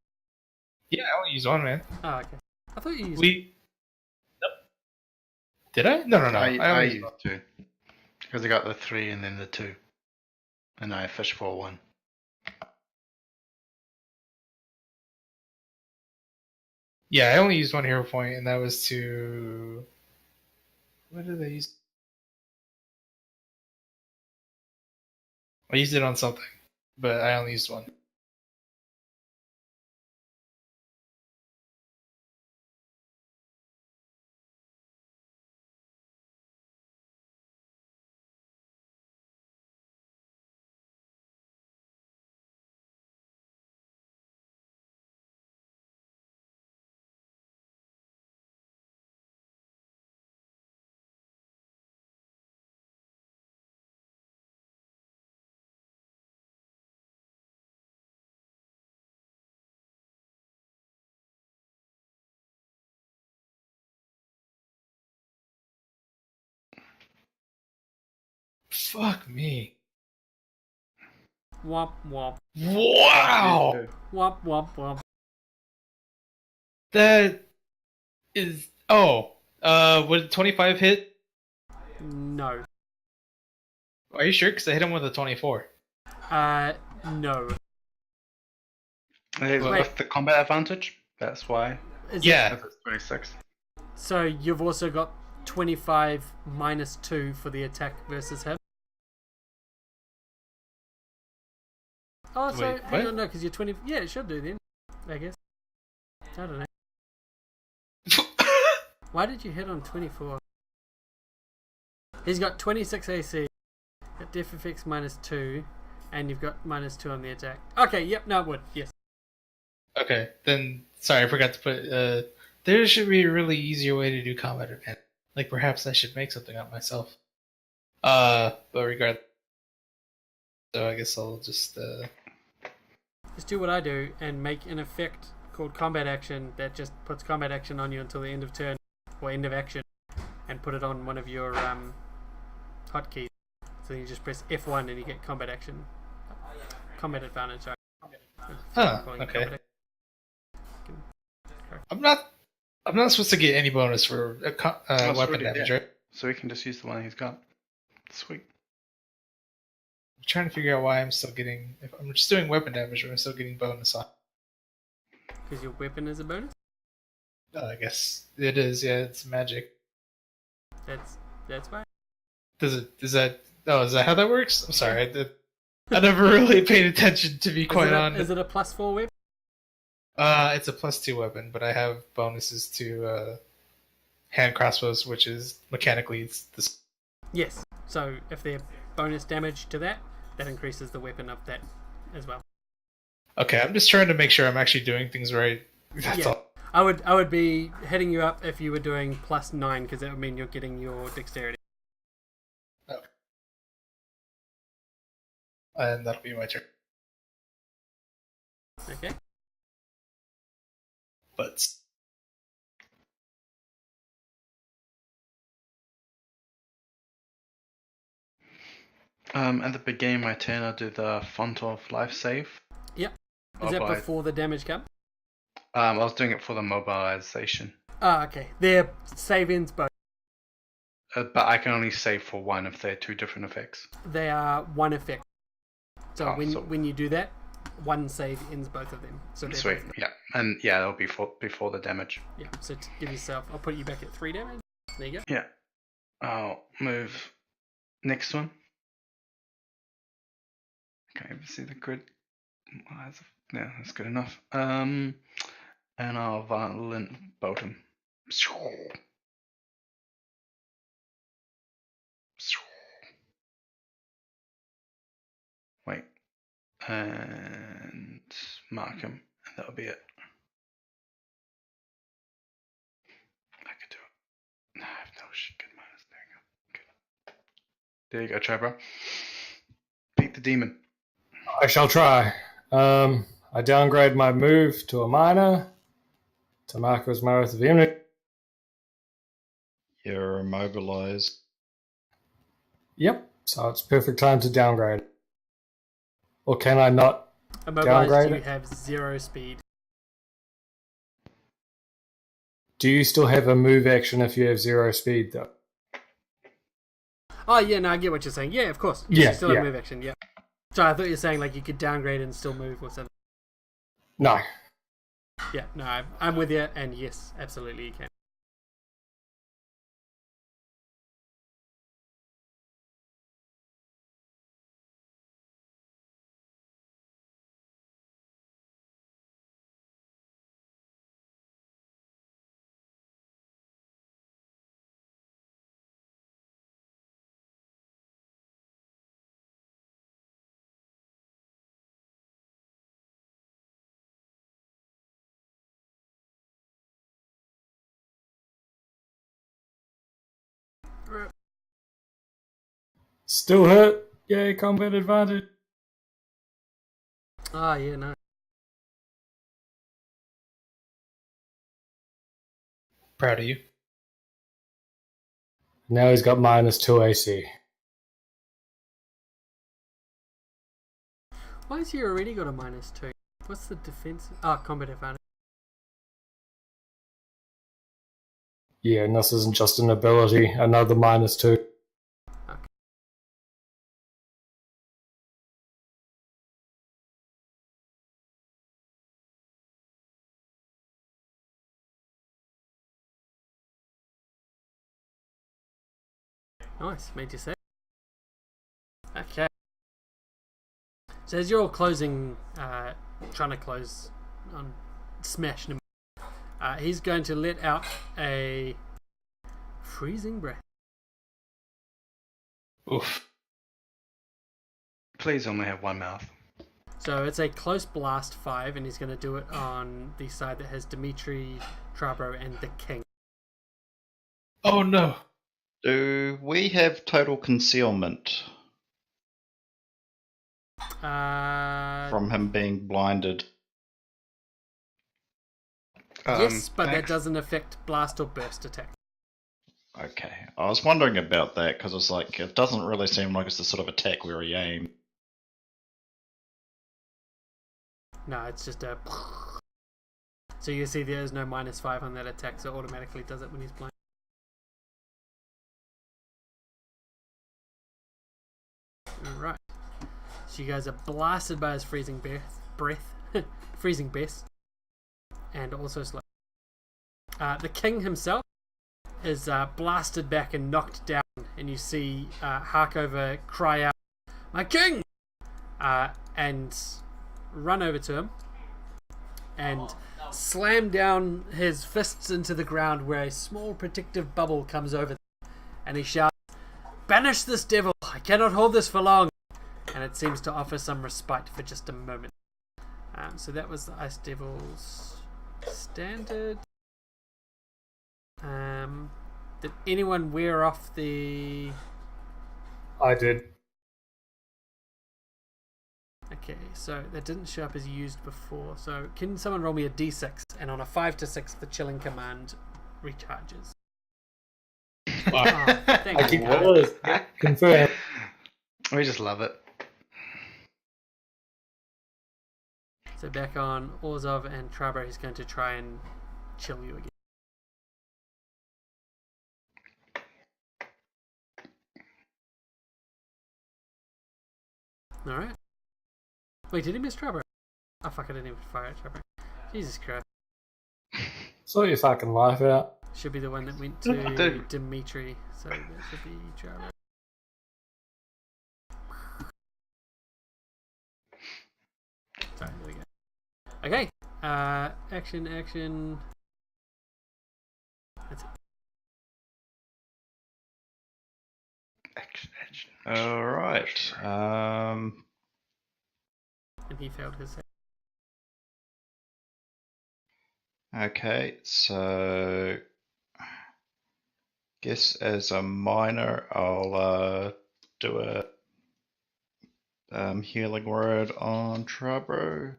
Yeah, I only use one, man. Oh, okay. I thought you used. Nope. Did I? No. I only used 2. Because I got the 3 and then the 2. And I fished for 1. Yeah, I only used 1 hero point, and that was to... What did I use? I used it on something, but I only used 1. Fuck me. Womp womp Wow! womp womp womp. That is... Oh. Would 25 hit? No. Are you sure? Because I hit him with a 24. No. It's Wait. with the combat advantage. That's why. Is Yeah. If it's 26. So you've also got 25 minus 2 for the attack versus him. Oh, so Wait, hang what? on, no, because you're 20. Yeah, it should do then. I guess. I don't know. Why did you hit on 24? He's got 26 AC. Got def effects minus 2, and you've got minus 2 on the attack. Okay, yep, no, it would. Yes. Okay, then... Sorry, I forgot to put... there should be a really easier way to do combat event. Like, perhaps I should make something up myself. But regardless... So I guess I'll just... Just do what I do and make an effect called combat action that just puts combat action on you until the end of turn or end of action, and put it on one of your hotkeys. So you just press F1 and you get combat action, combat advantage. Sorry. Huh, Calling it okay. combat I'm not supposed to get any bonus for Oh, weapon sweet, damage, yeah. right? So we can just use the one he's got. Sweet. I'm trying to figure out why I'm still getting... If I'm just doing weapon damage, but I'm still getting bonus on... because your weapon is a bonus. I guess it is, yeah, it's magic. That's fine. Is that how that works? I'm sorry. I never really paid attention, to be quite honest. Is it a +4 weapon? It's a +2 weapon, but I have bonuses to hand crossbows, which is mechanically it's this. Yes. So if they're bonus damage to that, that increases the weapon of that as well. Okay, I'm just trying to make sure I'm actually doing things right. That's Yeah. all. I would be hitting you up if you were doing +9 because that would mean you're getting your dexterity. Oh. And that'll be my turn. Okay. But At the beginning of my turn, I'll do the font of life save. Yep. Is that before the damage comes? I was doing it for the mobilization. Ah, okay. They're save ends both. But I can only save for one if they're two different effects. They are one effect. So Oh, when you do that, one save ends both of them. So they're Sweet, both- yeah. And yeah, that'll be before the damage. Yeah. So to give yourself, I'll put you back at 3 damage. There you go. Yeah. I'll move next one. Okay, see the grid. Yeah, that's good enough. And I'll violent bolt him. Wait. And mark him. And that'll be it. I could do it. No, I have no shit. Good minus. There you go. Good. There you go, try, bro. Beat the demon. I shall try. I downgrade my move to a minor. To Marco's Marith of Imni. You're immobilized. Yep. So it's perfect time to downgrade. Or can I not? Immobilized, Downgrade you it? have 0 speed. Do you still have a move action if you have 0 speed, though? Oh yeah, no, I get what you're saying. Yeah, of course. You Yeah, still have yeah. move action. Yeah. So I thought you were saying like you could downgrade and still move or something. No. Yeah, no, I'm with you, and yes, absolutely you can. Still hurt. Yay, combat advantage. Ah, yeah, no. proud of you. Now he's got -2 AC. Why has he already got a -2? What's the defense? Ah, combat advantage. Yeah, and this isn't just an ability. Another -2. Nice, made you say. Okay. So as you're all closing, trying to close on Smash him, he's going to let out a freezing breath. Oof. Please only have one mouth. So it's a close blast 5, and he's going to do it on the side that has Dimitri, Trabro, and the King. Oh no. Do we have total concealment from him being blinded? Yes, but that thanks. doesn't affect blast or burst attack. Okay, I was wondering about that because it's like it doesn't really seem like it's the sort of attack where he aimed. No, it's just a... So you see there's no -5 on that attack, so it automatically does it when he's blind. Alright. So you guys are blasted by his freezing breath. Freezing breath. And also slow. The king himself is blasted back and knocked down and you see Harkover cry out, "My king!" And run over to him and slam down his fists into the ground where a small protective bubble comes over them. And he shouts, "Banish this devil! I cannot hold this for long!" And it seems to offer some respite for just a moment. So that was the Ice Devil's standard. Did anyone wear off the... I did. Okay, so that didn't show up as used before. So can someone roll me a d6? And on a 5 to 6, the chilling command recharges. Wow. Thank I keep you. confirm. We just love it. So back on Orzov and Trabro, he's going to try and chill you again. Alright. Wait, did he miss Trabro? Oh fuck, I didn't even fire at Trabro. Jesus Christ. So you fucking laugh out. Should be the one that went to Dimitri. So that should be Trabro. Sorry, there we go. Okay. Action. That's it. Action. All right. And he failed his save. Okay, so guess as a minor, I'll do a healing word on Trabro.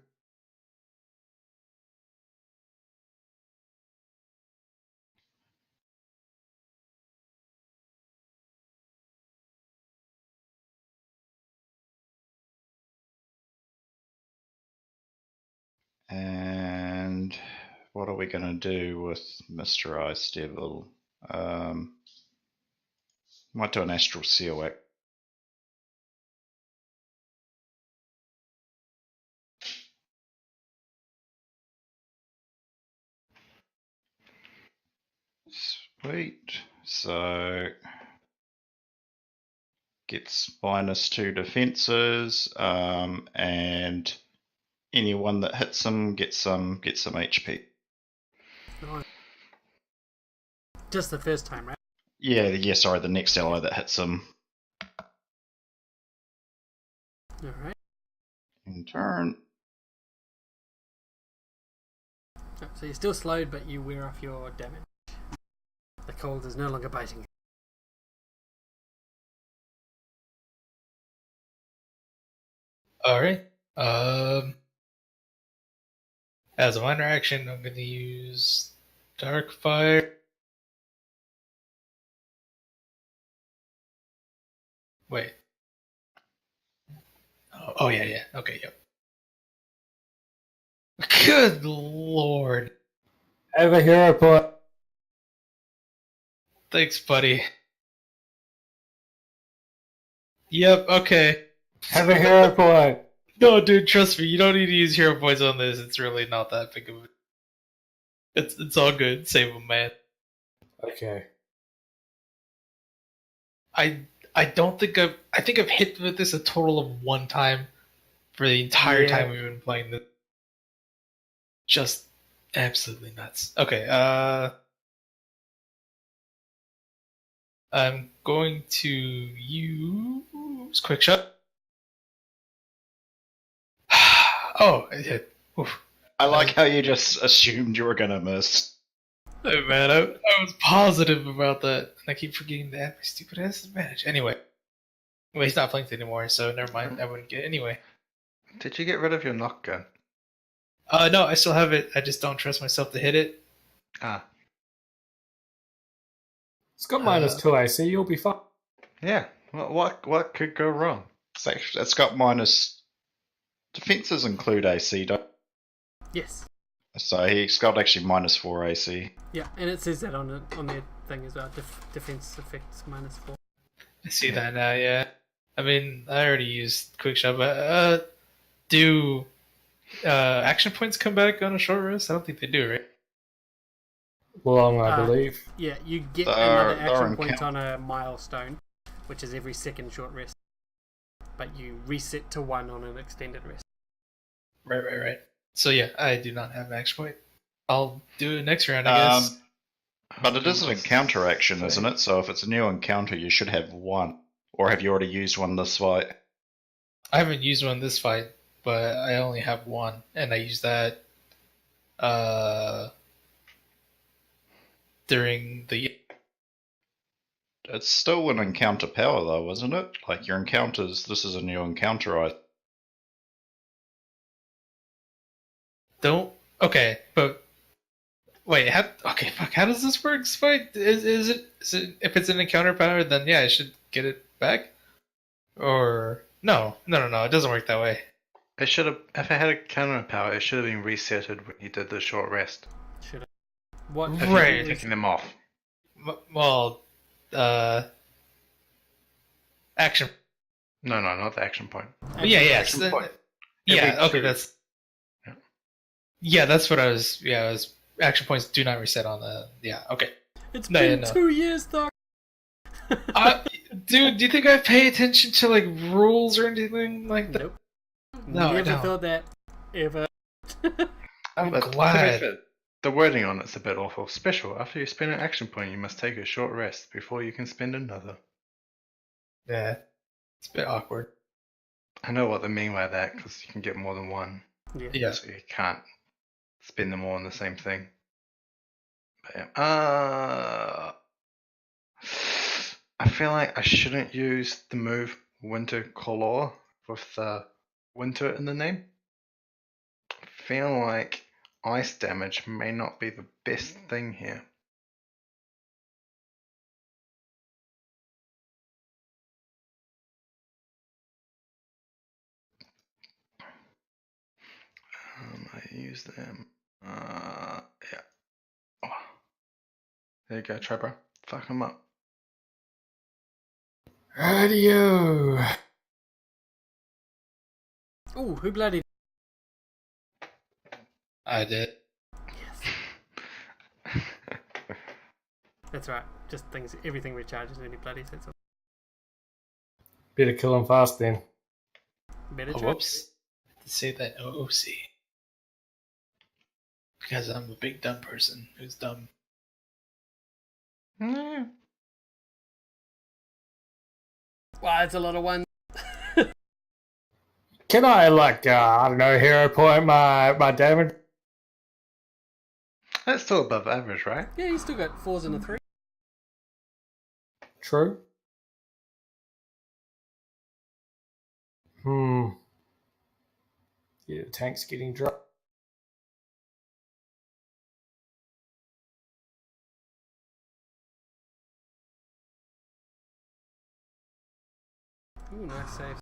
And what are we going to do with Mr. Ice Devil? Might do an Astral Seal Act. Sweet. So gets -2 defenses, and anyone that hits him gets some HP. Nice. Just the first time, right? Yeah. Sorry, the next ally that hits him. Alright. In turn. So you're still slowed, but you wear off your damage. The cold is no longer biting you. Alright. As a minor action, I'm going to use Dark Fire. Wait. Oh yeah. Okay, yep. Good lord. Have a hero point. Thanks, buddy. Yep, okay. Have a hero point. No, dude, trust me, you don't need to use hero points on this. It's really not that big of a... It's all good. Save them, man. Okay. I don't think I think I've hit with this a total of 1 time for the entire time we've been playing this. Just absolutely nuts. Okay, I'm going to use Quick Shot. Oh, it hit. Oof. I like how you just assumed you were gonna miss. Hey, man, I was positive about that, and I keep forgetting to add my stupid ass advantage. Anyway, well, he's not flanked anymore, so never mind. I wouldn't get it anyway. Did you get rid of your knock gun? No, I still have it. I just don't trust myself to hit it. Ah, It's got -2 AC. You'll be fine. yeah. What could go wrong? It's got minus defenses include AC, don't? Yes. So he's got actually -4 AC. Yeah, and it says that on their thing as well. Defense effects -4. I see that now. Yeah, I mean, I already used Quick Shot, but do action points come back on a short rest? I don't think they do, right? long, I believe. Yeah, you get They're- another they're action in point count. on a milestone, which is every second short rest. But you reset to 1 on an extended rest. Right. So yeah, I do not have an action point. I'll do it next round, I guess. But it is an encounter action, isn't it? So if it's a new encounter, you should have 1. Or have you already used one this fight? I haven't used one this fight, but I only have 1, and I used that during the. It's still an encounter power, though, isn't it? Like your encounters, this is a new encounter. Don't. Okay, but wait. How does this work? Fight is it if it's an encounter power, then yeah, I should get it back. Or no, it doesn't work that way. It should have. If it had a counter power, it should have been resetted when you did the short rest. Should have. What? If Right. you're taking them off. Well, action. No, not the action point. Yes. point. Yeah. Every Okay. two. That's. Yeah. Yeah, that's what I was. Yeah, I was. Action points do not reset on the. Yeah. Okay. It's No, been yeah, no. 2 years, though. Dude, do you think I pay attention to like rules or anything like that? Nope. No, I Never don't. thought that ever. I'm But to be glad. fair, the wording on it's a bit awful. Special. After you spend an action point, you must take a short rest before you can spend another. Yeah, it's a bit awkward. I know what they mean by that because you can get more than one, Yeah. Yeah. so you can't spend them all on the same thing. But yeah. I feel like I shouldn't use the move Winter Color with winter in the name. I feel like ice damage may not be the best thing here. I use them. Yeah. Oh. There you go, Trevor. Fuck him up. Radio. Ooh, who bloody? I did. That's right. Just things. Everything recharges when he bloody sets up. Better kill him fast then. Better Oh, try. whoops. To say that OOC. Because I'm a big dumb person who's dumb. Mm. Wow, it's a lot of ones. Can I, like, I don't know, hero point my damage? That's still above average, right? Yeah, you still got 4s and a 3. True. Yeah, the tank's getting dropped. Ooh, nice save.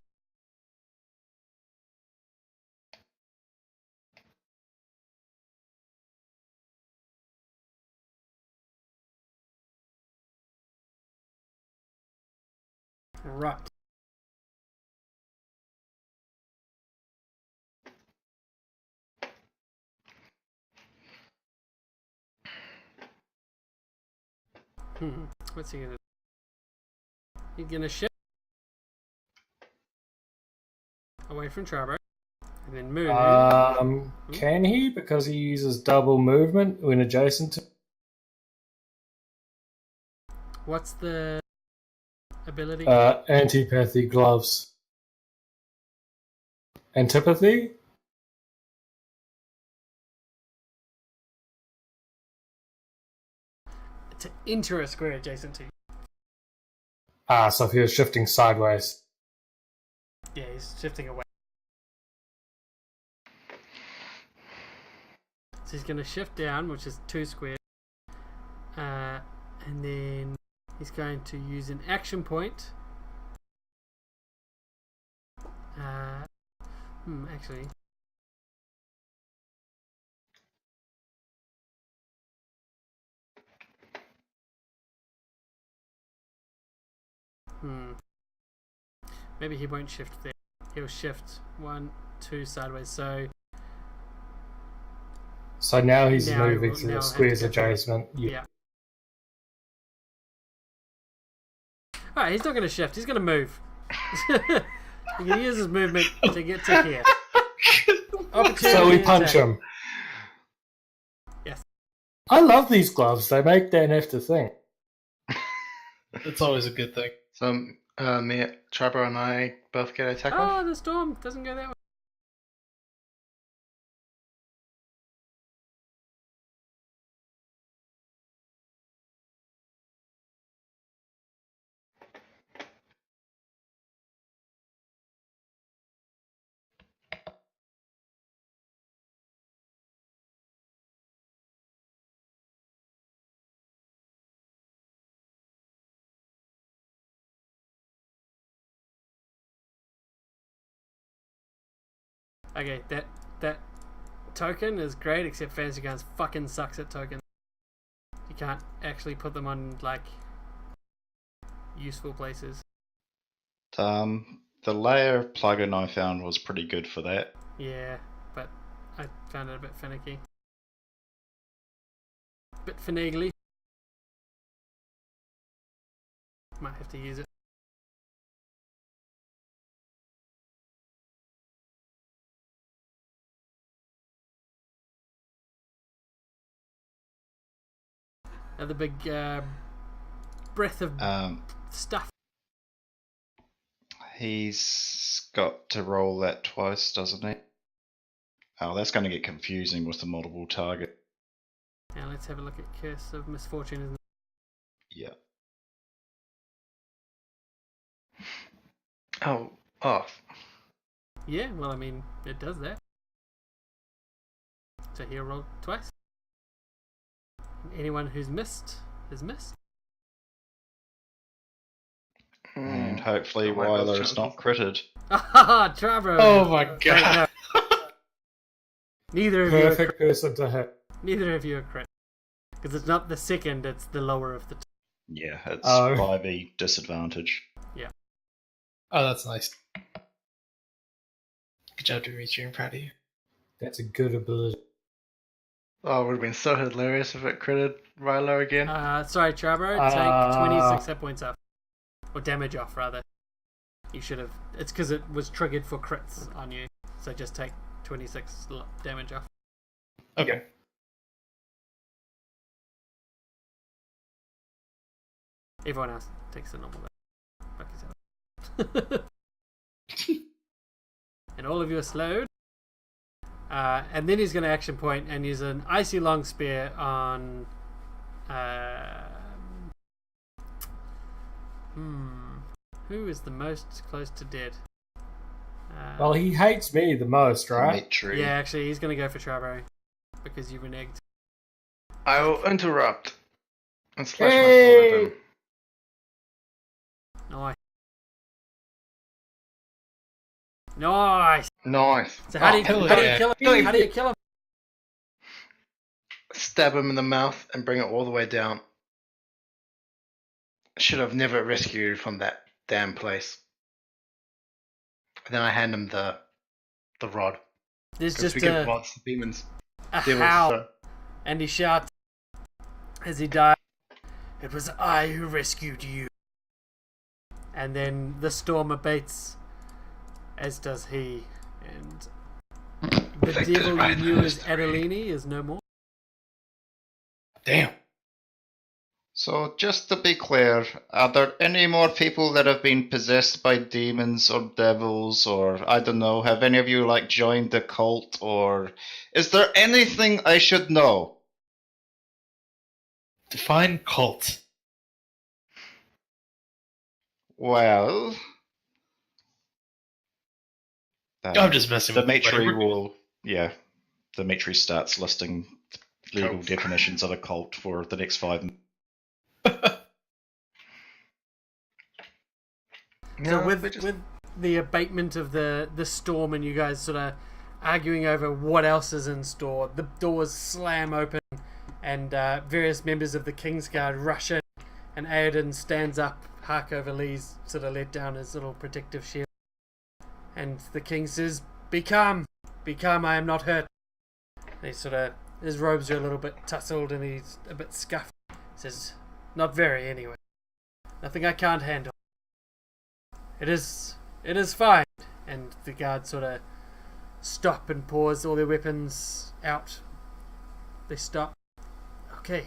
Right. What's he gonna do? He's gonna shift away from Trabo and then move. Can he? Because he uses double movement when adjacent to. What's the ability? Antipathy gloves. Antipathy? To enter a square adjacent to you. So if he was shifting sideways. Yeah, he's shifting away. So he's going to shift down, which is 2 squares. And then he's going to use an action point. Actually. Maybe he won't shift there. He'll shift 1, 2 sideways. So So now he's Now he moving will- to now the he'll have to squares go through it. adjacent. Yeah. Alright, he's not going to shift. He's going to move. He can use his movement to get to here. Opportunity So we punch attack. him. Yes. I love these gloves. They make Dan have to think. That's always a good thing. So me, Trevor, and I both get attack off. Oh, the storm doesn't go that way. Okay, that token is great, except Fantasy Guns fucking sucks at tokens. You can't actually put them on, like, useful places. The layer plugin I found was pretty good for that. Yeah, but I found it a bit finicky. Bit finagly. Might have to use it. Another big breath of stuff. He's got to roll that twice, doesn't he? Oh, that's going to get confusing with the multiple target. Now let's have a look at Curse of Misfortune. Isn't it? Yeah. Oh, off. Yeah, well, I mean, it does that. So he'll roll twice. Anyone who's missed is missed. And hopefully Oh my God, Weiler's Jonathan. not critted. Ah, Trevor! Oh my god. Neither of you are Perfect person to hit. Neither of you are crit. Because it's not the second, it's the lower of the two. Yeah, it's Oh. 5e disadvantage. Oh, that's nice. Good job, Dimitri. I'm proud of you. That's a good ability. Oh, it would have been so hilarious if it critted Rylo again. Sorry, Trevor, take 26 hit points off. Or damage off, rather. You should have. It's because it was triggered for crits on you. So just take 26 damage off. Okay. Everyone else takes the normal. Fuck yourself. And all of you are slowed. And then he's going to action point and use an icy long spear on. Who is the most close to dead? Well, he hates me the most, right? Dimitri. Yeah, actually, he's going to go for Trabo because you reneged. I will interrupt and slash Hey! my sword at him. Nice. Nice. Nice. So how do you hell how do you yeah. kill him? How do you kill him? Stab him in the mouth and bring it all the way down. Should have never rescued you from that damn place. And then I hand him the rod. There's Because just we give a rods to demons. howl, So. and he shouts as he dies, "It was I who rescued you." And then the storm abates, as does he, and the Victor devil you right knew as first. Adelini is no more. Damn. So, just to be clear, are there any more people that have been possessed by demons or devils, or I don't know, have any of you like joined the cult, or is there anything I should know? Define cult. Well, I'm just messing with Dimitri whatever. will, yeah, Dimitri starts listing legal Cults. definitions of a cult for the next 5 minutes. So No, with we just- with the abatement of the storm and you guys sort of arguing over what else is in store, the doors slam open and various members of the Kingsguard rush in, and Aoden stands up, Hark over Lee's sort of let down his little protective shield, and the king says, "Be calm, I am not hurt." And he sort of His robes are a little bit tousled and he's a bit scuffed. He says, "Not very, anyway. Nothing I can't handle. It is fine." And the guards sort of stop and pause all their weapons out. They stop. Okay.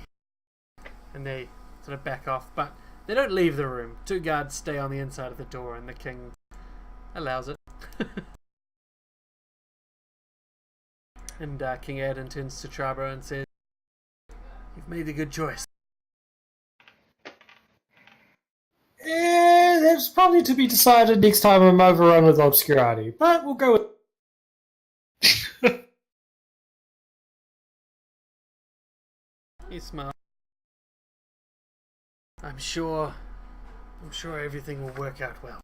And they sort of back off, but they don't leave the room. 2 guards stay on the inside of the door, and the king allows it. And King Aedan turns to Trabo and says, "You've made a good choice." That's probably to be decided next time I'm overrun with obscurity, but we'll go with... He smiles. I'm sure everything will work out well.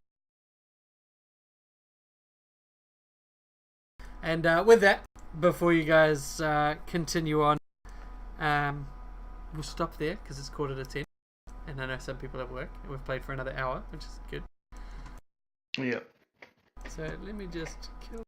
And with that, before you guys continue on, we'll stop there because it's 10:15, and I know some people have work, and we've played for another hour, which is good. Yep. So let me just kill